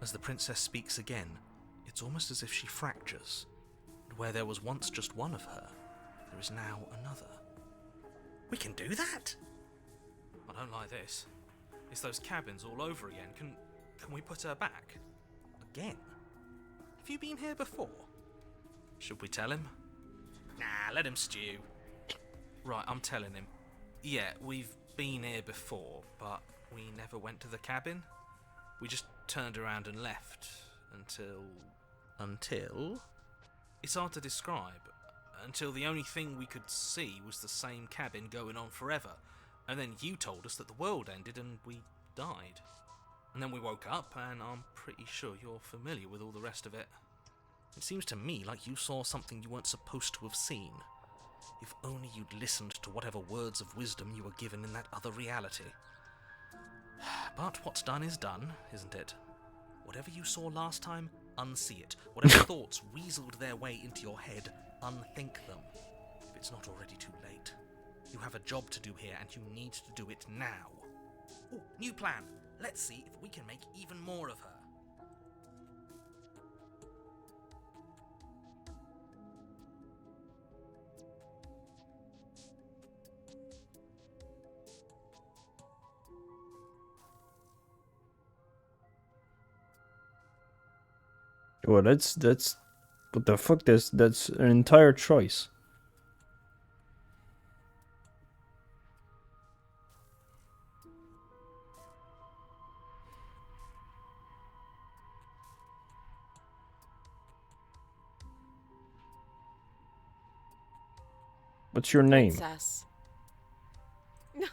[SPEAKER 5] As the princess speaks again, it's almost as if she fractures, and where there was once just one of her, there is now another.
[SPEAKER 2] We can do that? I don't like this. It's those cabins all over again. Can we put her back? Again? Have you been here before?
[SPEAKER 5] Should we tell him?
[SPEAKER 2] Nah, let him stew.
[SPEAKER 5] Right, I'm telling him. Yeah, we've been here before, but we never went to the cabin. We just turned around and left until...
[SPEAKER 2] Until?
[SPEAKER 5] It's hard to describe. Until the only thing we could see was the same cabin going on forever. And then you told us that the world ended and we died. And then we woke up, and I'm pretty sure you're familiar with all the rest of it.
[SPEAKER 2] It seems to me like you saw something you weren't supposed to have seen. If only you'd listened to whatever words of wisdom you were given in that other reality. But what's done is done, isn't it? Whatever you saw last time, unsee it. Whatever thoughts weaseled their way into your head, unthink them. If it's not already too late. You have a job to do here, and you need to do it now. Oh, new plan. Let's see if we can make even more of her.
[SPEAKER 1] Well, that's what the fuck? That's an entire choice. What's your name?
[SPEAKER 3] Princess. No,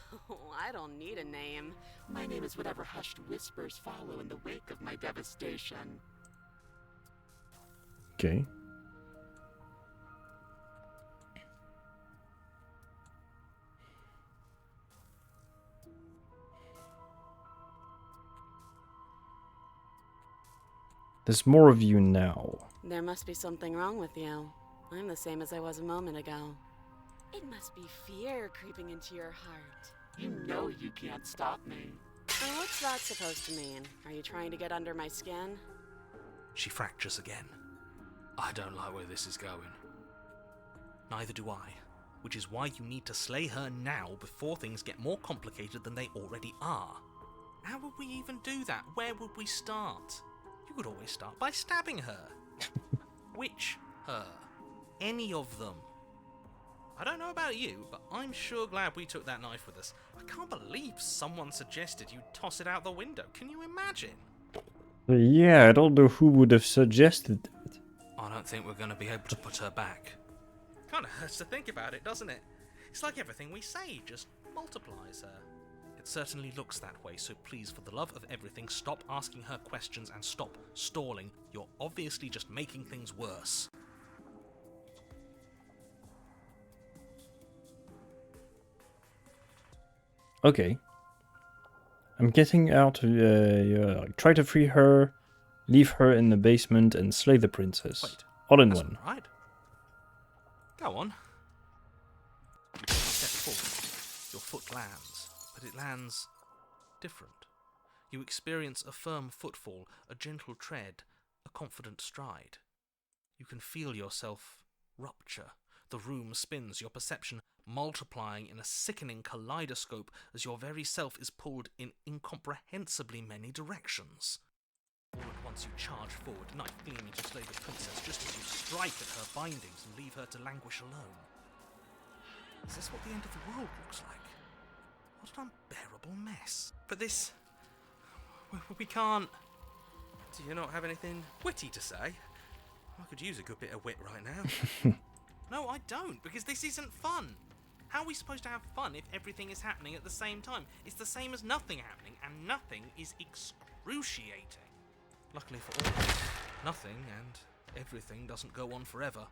[SPEAKER 3] I don't need a name.
[SPEAKER 7] My name is whatever hushed whispers follow in the wake of my devastation.
[SPEAKER 1] Okay. There's more of you now.
[SPEAKER 3] There must be something wrong with you. I'm the same as I was a moment ago. It must be fear creeping into your heart.
[SPEAKER 7] You know you can't stop me.
[SPEAKER 3] And what's that supposed to mean? Are you trying to get under my skin?
[SPEAKER 5] She fractures again. I don't like where this is going. Neither do I, which is why you need to slay her now before things get more complicated than they already are.
[SPEAKER 2] How would we even do that? Where would we start? You could always start by stabbing her. Which her? Any of them. I don't know about you, but I'm sure glad we took that knife with us. I can't believe someone suggested you toss it out the window. Can you imagine?
[SPEAKER 1] Yeah, I don't know who would have suggested that.
[SPEAKER 5] I don't think we're going to be able to put her back.
[SPEAKER 2] Kind of hurts to think about it, doesn't it? It's like everything we say just multiplies her.
[SPEAKER 5] It certainly looks that way, so please, for the love of everything, stop asking her questions and stop stalling. You're obviously just making things worse.
[SPEAKER 1] Okay. I'm getting out. Try to free her, leave her in the basement, and slay the princess.
[SPEAKER 5] Wait,
[SPEAKER 1] All in
[SPEAKER 5] that's
[SPEAKER 1] one.
[SPEAKER 5] all right. Go on. You take a step forward. Your foot lands, but it lands different. You experience a firm footfall, a gentle tread, a confident stride. You can feel yourself rupture. The room spins, your perception multiplying in a sickening kaleidoscope as your very self is pulled in incomprehensibly many directions. All at once you charge forward, knife gleaming to slay the princess, just as you strike at her bindings and leave her to languish alone. Is this what the end of the world looks like? What an unbearable mess. But this... we can't... Do you not have anything witty to say? I could use a good bit of wit right now. No, I don't, because this isn't fun. How are we supposed to have fun if everything is happening at the same time? It's the same as nothing happening, and nothing is excruciating. Luckily for all of us, nothing and everything doesn't go on forever.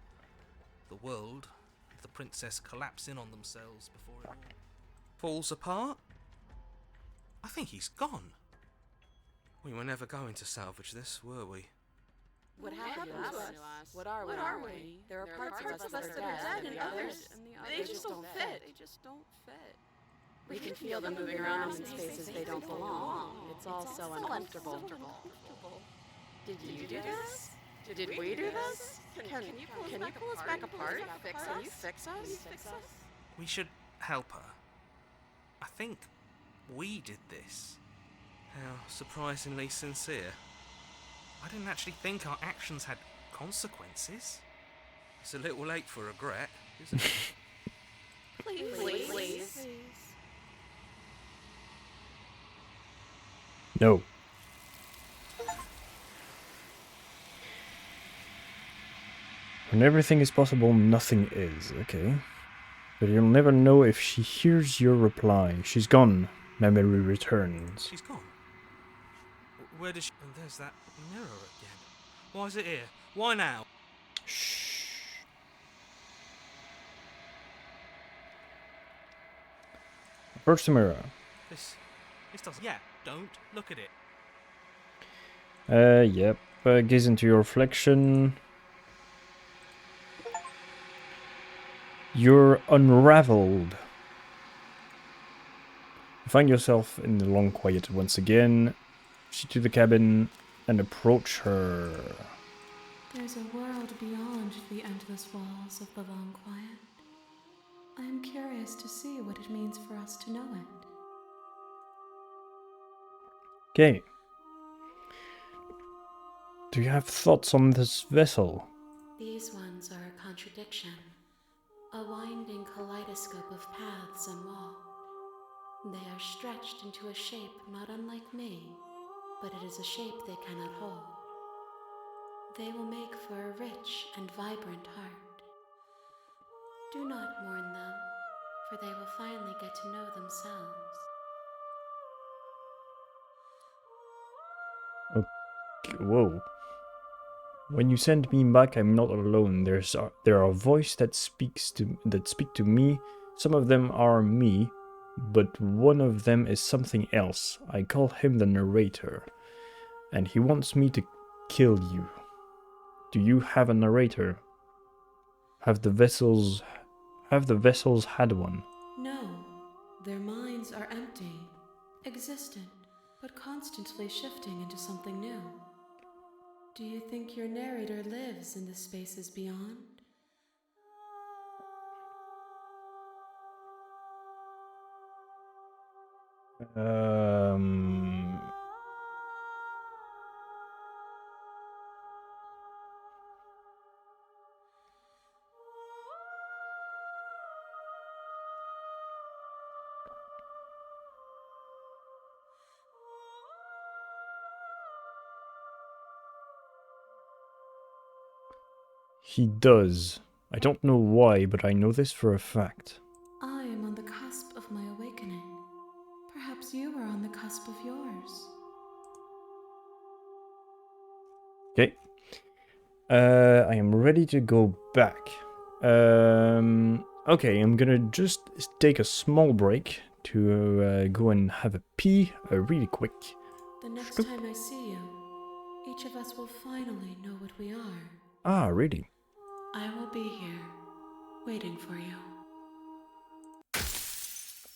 [SPEAKER 5] The world and the princess collapse in on themselves before it all falls apart. I think he's gone. We were never going to salvage this, were we?
[SPEAKER 9] What happened to us? What are we? There are parts of us that are dead, and others, they just don't fit. We can feel them moving around in spaces they don't belong. It's all so uncomfortable. Did you do this? Did we do this? Can you pull us back apart? Can you fix us?
[SPEAKER 5] We should help her. I think we did this. How surprisingly sincere. I didn't actually think our actions had consequences. It's a little late for regret, isn't it?
[SPEAKER 9] Please.
[SPEAKER 1] No. When everything is possible, nothing is. Okay. But you'll never know if she hears your reply. She's gone. Memory returns.
[SPEAKER 5] She's gone. Where does she... And there's that mirror again. Why is it here? Why now?
[SPEAKER 1] Shh. Approach the mirror.
[SPEAKER 5] This doesn't... Yeah, don't look at it.
[SPEAKER 1] Yep. Gaze into your reflection. You're unraveled. You find yourself in the long quiet once again. Proceed to the cabin and approach her.
[SPEAKER 6] There's a world beyond the endless walls of the long quiet. I am curious to see what it means for us to know it.
[SPEAKER 1] Okay. Do you have thoughts on this vessel?
[SPEAKER 6] These ones are a contradiction, a winding kaleidoscope of paths and walls. They are stretched into a shape not unlike me, but it is a shape they cannot hold. They will make for a rich and vibrant heart. Do not mourn them, for they will finally get to know themselves.
[SPEAKER 1] Okay, whoa. When you send me back, I'm not alone. There are voices that speak to me. Some of them are me, but one of them is something else. I call him the narrator, and he wants me to kill you. Do you have a narrator? Have the vessels had one?
[SPEAKER 6] No, their minds are empty, existent, but constantly shifting into something new. Do you think your narrator lives in the spaces beyond?
[SPEAKER 1] He does. I don't know why, but I know this for a fact.
[SPEAKER 6] I am on the cusp of my awakening. Perhaps you are on the cusp of yours.
[SPEAKER 1] Okay. I am ready to go back. Okay, I'm gonna just take a small break to go and have a pee really quick.
[SPEAKER 6] The next time I see you, each of us will finally know what we are.
[SPEAKER 1] Ah, really?
[SPEAKER 6] I will be here, waiting for you.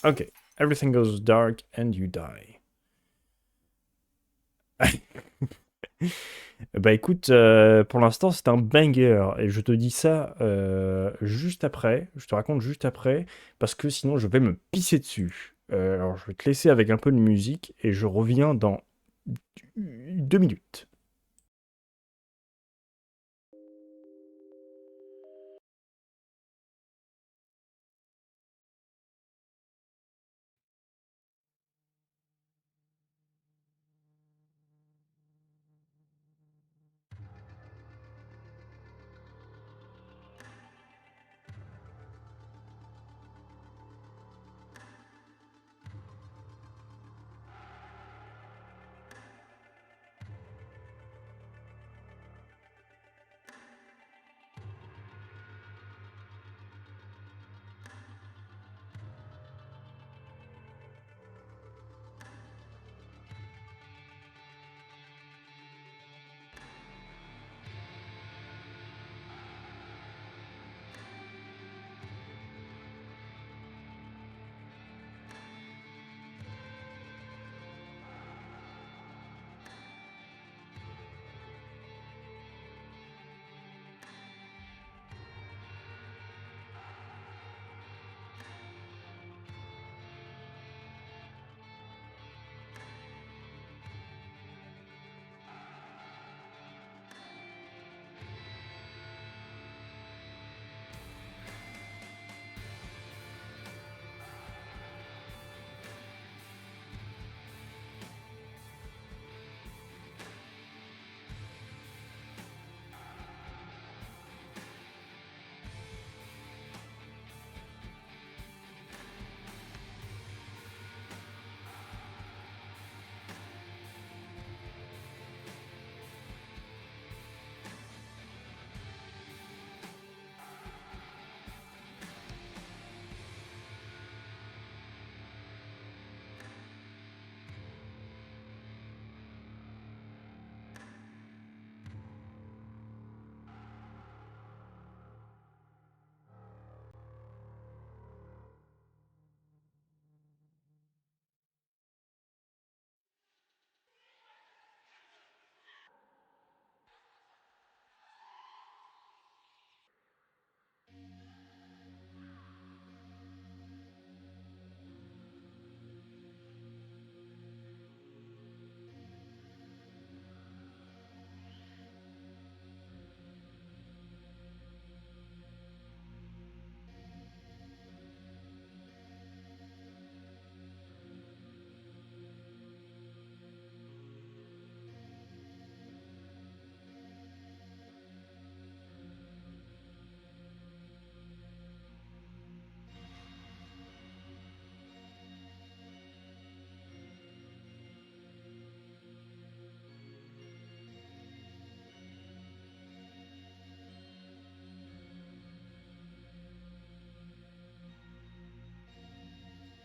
[SPEAKER 1] Okay, everything goes dark and you die. Bah écoute, pour l'instant c'est un banger et je te dis ça juste après, je te raconte juste après parce que sinon je vais me pisser dessus. Alors je vais te laisser avec un peu de musique et je reviens dans 2 minutes.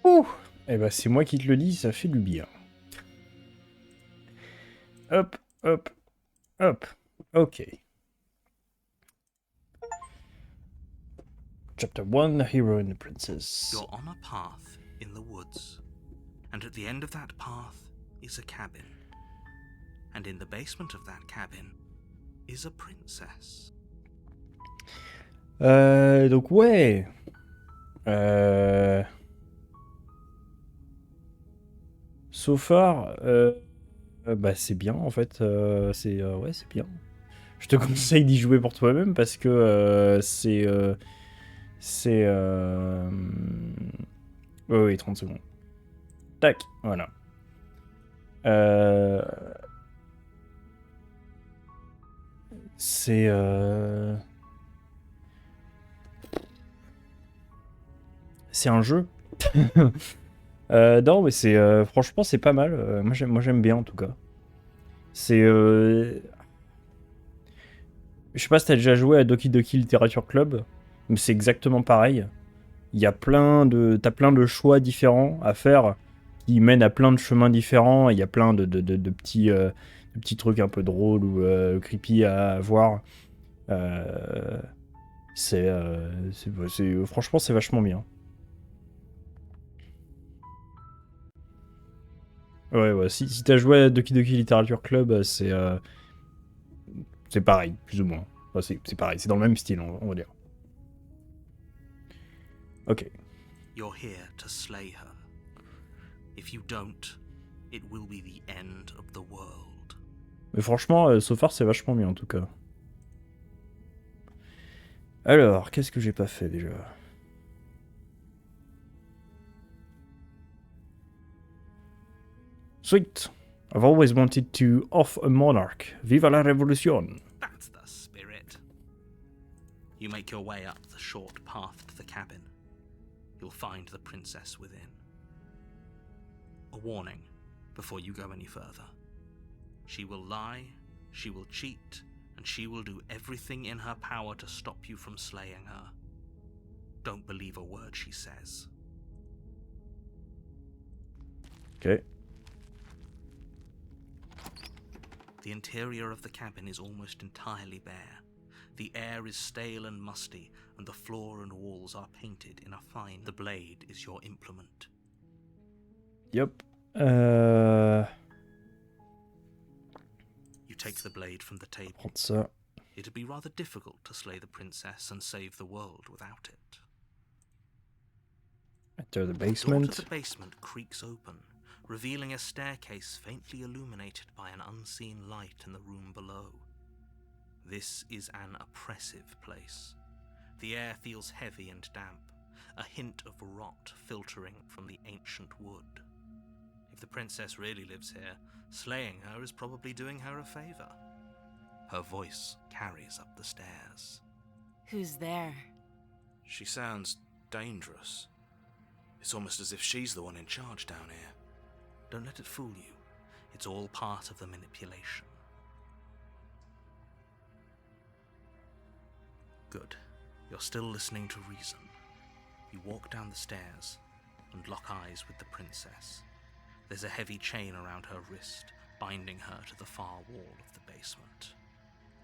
[SPEAKER 1] Ouh! Eh ben c'est moi qui te le dis, ça fait du bien. Hop, hop, hop. Ok. Chapter 1, Hero and the Princess.
[SPEAKER 2] You're on a path in the woods, and at the end of that path is a cabin. And in the basement of that cabin is a princess.
[SPEAKER 1] Donc ouais. So far, bah c'est bien en fait. C'est ouais, c'est bien. Je te conseille d'y jouer pour toi-même parce que c'est ouais, ouais, 30 secondes. Tac, voilà. C'est un jeu. Non, mais c'est franchement c'est pas mal. Moi j'aime bien en tout cas. C'est je sais pas si t'as déjà joué à Doki Doki Literature Club, mais c'est exactement pareil. t'as plein de choix différents à faire qui mènent à plein de chemins différents. Il y a plein de petits trucs un peu drôles ou creepy à voir. Franchement, c'est vachement bien. Ouais, si t'as joué à Doki Doki Literature Club, c'est pareil, plus ou moins. Enfin, c'est pareil, c'est dans le même style, on va dire. Ok.
[SPEAKER 2] You're here to slay her. If you don't, it will be the end of the world.
[SPEAKER 1] Mais franchement, so far, c'est vachement bien, en tout cas. Alors, qu'est-ce que j'ai pas fait, déjà? Sweet. I've always wanted to off a monarch. Viva la revolution.
[SPEAKER 2] That's the spirit. You make your way up the short path to the cabin. You'll find the princess within. A warning before you go any further. She will lie, she will cheat, and she will do everything in her power to stop you from slaying her. Don't believe a word she says.
[SPEAKER 1] Okay.
[SPEAKER 2] The interior of the cabin is almost entirely bare. The air is stale and musty, and the floor and walls are painted in a fine. The blade is your implement.
[SPEAKER 1] Yep.
[SPEAKER 2] You take the blade from the table.
[SPEAKER 1] Prendre ça.
[SPEAKER 2] It'd be rather difficult to slay the princess and save the world without it.
[SPEAKER 1] Enter the
[SPEAKER 2] The door
[SPEAKER 1] basement.
[SPEAKER 2] to the basement creaks open, revealing a staircase faintly illuminated by an unseen light in the room below. This is an oppressive place. The air feels heavy and damp, a hint of rot filtering from the ancient wood. If the princess really lives here, slaying her is probably doing her a favor. Her voice carries up the stairs.
[SPEAKER 3] Who's there?
[SPEAKER 5] She sounds dangerous. It's almost as if she's the one in charge down here.
[SPEAKER 2] Don't let it fool you. It's all part of the manipulation. Good. You're still listening to reason. You walk down the stairs and lock eyes with the princess. There's a heavy chain around her wrist, binding her to the far wall of the basement.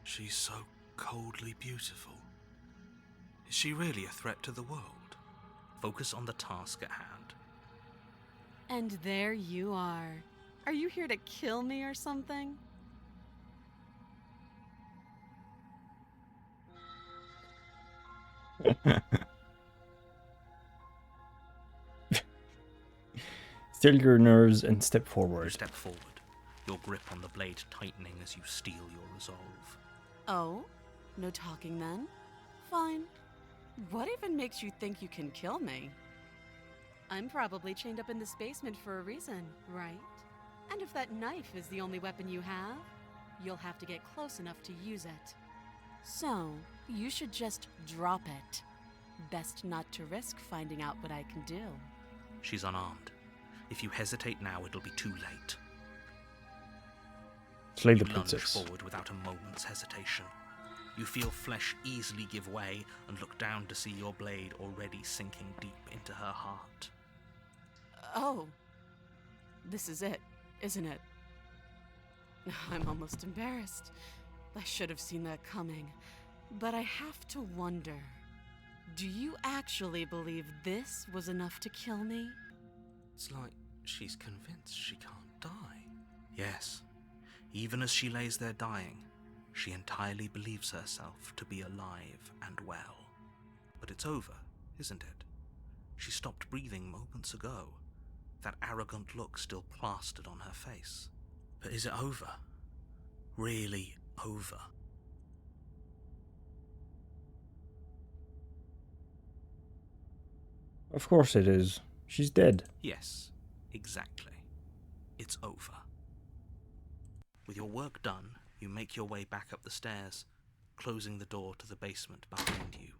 [SPEAKER 5] She's so coldly beautiful. Is she really a threat to the world?
[SPEAKER 2] Focus on the task at hand.
[SPEAKER 3] And there you are. Are you here to kill me or something?
[SPEAKER 1] Still your nerves and step
[SPEAKER 2] You
[SPEAKER 1] forward.
[SPEAKER 2] step forward, your grip on the blade tightening as you steel your resolve.
[SPEAKER 3] Oh? No talking then? Fine. What even makes you think you can kill me? I'm probably chained up in this basement for a reason, right? And if that knife is the only weapon you have, you'll have to get close enough to use it. So, you should just drop it. Best not to risk finding out what I can do.
[SPEAKER 2] She's unarmed. If you hesitate now, it'll be too late.
[SPEAKER 1] Slay the
[SPEAKER 2] You lunge
[SPEAKER 1] princess.
[SPEAKER 2] forward without a moment's hesitation. You feel flesh easily give way and look down to see your blade already sinking deep into her heart.
[SPEAKER 3] Oh. This is it, isn't it? I'm almost embarrassed. I should have seen that coming. But I have to wonder, do you actually believe this was enough to kill me?
[SPEAKER 5] It's like she's convinced she can't die.
[SPEAKER 2] Yes, even as she lays there dying, she entirely believes herself to be alive and well. But it's over, isn't it? She stopped breathing moments ago, that arrogant look still plastered on her face. But is it over? Really over?
[SPEAKER 1] Of course it is. She's dead.
[SPEAKER 2] Yes, exactly. It's over. With your work done, you make your way back up the stairs, closing the door to the basement behind you.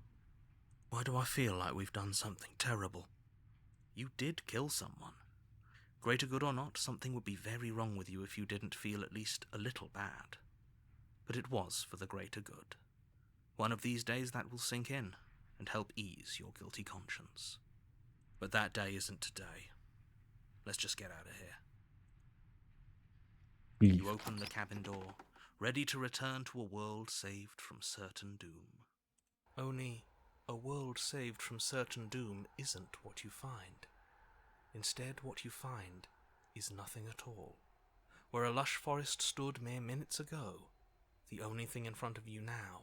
[SPEAKER 2] Why do I feel like we've done something terrible? You did kill someone. Greater good or not, something would be very wrong with you if you didn't feel at least a little bad. But it was for the greater good. One of these days that will sink in, and help ease your guilty conscience. But that day isn't today. Let's just get out of here.
[SPEAKER 1] Leave.
[SPEAKER 2] You open the cabin door, ready to return to a world saved from certain doom. Only, a world saved from certain doom isn't what you find. Instead, what you find is nothing at all. Where a lush forest stood mere minutes ago, the only thing in front of you now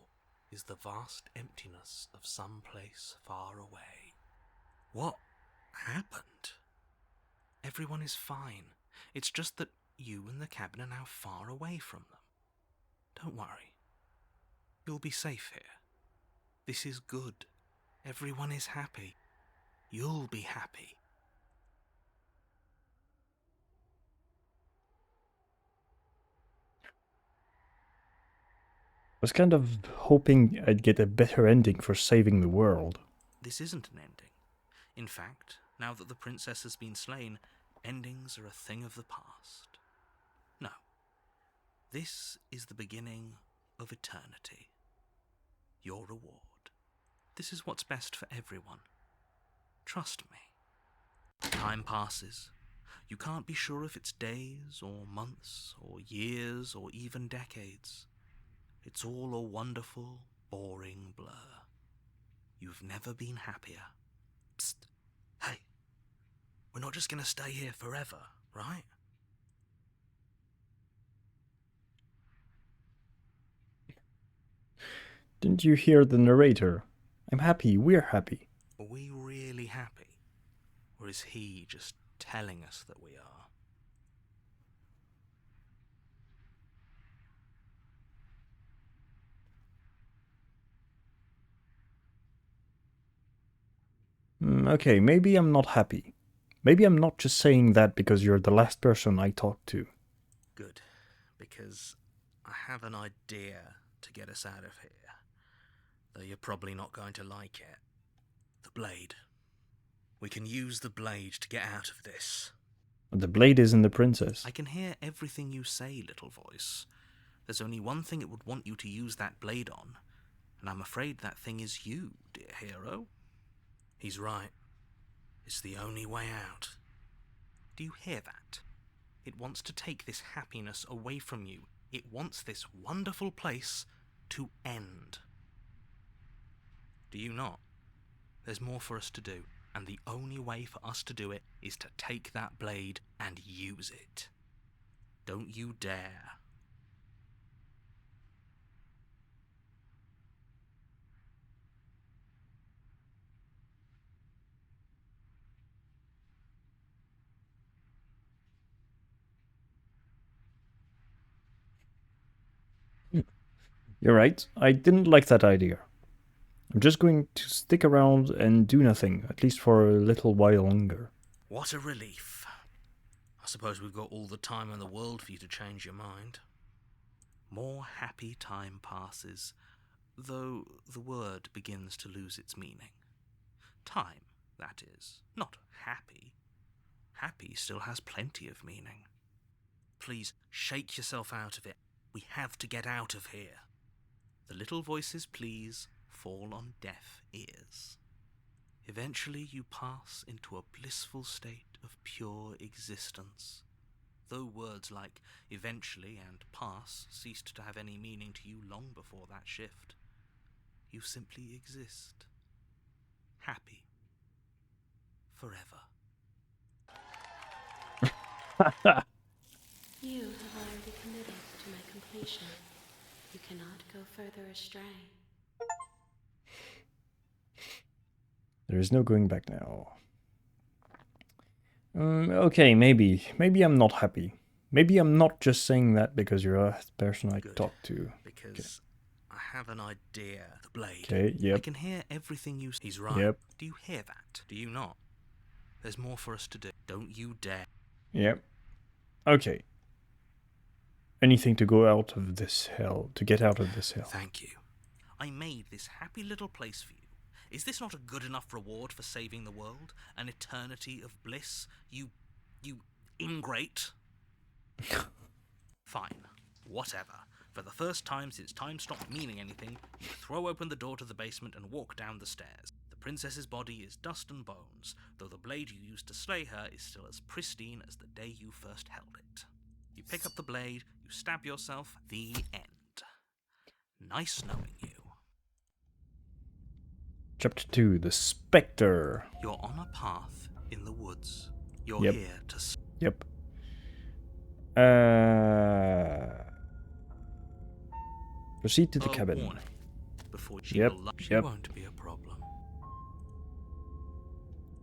[SPEAKER 2] is the vast emptiness of some place far away. What happened? Everyone is fine. It's just that you and the cabin are now far away from them. Don't worry. You'll be safe here. This is good. Everyone is happy. You'll be happy.
[SPEAKER 1] I was kind of hoping I'd get a better ending for saving the world.
[SPEAKER 2] This isn't an ending. In fact, now that the princess has been slain, endings are a thing of the past. No. This is the beginning of eternity. Your reward. This is what's best for everyone. Trust me. Time passes. You can't be sure if it's days, or months, or years, or even decades. It's all a wonderful, boring blur. You've never been happier. Psst. Hey. We're not just going to stay here forever, right?
[SPEAKER 1] Didn't you hear the narrator? I'm happy, we're happy.
[SPEAKER 2] Are we really happy? Or is he just telling us that we are?
[SPEAKER 1] Okay, maybe I'm not happy. Maybe I'm not just saying that because you're the last person I talked to.
[SPEAKER 2] Good, because I have an idea to get us out of here. Though you're probably not going to like it. The blade. We can use the blade to get out of this.
[SPEAKER 1] The blade is in the princess.
[SPEAKER 2] I can hear everything you say, little voice. There's only one thing it would want you to use that blade on, and I'm afraid that thing is you, dear hero. He's right. It's the only way out. Do you hear that? It wants to take this happiness away from you. It wants this wonderful place to end. Do you not? There's more for us to do, and the only way for us to do it is to take that blade and use it. Don't you dare.
[SPEAKER 1] You're right, I didn't like that idea. I'm just going to stick around and do nothing, at least for a little while longer.
[SPEAKER 2] What a relief. I suppose we've got all the time in the world for you to change your mind. More happy time passes, though the word begins to lose its meaning. Time, that is, not happy. Happy still has plenty of meaning. Please, shake yourself out of it. We have to get out of here. The little voices, please, fall on deaf ears. Eventually you pass into a blissful state of pure existence. Though words like eventually and pass ceased to have any meaning to you long before that shift, you simply exist. Happy. Forever.
[SPEAKER 6] You have already committed to my completion. You cannot go further astray.
[SPEAKER 1] There is no going back now. Okay, maybe. Maybe I'm not happy. Maybe I'm not just saying that because you're a person I talked to.
[SPEAKER 2] Because I have an idea. The blade.
[SPEAKER 1] Okay, yep.
[SPEAKER 2] I can hear everything you say. He's right.
[SPEAKER 1] Yep.
[SPEAKER 2] Do you hear that? Do you not? There's more for us to do. Don't you dare.
[SPEAKER 1] Yep. Okay. Anything to go out of this hell, to get out of this hell.
[SPEAKER 2] Thank you. I made this happy little place for you. Is this not a good enough reward for saving the world? An eternity of bliss? You ingrate? Fine. Whatever. For the first time since time stopped meaning anything, you throw open the door to the basement and walk down the stairs. The princess's body is dust and bones, though the blade you used to slay her is still as pristine as the day you first held it. You pick up the blade, you stab yourself, the end. Nice knowing you.
[SPEAKER 1] Chapter 2, The Spectre.
[SPEAKER 2] You're on a path in the woods. You're
[SPEAKER 1] Yep.
[SPEAKER 2] here to...
[SPEAKER 1] Yep. Proceed to the cabin.
[SPEAKER 2] Warning. Before she
[SPEAKER 1] Yep,
[SPEAKER 2] will
[SPEAKER 1] yep.
[SPEAKER 2] won't be a problem.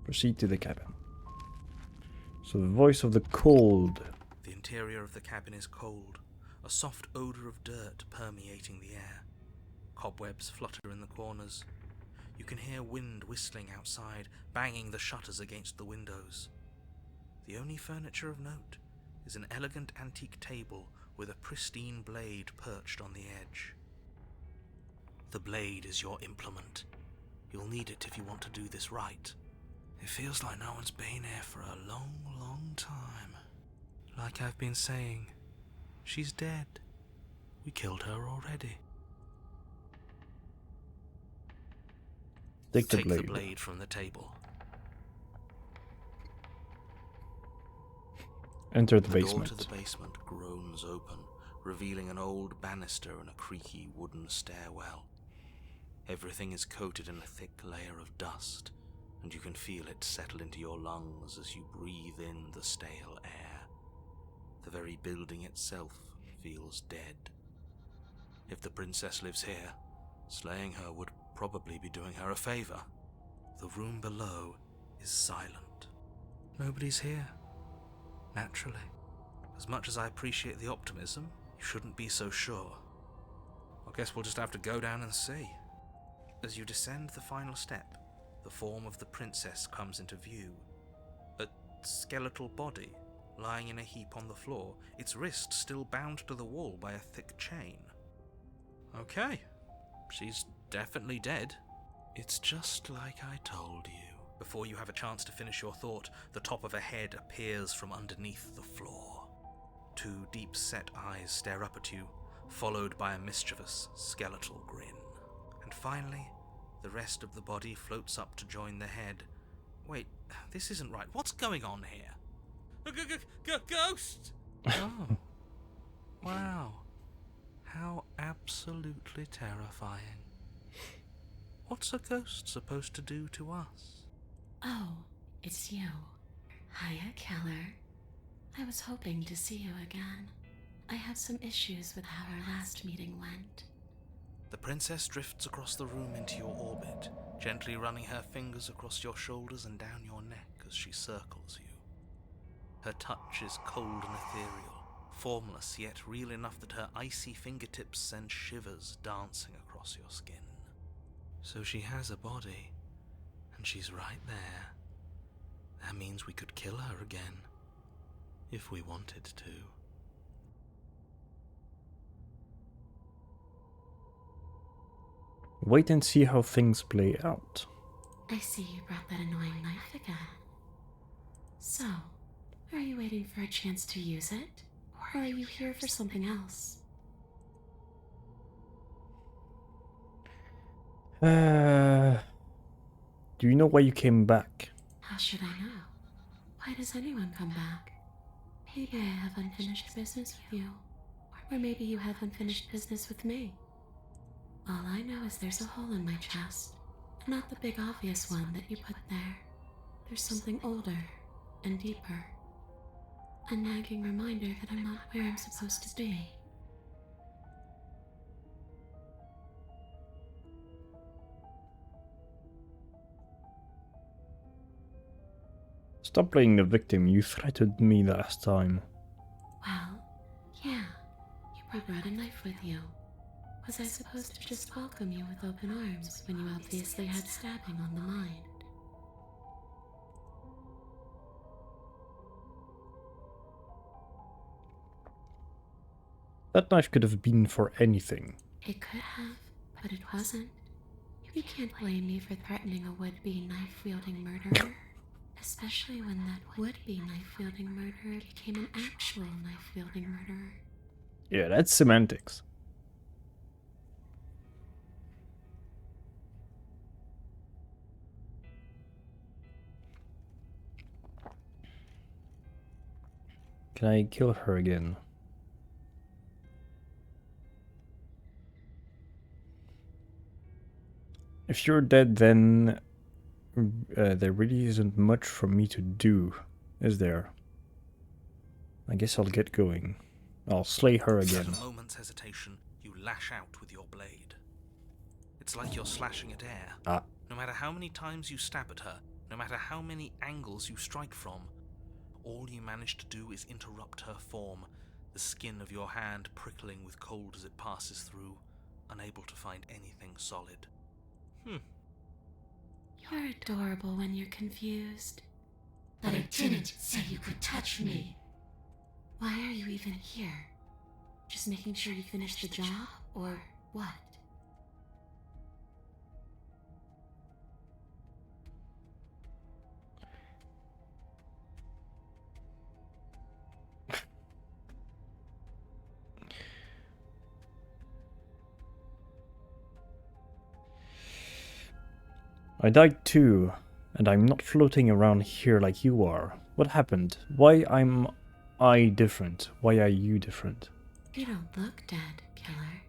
[SPEAKER 1] Proceed to the cabin. So the voice of the cold.
[SPEAKER 2] The interior of the cabin is cold, a soft odour of dirt permeating the air. Cobwebs flutter in the corners. You can hear wind whistling outside, banging the shutters against the windows. The only furniture of note is an elegant antique table with a pristine blade perched on the edge. The blade is your implement. You'll need it if you want to do this right. It feels like no one's been here for a long, long time. Like I've been saying, she's dead. We killed her already.
[SPEAKER 1] Take the
[SPEAKER 2] Take
[SPEAKER 1] blade.
[SPEAKER 2] the blade from the table.
[SPEAKER 1] Enter the
[SPEAKER 2] The
[SPEAKER 1] basement.
[SPEAKER 2] door to the basement groans open, revealing an old banister and a creaky wooden stairwell. Everything is coated in a thick layer of dust, and you can feel it settle into your lungs as you breathe in the stale air. The very building itself feels dead. If the princess lives here, slaying her would probably be doing her a favor. The room below is silent. Nobody's here. Naturally. As much as I appreciate the optimism, you shouldn't be so sure. I guess we'll just have to go down and see. As you descend the final step, the form of the princess comes into view. A skeletal body, lying in a heap on the floor, its wrist still bound to the wall by a thick chain. Okay, she's definitely dead. It's just like I told you. Before you have a chance to finish your thought, the top of a head appears from underneath the floor. Two deep-set eyes stare up at you, followed by a mischievous, skeletal grin. And finally, the rest of the body floats up to join the head. Wait, this isn't right. What's going on here? Ghost! Oh. Wow. How absolutely terrifying. What's a ghost supposed to do to us?
[SPEAKER 6] Oh, it's you. Hiya, Keller. I was hoping to see you again. I have some issues with how our last meeting went.
[SPEAKER 2] The princess drifts across the room into your orbit, gently running her fingers across your shoulders and down your neck as she circles you. Her touch is cold and ethereal, formless yet real enough that her icy fingertips send shivers dancing across your skin. So she has a body, and she's right there. That means we could kill her again, if we wanted to.
[SPEAKER 1] Wait and see how things play out.
[SPEAKER 6] I see you brought that annoying knife again. So, are you waiting for a chance to use it? Or are you here for something else?
[SPEAKER 1] Do you know why you came back?
[SPEAKER 6] How should I know? Why does anyone come back? Maybe I have unfinished business with you. Or maybe you have unfinished business with me. All I know is there's a hole in my chest. Not the big obvious one that you put there. There's something older and deeper. A nagging reminder that I'm not where I'm supposed to be.
[SPEAKER 1] Stop playing the victim, you threatened me last time.
[SPEAKER 6] Well, yeah, you brought a knife with you. Was I supposed to just welcome you with open arms when you obviously had stabbing on the mind?
[SPEAKER 1] That knife could have been for anything.
[SPEAKER 6] It could have, but it wasn't. You can't blame me for threatening a would-be knife-wielding murderer. Especially when that would-be knife-wielding murderer became an actual knife-wielding murderer.
[SPEAKER 1] Yeah, that's semantics. Can I kill her again? If you're dead, then there really isn't much for me to do, is there? I guess I'll get going. I'll slay her again.
[SPEAKER 2] Without a moment's hesitation, you lash out with your blade. It's like you're slashing at air. No matter how many times you stab at her, no matter how many angles you strike from, all you manage to do is interrupt her form, the skin of your hand prickling with cold as it passes through, unable to find anything solid.
[SPEAKER 6] You're adorable when you're confused.
[SPEAKER 10] But I didn't say you could touch me.
[SPEAKER 6] Why are you even here? Just making sure you finish the job, or what?
[SPEAKER 1] I died too, and I'm not floating around here like you are. What happened? Why am I different? Why are you different?
[SPEAKER 6] You don't look dead, killer.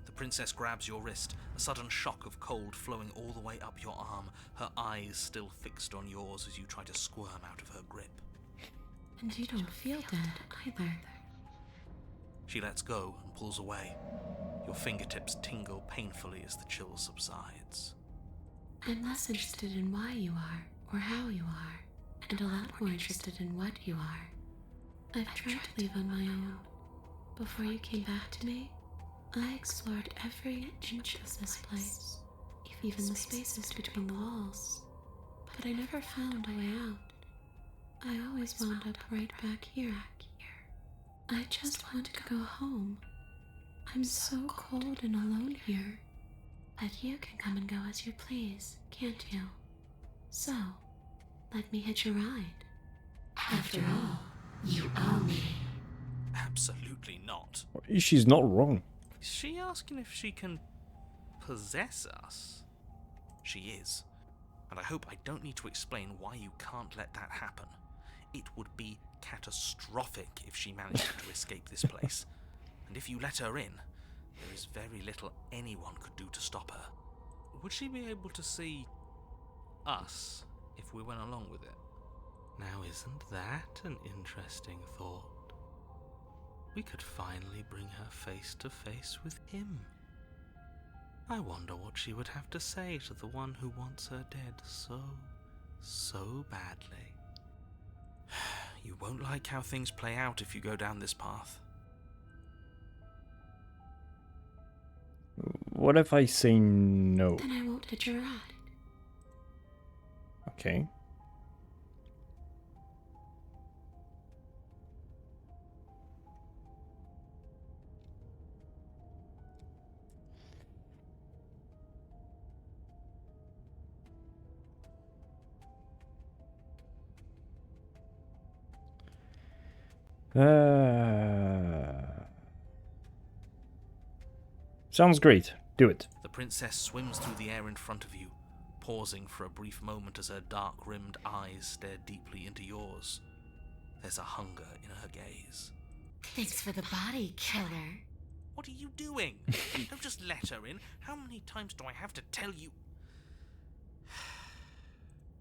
[SPEAKER 2] The princess grabs your wrist, a sudden shock of cold flowing all the way up your arm, her eyes still fixed on yours as you try to squirm out of her grip.
[SPEAKER 6] And you don't feel dead either.
[SPEAKER 2] She lets go and pulls away. Your fingertips tingle painfully as the chill subsides.
[SPEAKER 6] I'm less interested in why you are, or how you are, and a lot more interested in what you are. I've tried to leave on my own. Before you came back to me, I explored every inch of this place, even the spaces between the walls. But I never found a way out. I always wound up right back here. I just want to go home. I'm so cold and alone here. But you can come and go as you please, can't you? So, let me hitch a ride.
[SPEAKER 10] After all, you owe me.
[SPEAKER 2] Absolutely not.
[SPEAKER 1] She's not wrong.
[SPEAKER 2] Is she asking if she can possess us? She is. And I hope I don't need to explain why you can't let that happen. It would be catastrophic if she managed to escape this place. And if you let her in, there is very little anyone could do to stop her. Would she be able to see us if we went along with it?
[SPEAKER 5] Now isn't that an interesting thought? We could finally bring her face to face with him. I wonder what she would have to say to the one who wants her dead so badly.
[SPEAKER 2] You won't like how things play out if you go down this path.
[SPEAKER 1] What if I say no?
[SPEAKER 6] Then I won't hitch a ride.
[SPEAKER 1] Okay. Sounds great. Do it.
[SPEAKER 2] The princess swims through the air in front of you, pausing for a brief moment as her dark-rimmed eyes stare deeply into yours. There's a hunger in her gaze.
[SPEAKER 10] Thanks for the body, killer.
[SPEAKER 2] What are you doing? Don't just let her in. How many times do I have to tell you?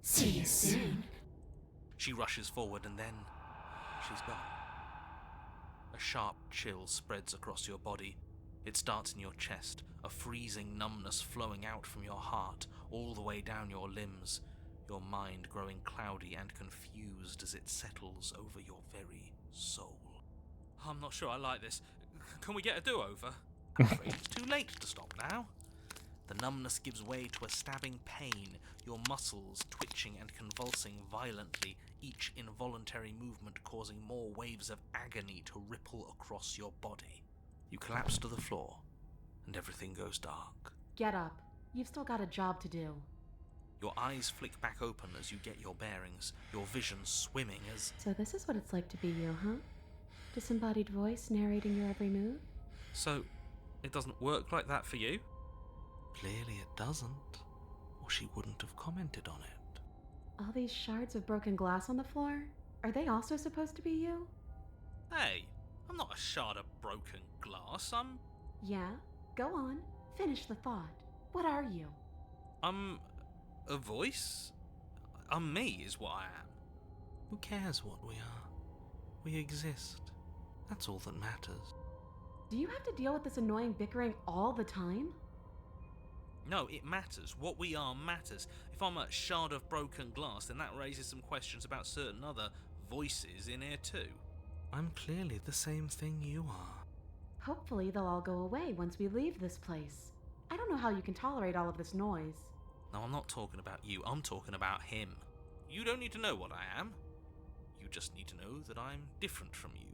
[SPEAKER 10] See you soon.
[SPEAKER 2] She rushes forward and then she's gone. A sharp chill spreads across your body. It starts in your chest, a freezing numbness flowing out from your heart, all the way down your limbs, your mind growing cloudy and confused as it settles over your very soul. I'm not sure I like this. Can we get a do-over? I'm afraid it's too late to stop now. The numbness gives way to a stabbing pain, your muscles twitching and convulsing violently, each involuntary movement causing more waves of agony to ripple across your body. You collapse to the floor, and everything goes dark.
[SPEAKER 3] Get up. You've still got a job to do.
[SPEAKER 2] Your eyes flick back open as you get your bearings, your vision swimming as...
[SPEAKER 3] So this is what it's like to be you, huh? Disembodied voice narrating your every move?
[SPEAKER 2] So, it doesn't work like that for you?
[SPEAKER 5] Clearly it doesn't, or she wouldn't have commented on it.
[SPEAKER 3] All these shards of broken glass on the floor? Are they also supposed to be you?
[SPEAKER 2] Hey, I'm not a shard of broken glass.
[SPEAKER 3] Yeah? Go on. Finish the thought. What are you?
[SPEAKER 2] I'm a voice? I'm me, is what I am.
[SPEAKER 5] Who cares what we are? We exist. That's all that matters.
[SPEAKER 3] Do you have to deal with this annoying bickering all the time?
[SPEAKER 2] No, it matters. What we are matters. If I'm a shard of broken glass, then that raises some questions about certain other voices in here too.
[SPEAKER 5] I'm clearly the same thing you are.
[SPEAKER 3] Hopefully they'll all go away once we leave this place. I don't know how you can tolerate all of this noise.
[SPEAKER 2] No, I'm not talking about you. I'm talking about him. You don't need to know what I am. You just need to know that I'm different from you.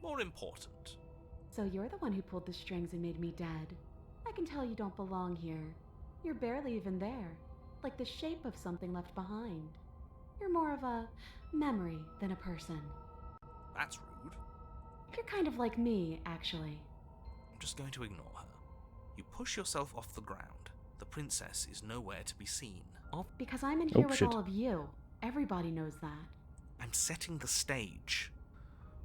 [SPEAKER 2] More important.
[SPEAKER 3] So you're the one who pulled the strings and made me dead. I can tell you don't belong here. You're barely even there, like the shape of something left behind. You're more of a memory than a person.
[SPEAKER 2] That's rude.
[SPEAKER 3] You're kind of like me, actually.
[SPEAKER 2] I'm just going to ignore her. You push yourself off the ground. The princess is nowhere to be seen.
[SPEAKER 3] Because I'm in here with
[SPEAKER 1] shit.
[SPEAKER 3] all of you. Everybody knows that.
[SPEAKER 2] I'm setting the stage.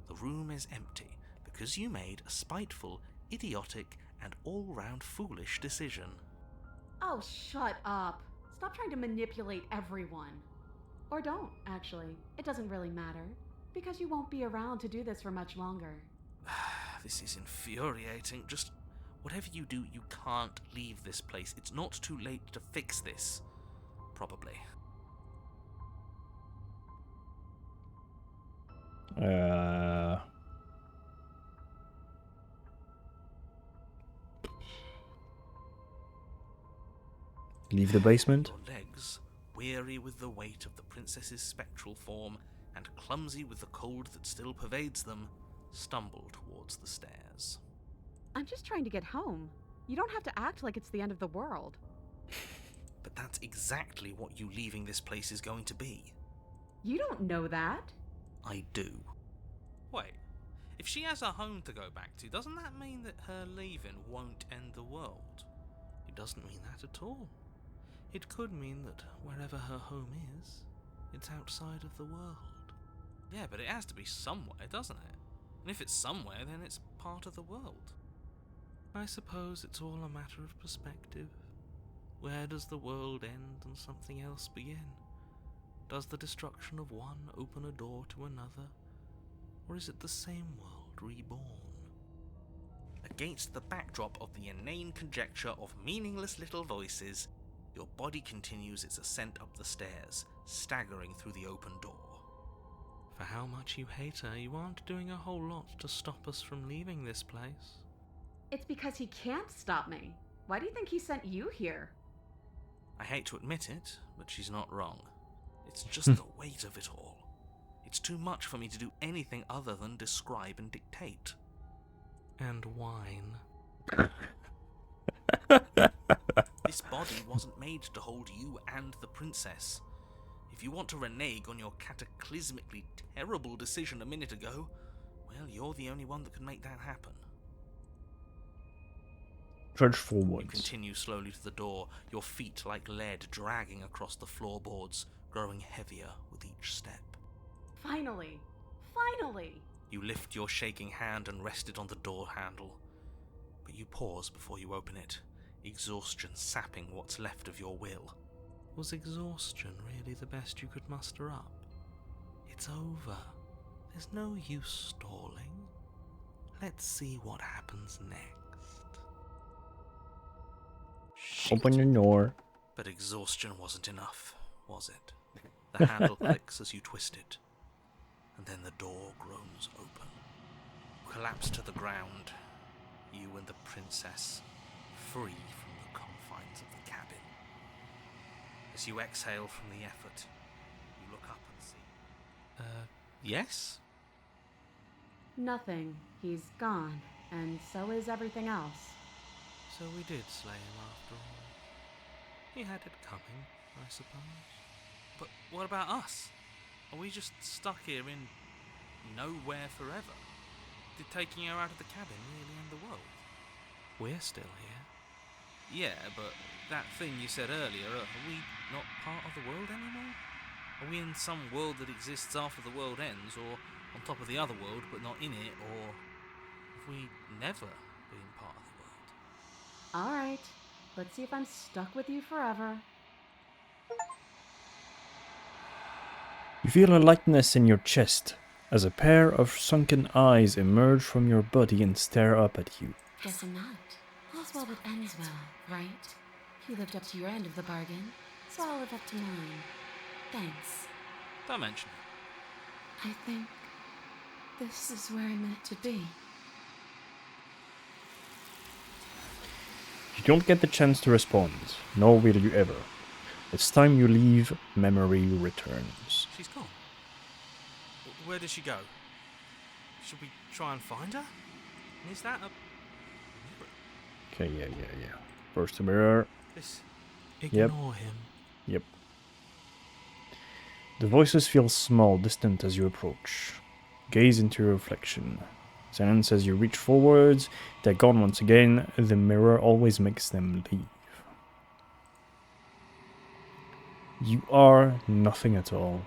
[SPEAKER 2] The room is empty because you made a spiteful, idiotic, and all-round foolish decision.
[SPEAKER 3] Oh, shut up. Stop trying to manipulate everyone. Or don't, actually. It doesn't really matter. Because you won't be around to do this for much longer.
[SPEAKER 2] This is infuriating. Just whatever you do, you can't leave this place. It's not too late to fix this. Probably.
[SPEAKER 1] Leave the basement?
[SPEAKER 2] Your legs, weary with the weight of the princess's spectral form and clumsy with the cold that still pervades them, stumble towards the stairs.
[SPEAKER 3] I'm just trying to get home. You don't have to act like it's the end of the world.
[SPEAKER 2] But that's exactly what you leaving this place is going to be.
[SPEAKER 3] You don't know that.
[SPEAKER 2] I do. Wait, if she has a home to go back to, doesn't that mean that her leaving won't end the world?
[SPEAKER 5] It doesn't mean that at all. It could mean that wherever her home is, it's outside of the world.
[SPEAKER 2] Yeah, but it has to be somewhere, doesn't it? And if it's somewhere, then it's part of the world.
[SPEAKER 5] I suppose it's all a matter of perspective. Where does the world end and something else begin? Does the destruction of one open a door to another? Or is it the same world reborn?
[SPEAKER 2] Against the backdrop of the inane conjecture of meaningless little voices, your body continues its ascent up the stairs, staggering through the open door.
[SPEAKER 5] For how much you hate her, you aren't doing a whole lot to stop us from leaving this place.
[SPEAKER 3] It's because he can't stop me. Why do you think he sent you here?
[SPEAKER 2] I hate to admit it, but she's not wrong. It's just the weight of it all. It's too much for me to do anything other than describe and dictate.
[SPEAKER 5] And whine.
[SPEAKER 2] This body wasn't made to hold you and the princess. If you want to renege on your cataclysmically terrible decision a minute ago, well, you're the only one that can make that happen.
[SPEAKER 1] Trudge
[SPEAKER 2] You
[SPEAKER 1] forwards.
[SPEAKER 2] continue slowly to the door, your feet like lead dragging across the floorboards, growing heavier with each step.
[SPEAKER 3] Finally! Finally!
[SPEAKER 2] You lift your shaking hand and rest it on the door handle, but you pause before you open it, exhaustion sapping what's left of your will.
[SPEAKER 5] Was exhaustion really the best you could muster up? It's over. There's no use stalling. Let's see what happens next.
[SPEAKER 1] Open your door.
[SPEAKER 2] But exhaustion wasn't enough, was it? The handle clicks as you twist it, and then the door groans open. You collapse to the ground, you and the princess, free from the confines of the cabin. As you exhale from the effort, you look up and see... yes?
[SPEAKER 3] Nothing. He's gone, and so is everything else.
[SPEAKER 5] So we did slay him after all. He had it coming, I suppose.
[SPEAKER 2] But what about us? Are we just stuck here in nowhere forever? Did taking her out of the cabin really end the world?
[SPEAKER 5] We're still here.
[SPEAKER 2] Yeah, but that thing you said earlier, are we not part of the world anymore? Are we in some world that exists after the world ends, or on top of the other world but not in it, or have we never been part of the world?
[SPEAKER 9] Alright, let's see if I'm stuck with you forever.
[SPEAKER 1] You feel a lightness in your chest as a pair of sunken eyes emerge from your body and stare up at you.
[SPEAKER 6] Guessing not. All's well that ends well, right? You lived up to your end of the bargain, so I'll live up to mine. Thanks.
[SPEAKER 2] Don't mention it.
[SPEAKER 6] I think this is where I'm meant to be.
[SPEAKER 1] You don't get the chance to respond, nor will you ever. It's time you leave, memory returns.
[SPEAKER 2] She's gone. Where did she go? Should we try and find her? Is that a...
[SPEAKER 1] Okay, yeah. First the mirror.
[SPEAKER 2] This...
[SPEAKER 5] Ignore him.
[SPEAKER 1] Yep. The voices feel small, distant as you approach. Gaze into your reflection. Silence as you reach forwards. They're gone once again. The mirror always makes them leave. You are nothing at all.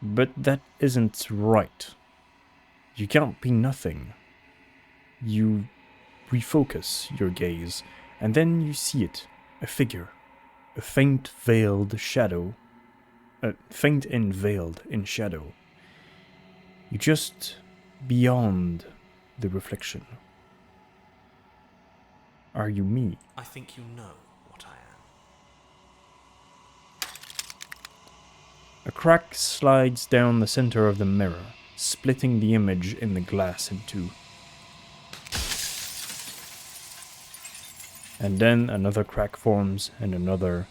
[SPEAKER 1] But that isn't right. You can't be nothing. You refocus your gaze, and then you see it, a figure, a faint veiled shadow, faint and veiled in shadow. You just beyond the reflection. Are you me?
[SPEAKER 5] I think you know what I am.
[SPEAKER 1] A crack slides down the center of the mirror, splitting the image in the glass in two. And then another crack forms, and another,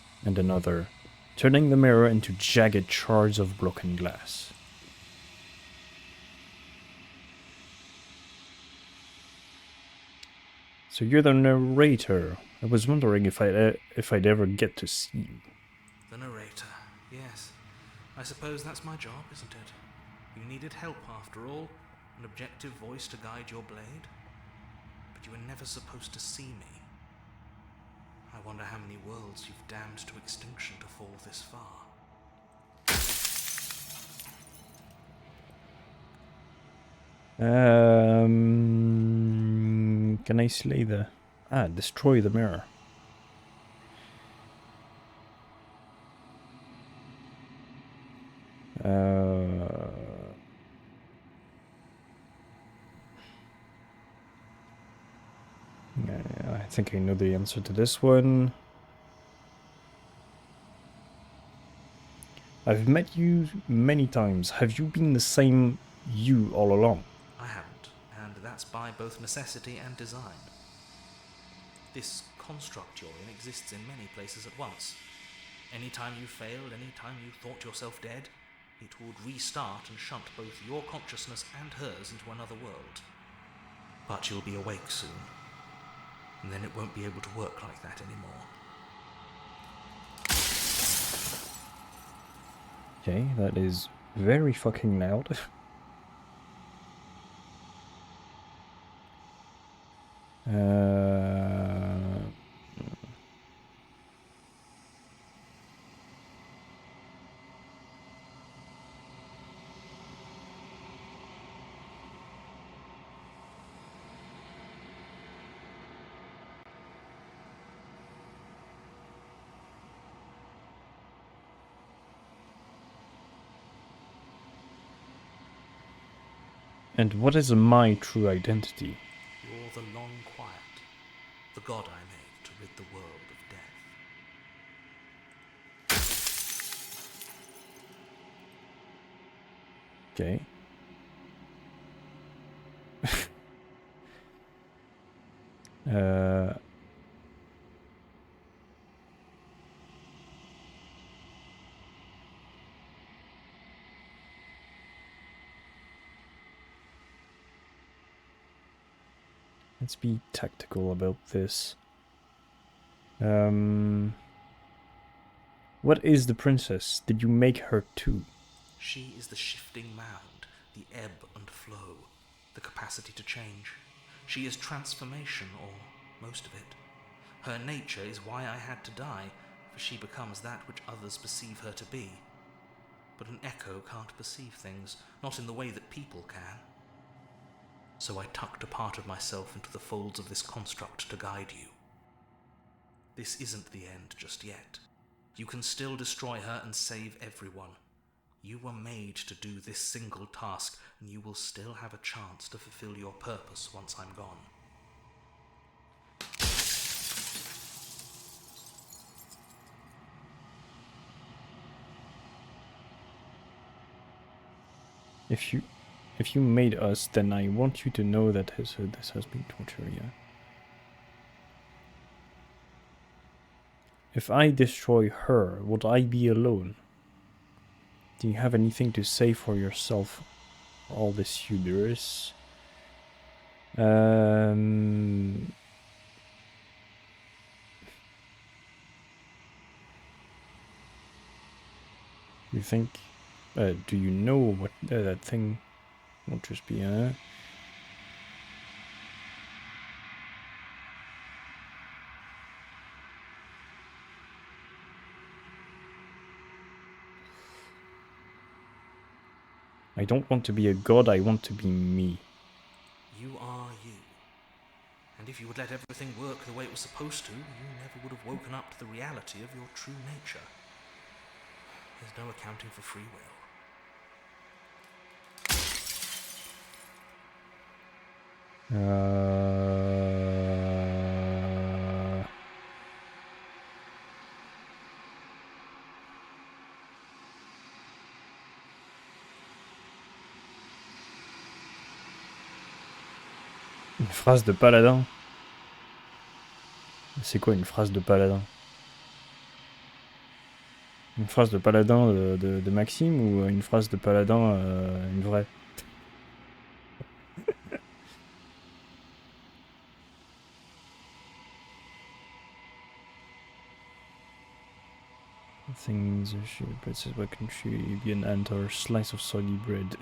[SPEAKER 1] turning the mirror into jagged shards of broken glass. So you're the narrator. I was wondering if I'd ever get to see you.
[SPEAKER 2] The narrator, yes. I suppose that's my job, isn't it? You needed help after all, an objective voice to guide your blade. But you were never supposed to see me. I wonder how many worlds you've damned to extinction to fall this far.
[SPEAKER 1] Can I slay the... destroy the mirror. I think I know the answer to this one. I've met you many times. Have you been the same you all along?
[SPEAKER 2] I haven't, and that's by both necessity and design. This construct you're in exists in many places at once. Anytime you failed, anytime you thought yourself dead, it would restart and shunt both your consciousness and hers into another world. But you'll be awake soon, and then it won't be able to work like that anymore.
[SPEAKER 1] Okay, that is very fucking loud. And what is my true identity?
[SPEAKER 2] You're the long quiet, the god I made to rid the world of death.
[SPEAKER 1] Okay. Let's be tactical about this. What is the princess? Did you make her too?
[SPEAKER 2] She is the shifting mound, the ebb and flow, the capacity to change. She is transformation, or most of it. Her nature is why I had to die, for she becomes that which others perceive her to be. But an echo can't perceive things, not in the way that people can. So I tucked a part of myself into the folds of this construct to guide you. This isn't the end just yet. You can still destroy her and save everyone. You were made to do this single task, and you will still have a chance to fulfill your purpose once I'm gone.
[SPEAKER 1] If you made us, then I want you to know that this has been torture, yeah. If I destroy her, would I be alone? Do you have anything to say for yourself? All this hubris. You think? Do you know what that thing won't just be? I don't want to be a god, I want to be me.
[SPEAKER 2] You are you. And if you would let everything work the way it was supposed to, you never would have woken up to the reality of your true nature. There's no accounting for free will.
[SPEAKER 1] Une phrase de paladin. C'est quoi une phrase de paladin? Une phrase de paladin de Maxime ou une phrase de paladin, une vraie? Things she places what can she be an ant or a slice of soggy bread?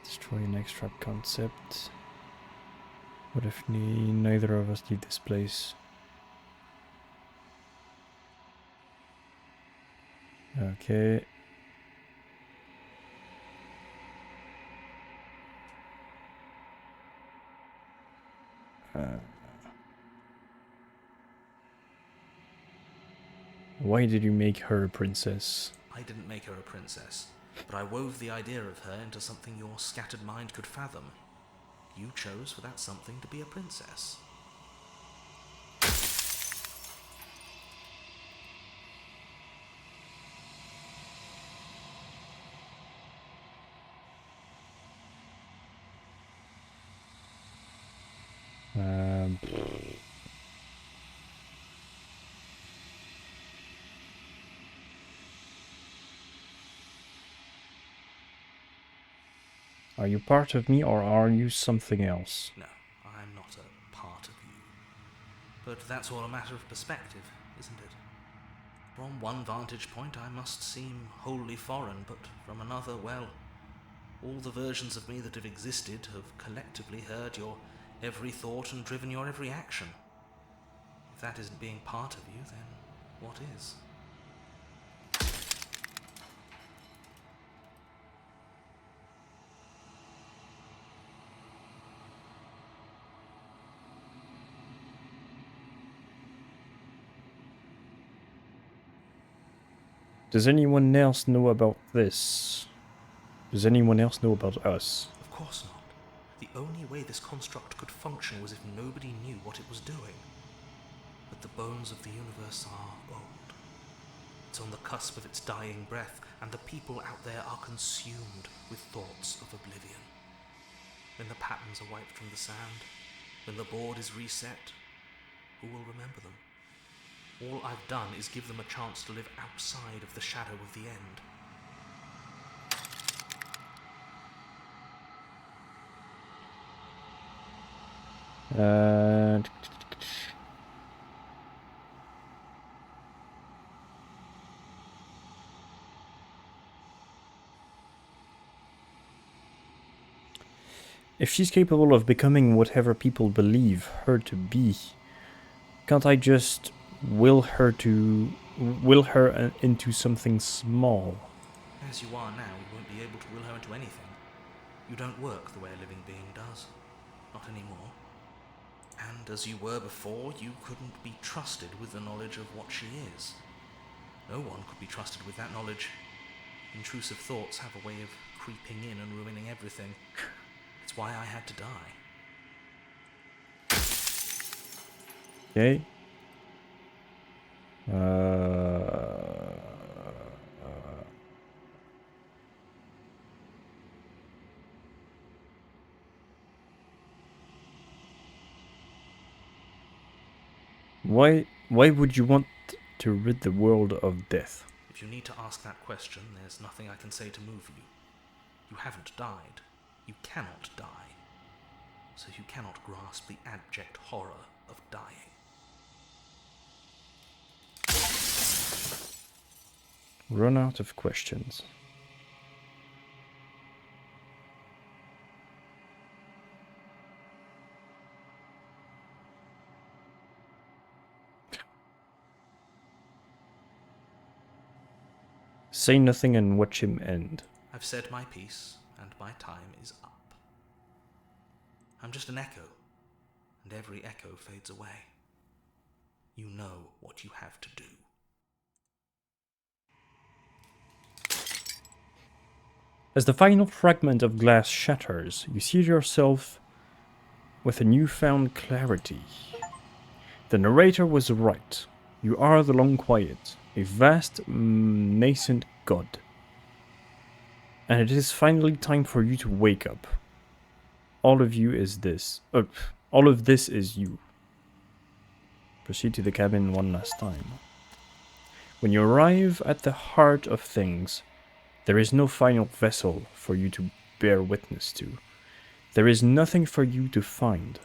[SPEAKER 1] Destroy an extract concept. What if neither of us leave this place? Okay. Why did you make her a princess?
[SPEAKER 2] I didn't make her a princess, but I wove the idea of her into something your scattered mind could fathom. You chose for that something to be a princess.
[SPEAKER 1] Are you part of me or are you something else?
[SPEAKER 2] No, I'm not a part of you. But that's all a matter of perspective, isn't it? From one vantage point I must seem wholly foreign, but from another, well, all the versions of me that have existed have collectively heard your every thought and driven your every action. If that isn't being part of you, then what is?
[SPEAKER 1] Does anyone else know about this? Does anyone else know about us?
[SPEAKER 2] Of course not. The only way this construct could function was if nobody knew what it was doing. But the bones of the universe are old. It's on the cusp of its dying breath, and the people out there are consumed with thoughts of oblivion. When the patterns are wiped from the sand, when the board is reset, who will remember them? All I've done is give them a chance to live outside of the shadow of the end.
[SPEAKER 1] If she's capable of becoming whatever people believe her to be, Can't I just will her into something small?
[SPEAKER 2] As you are now, you won't be able to will her into anything. You don't work the way a living being does. Not anymore. And as you were before, you couldn't be trusted with the knowledge of what she is. No one could be trusted with that knowledge. Intrusive thoughts have a way of creeping in and ruining everything. It's why I had to die.
[SPEAKER 1] Okay. Why would you want to rid the world of death?
[SPEAKER 2] If you need to ask that question, there's nothing I can say to move you. You haven't died. You cannot die. So you cannot grasp the abject horror of dying.
[SPEAKER 1] Run out of questions. Say nothing and watch him end.
[SPEAKER 2] I've said my piece, and my time is up. I'm just an echo, and every echo fades away. You know what you have to do.
[SPEAKER 1] As the final fragment of glass shatters, you see yourself with a newfound clarity. The narrator was right. You are the Long Quiet, a vast, nascent god. And it is finally time for you to wake up. All of you is this. All of this is you. Proceed to the cabin one last time. When you arrive at the heart of things, there is no final vessel for you to bear witness to. There is nothing for you to find.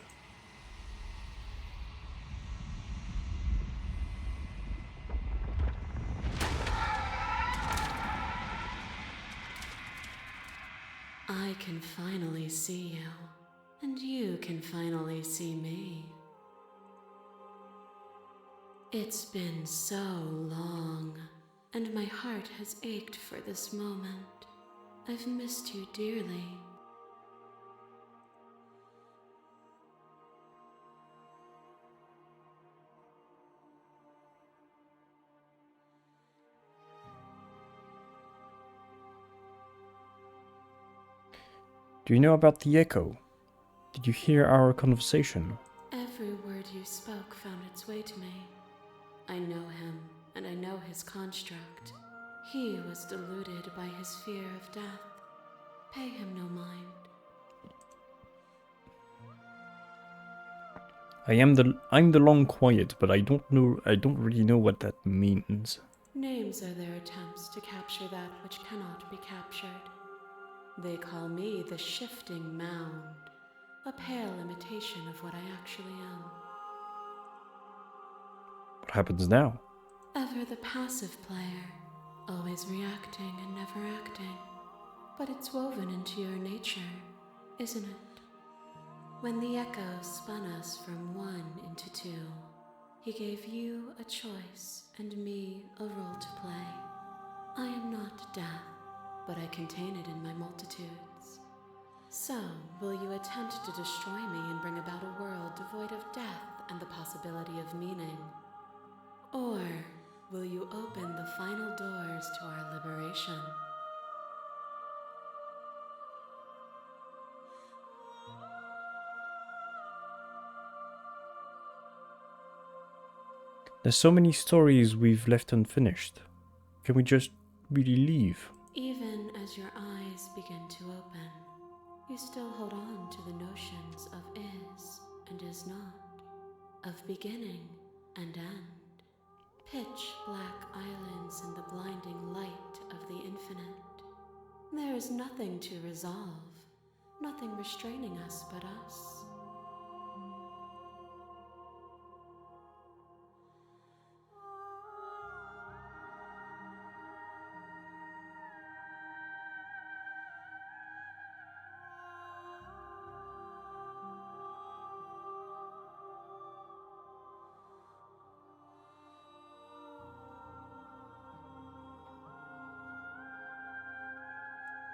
[SPEAKER 6] I can finally see you, and you can finally see me. It's been so long, and my heart has ached for this moment. I've missed you dearly.
[SPEAKER 1] Do you know about the echo? Did you hear our conversation?
[SPEAKER 6] Every word you spoke found its way to me. I know him, and I know his construct. He was deluded by his fear of death. Pay him no mind.
[SPEAKER 1] I'm the Long Quiet, but I don't really know what that means.
[SPEAKER 6] Names are their attempts to capture that which cannot be captured. They call me the Shifting Mound, a pale imitation of what I actually am.
[SPEAKER 1] What happens now?
[SPEAKER 6] Ever the passive player, always reacting and never acting. But it's woven into your nature, isn't it? When the echo spun us from one into two, he gave you a choice and me a role to play. I am not death, but I contain it in my multitudes. So, will you attempt to destroy me and bring about a world devoid of death and the possibility of meaning? Or will you open the final doors to our liberation?
[SPEAKER 1] There's so many stories we've left unfinished. Can we just really leave?
[SPEAKER 6] Even as your eyes begin to open, you still hold on to the notions of is and is not, of beginning and end. Pitch black islands in the blinding light of the infinite. There is nothing to resolve, nothing restraining us but us.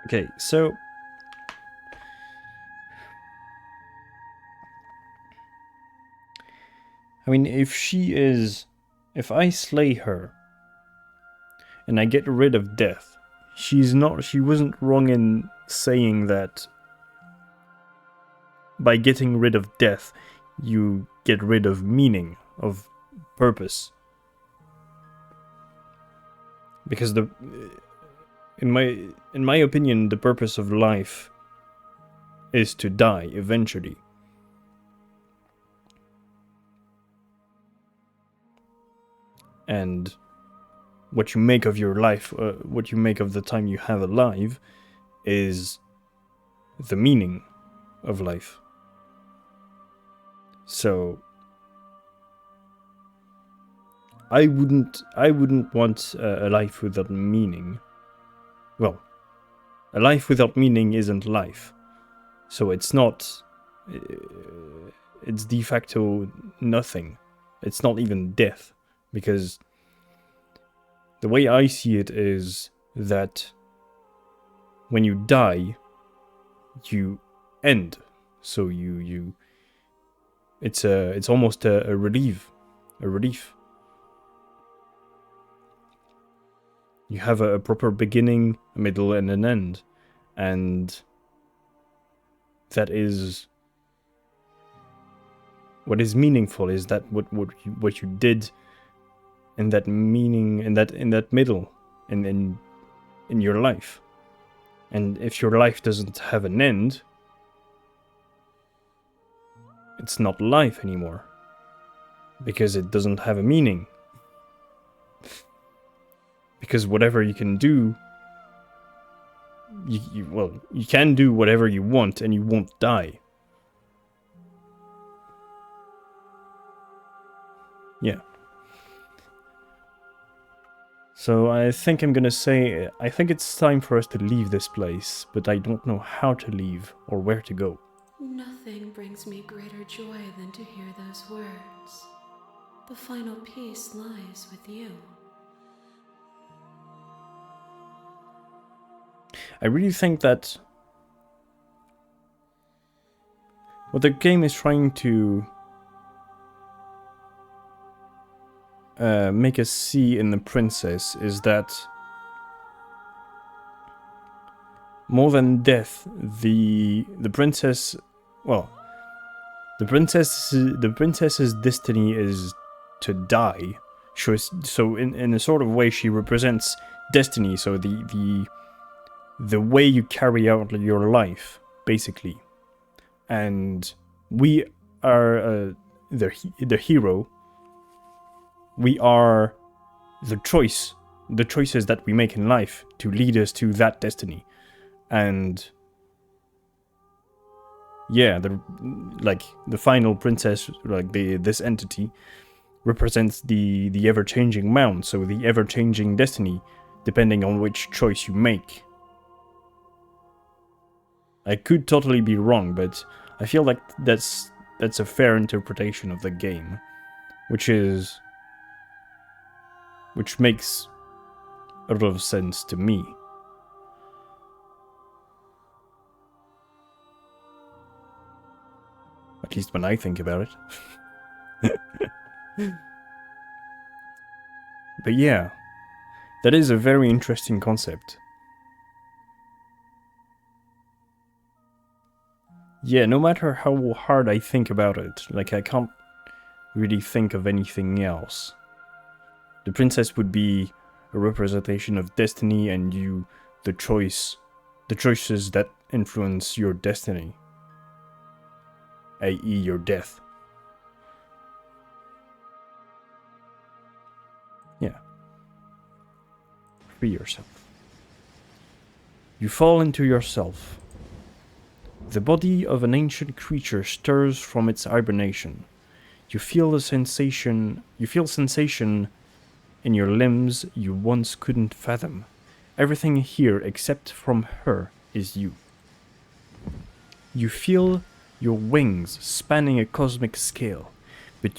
[SPEAKER 1] Okay, so I mean, if I slay her and I get rid of death, she wasn't wrong in saying that by getting rid of death, you get rid of meaning, of purpose. Because in my opinion, the purpose of life is to die eventually. And what you make of your life, what you make of the time you have alive, is the meaning of life. So I wouldn't want a life without meaning. Well, a life without meaning isn't life. So it's not. It's de facto nothing. It's not even death. Because the way I see it is that when you die, you end. So it's almost a relief. A relief. You have a proper beginning, a middle, and an end. And that is what is meaningful, is that what you did in that meaning, in that middle, in your life. And if your life doesn't have an end, it's not life anymore. Because it doesn't have a meaning. Because whatever you can do, you can do whatever you want and you won't die. Yeah. So I think I'm gonna say, I think it's time for us to leave this place, but I don't know how to leave or where to go.
[SPEAKER 6] Nothing brings me greater joy than to hear those words. The final piece lies with you.
[SPEAKER 1] I really think that what the game is trying to make us see in the princess is that more than death, the princess, well, the princess's destiny is to die. So in a sort of way, she represents destiny. So the way you carry out your life, basically. And we are the hero. We are the choices that we make in life to lead us to that destiny. And yeah, the final princess, like this entity, represents the ever-changing mount, so the ever-changing destiny, depending on which choice you make. I could totally be wrong, but I feel like that's a fair interpretation of the game, which makes a lot of sense to me. At least when I think about it. But yeah, that is a very interesting concept. Yeah, no matter how hard I think about it, like I can't really think of anything else. The princess would be a representation of destiny, and you, the choices that influence your destiny, i.e. your death. Yeah. Free yourself. You fall into yourself. The body of an ancient creature stirs from its hibernation. You feel sensation in your limbs you once couldn't fathom. Everything here except from her is you. You feel your wings spanning a cosmic scale, but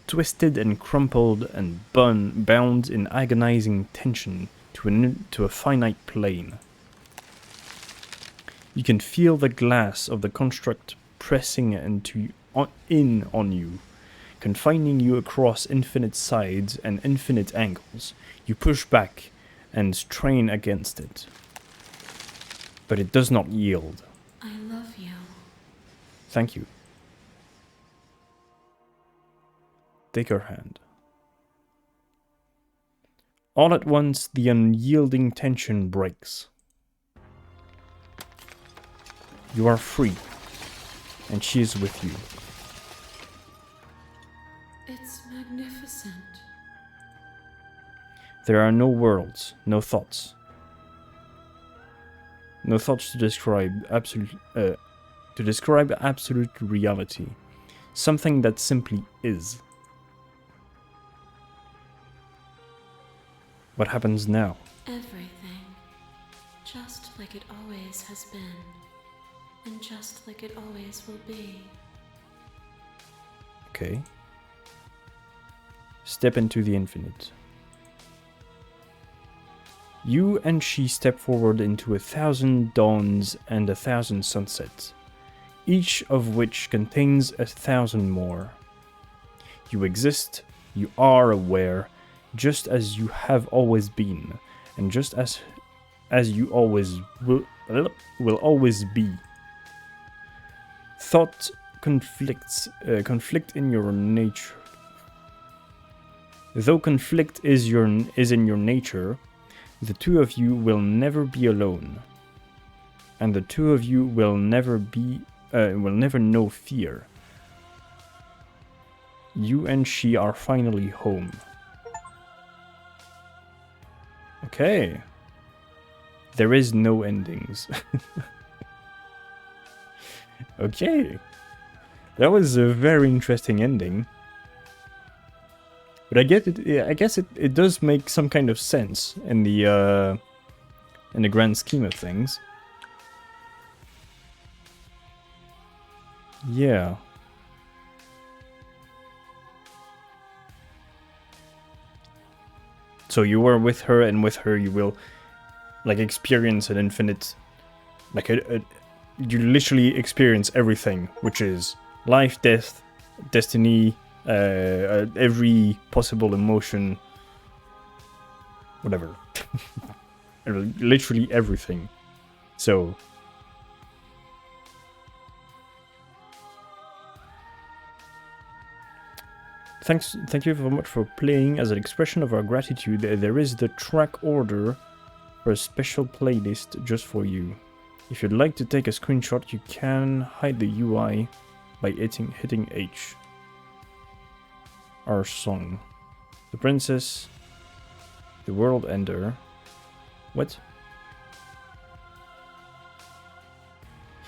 [SPEAKER 1] twisted and crumpled and bound in agonizing tension to a finite plane. You can feel the glass of the construct pressing in on you, confining you across infinite sides and infinite angles. You push back and strain against it, but it does not yield.
[SPEAKER 6] I love you.
[SPEAKER 1] Thank you. Take her hand. All at once, the unyielding tension breaks. You are free, and she is with you.
[SPEAKER 6] It's magnificent.
[SPEAKER 1] There are no worlds, no thoughts. No thoughts to describe absolute reality. Something that simply is. What happens now?
[SPEAKER 6] Everything. Just like it always has been. And just like it always will be.
[SPEAKER 1] Okay. Step into the infinite. You and she step forward into 1,000 dawns and 1,000 sunsets, each of which contains 1,000 more. You exist, you are aware, just as you have always been, and just as you always will always be. Thought conflict in your nature. Though conflict is in your nature, the two of you will never be alone, and the two of you will never know fear. You and she are finally home. Okay. There is no endings. Okay. That was a very interesting ending. But I guess it does make some kind of sense in the grand scheme of things. Yeah. So you were with her, and with her you will like experience an infinite, like you literally experience everything, which is life, death, destiny, every possible emotion, whatever. Literally everything. So thank you very much for playing. As an expression of our gratitude, there is the track order for a special playlist just for you. If you'd like to take a screenshot, you can hide the UI by hitting H. Our song. The Princess. The World Ender. What?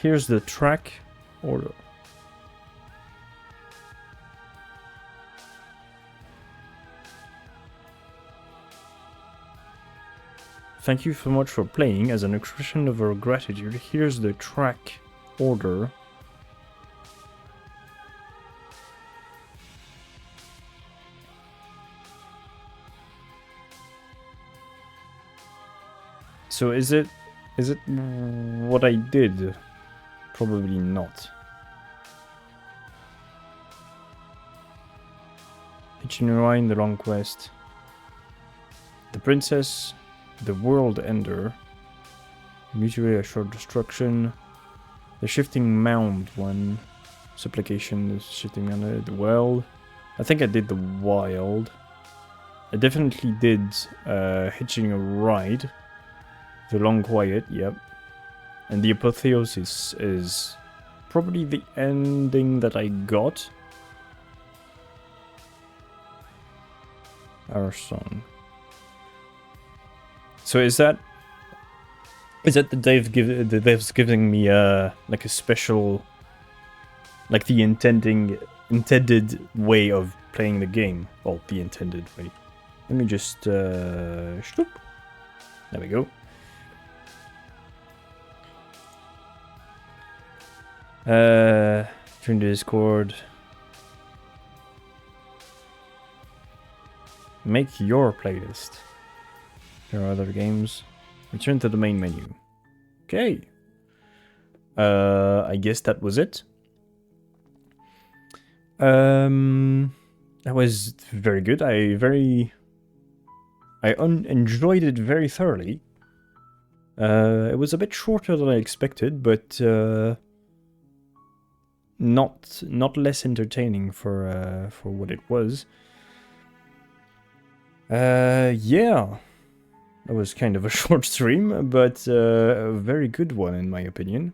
[SPEAKER 1] Here's the track order. Thank you so much for playing. As an expression of our gratitude, here's the track order. So is it what I did? Probably not. Hitching Rewind, The Long Quest. The Princess. The World Ender. Mutually Assured Destruction. The Shifting Mound one. Supplication, the Shifting Mound, the World. I think I did the Wild. I definitely did Hitching a Ride. The Long Quiet, yep. And the Apotheosis is probably the ending that I got. Our song. So is that the devs giving me like a special, like the intended way of playing the game? Well, the intended way. Let me just shloop. There we go. Join the Discord. Make your playlist. There are other games. Return to the main menu. Okay. I guess that was it. That was very good. I enjoyed it very thoroughly. It was a bit shorter than I expected, but not less entertaining for what it was. Yeah, that was kind of a short stream, but a very good one in my opinion.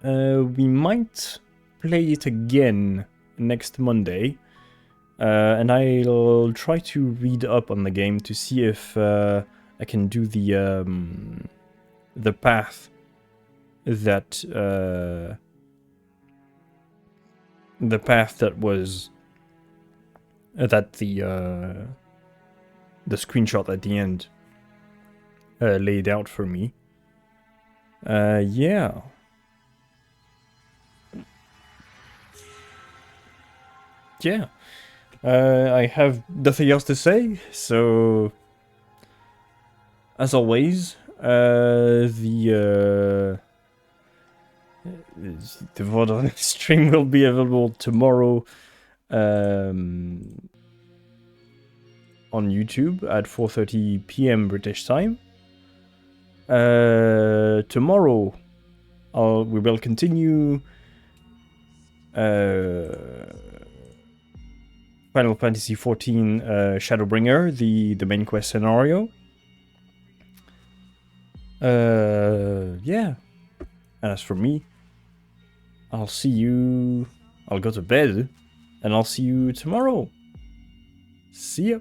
[SPEAKER 1] We might play it again next Monday, and I'll try to read up on the game to see if I can do the path that was that the screenshot at the end laid out for me. Yeah. Yeah. I have nothing else to say, so as always, the VOD on stream will be available tomorrow on YouTube at 4:30 p.m. British time. Tomorrow, we will continue Final Fantasy XIV Shadowbringer, the main quest scenario. Yeah. And as for me, I'll go to bed, and I'll see you tomorrow. See ya.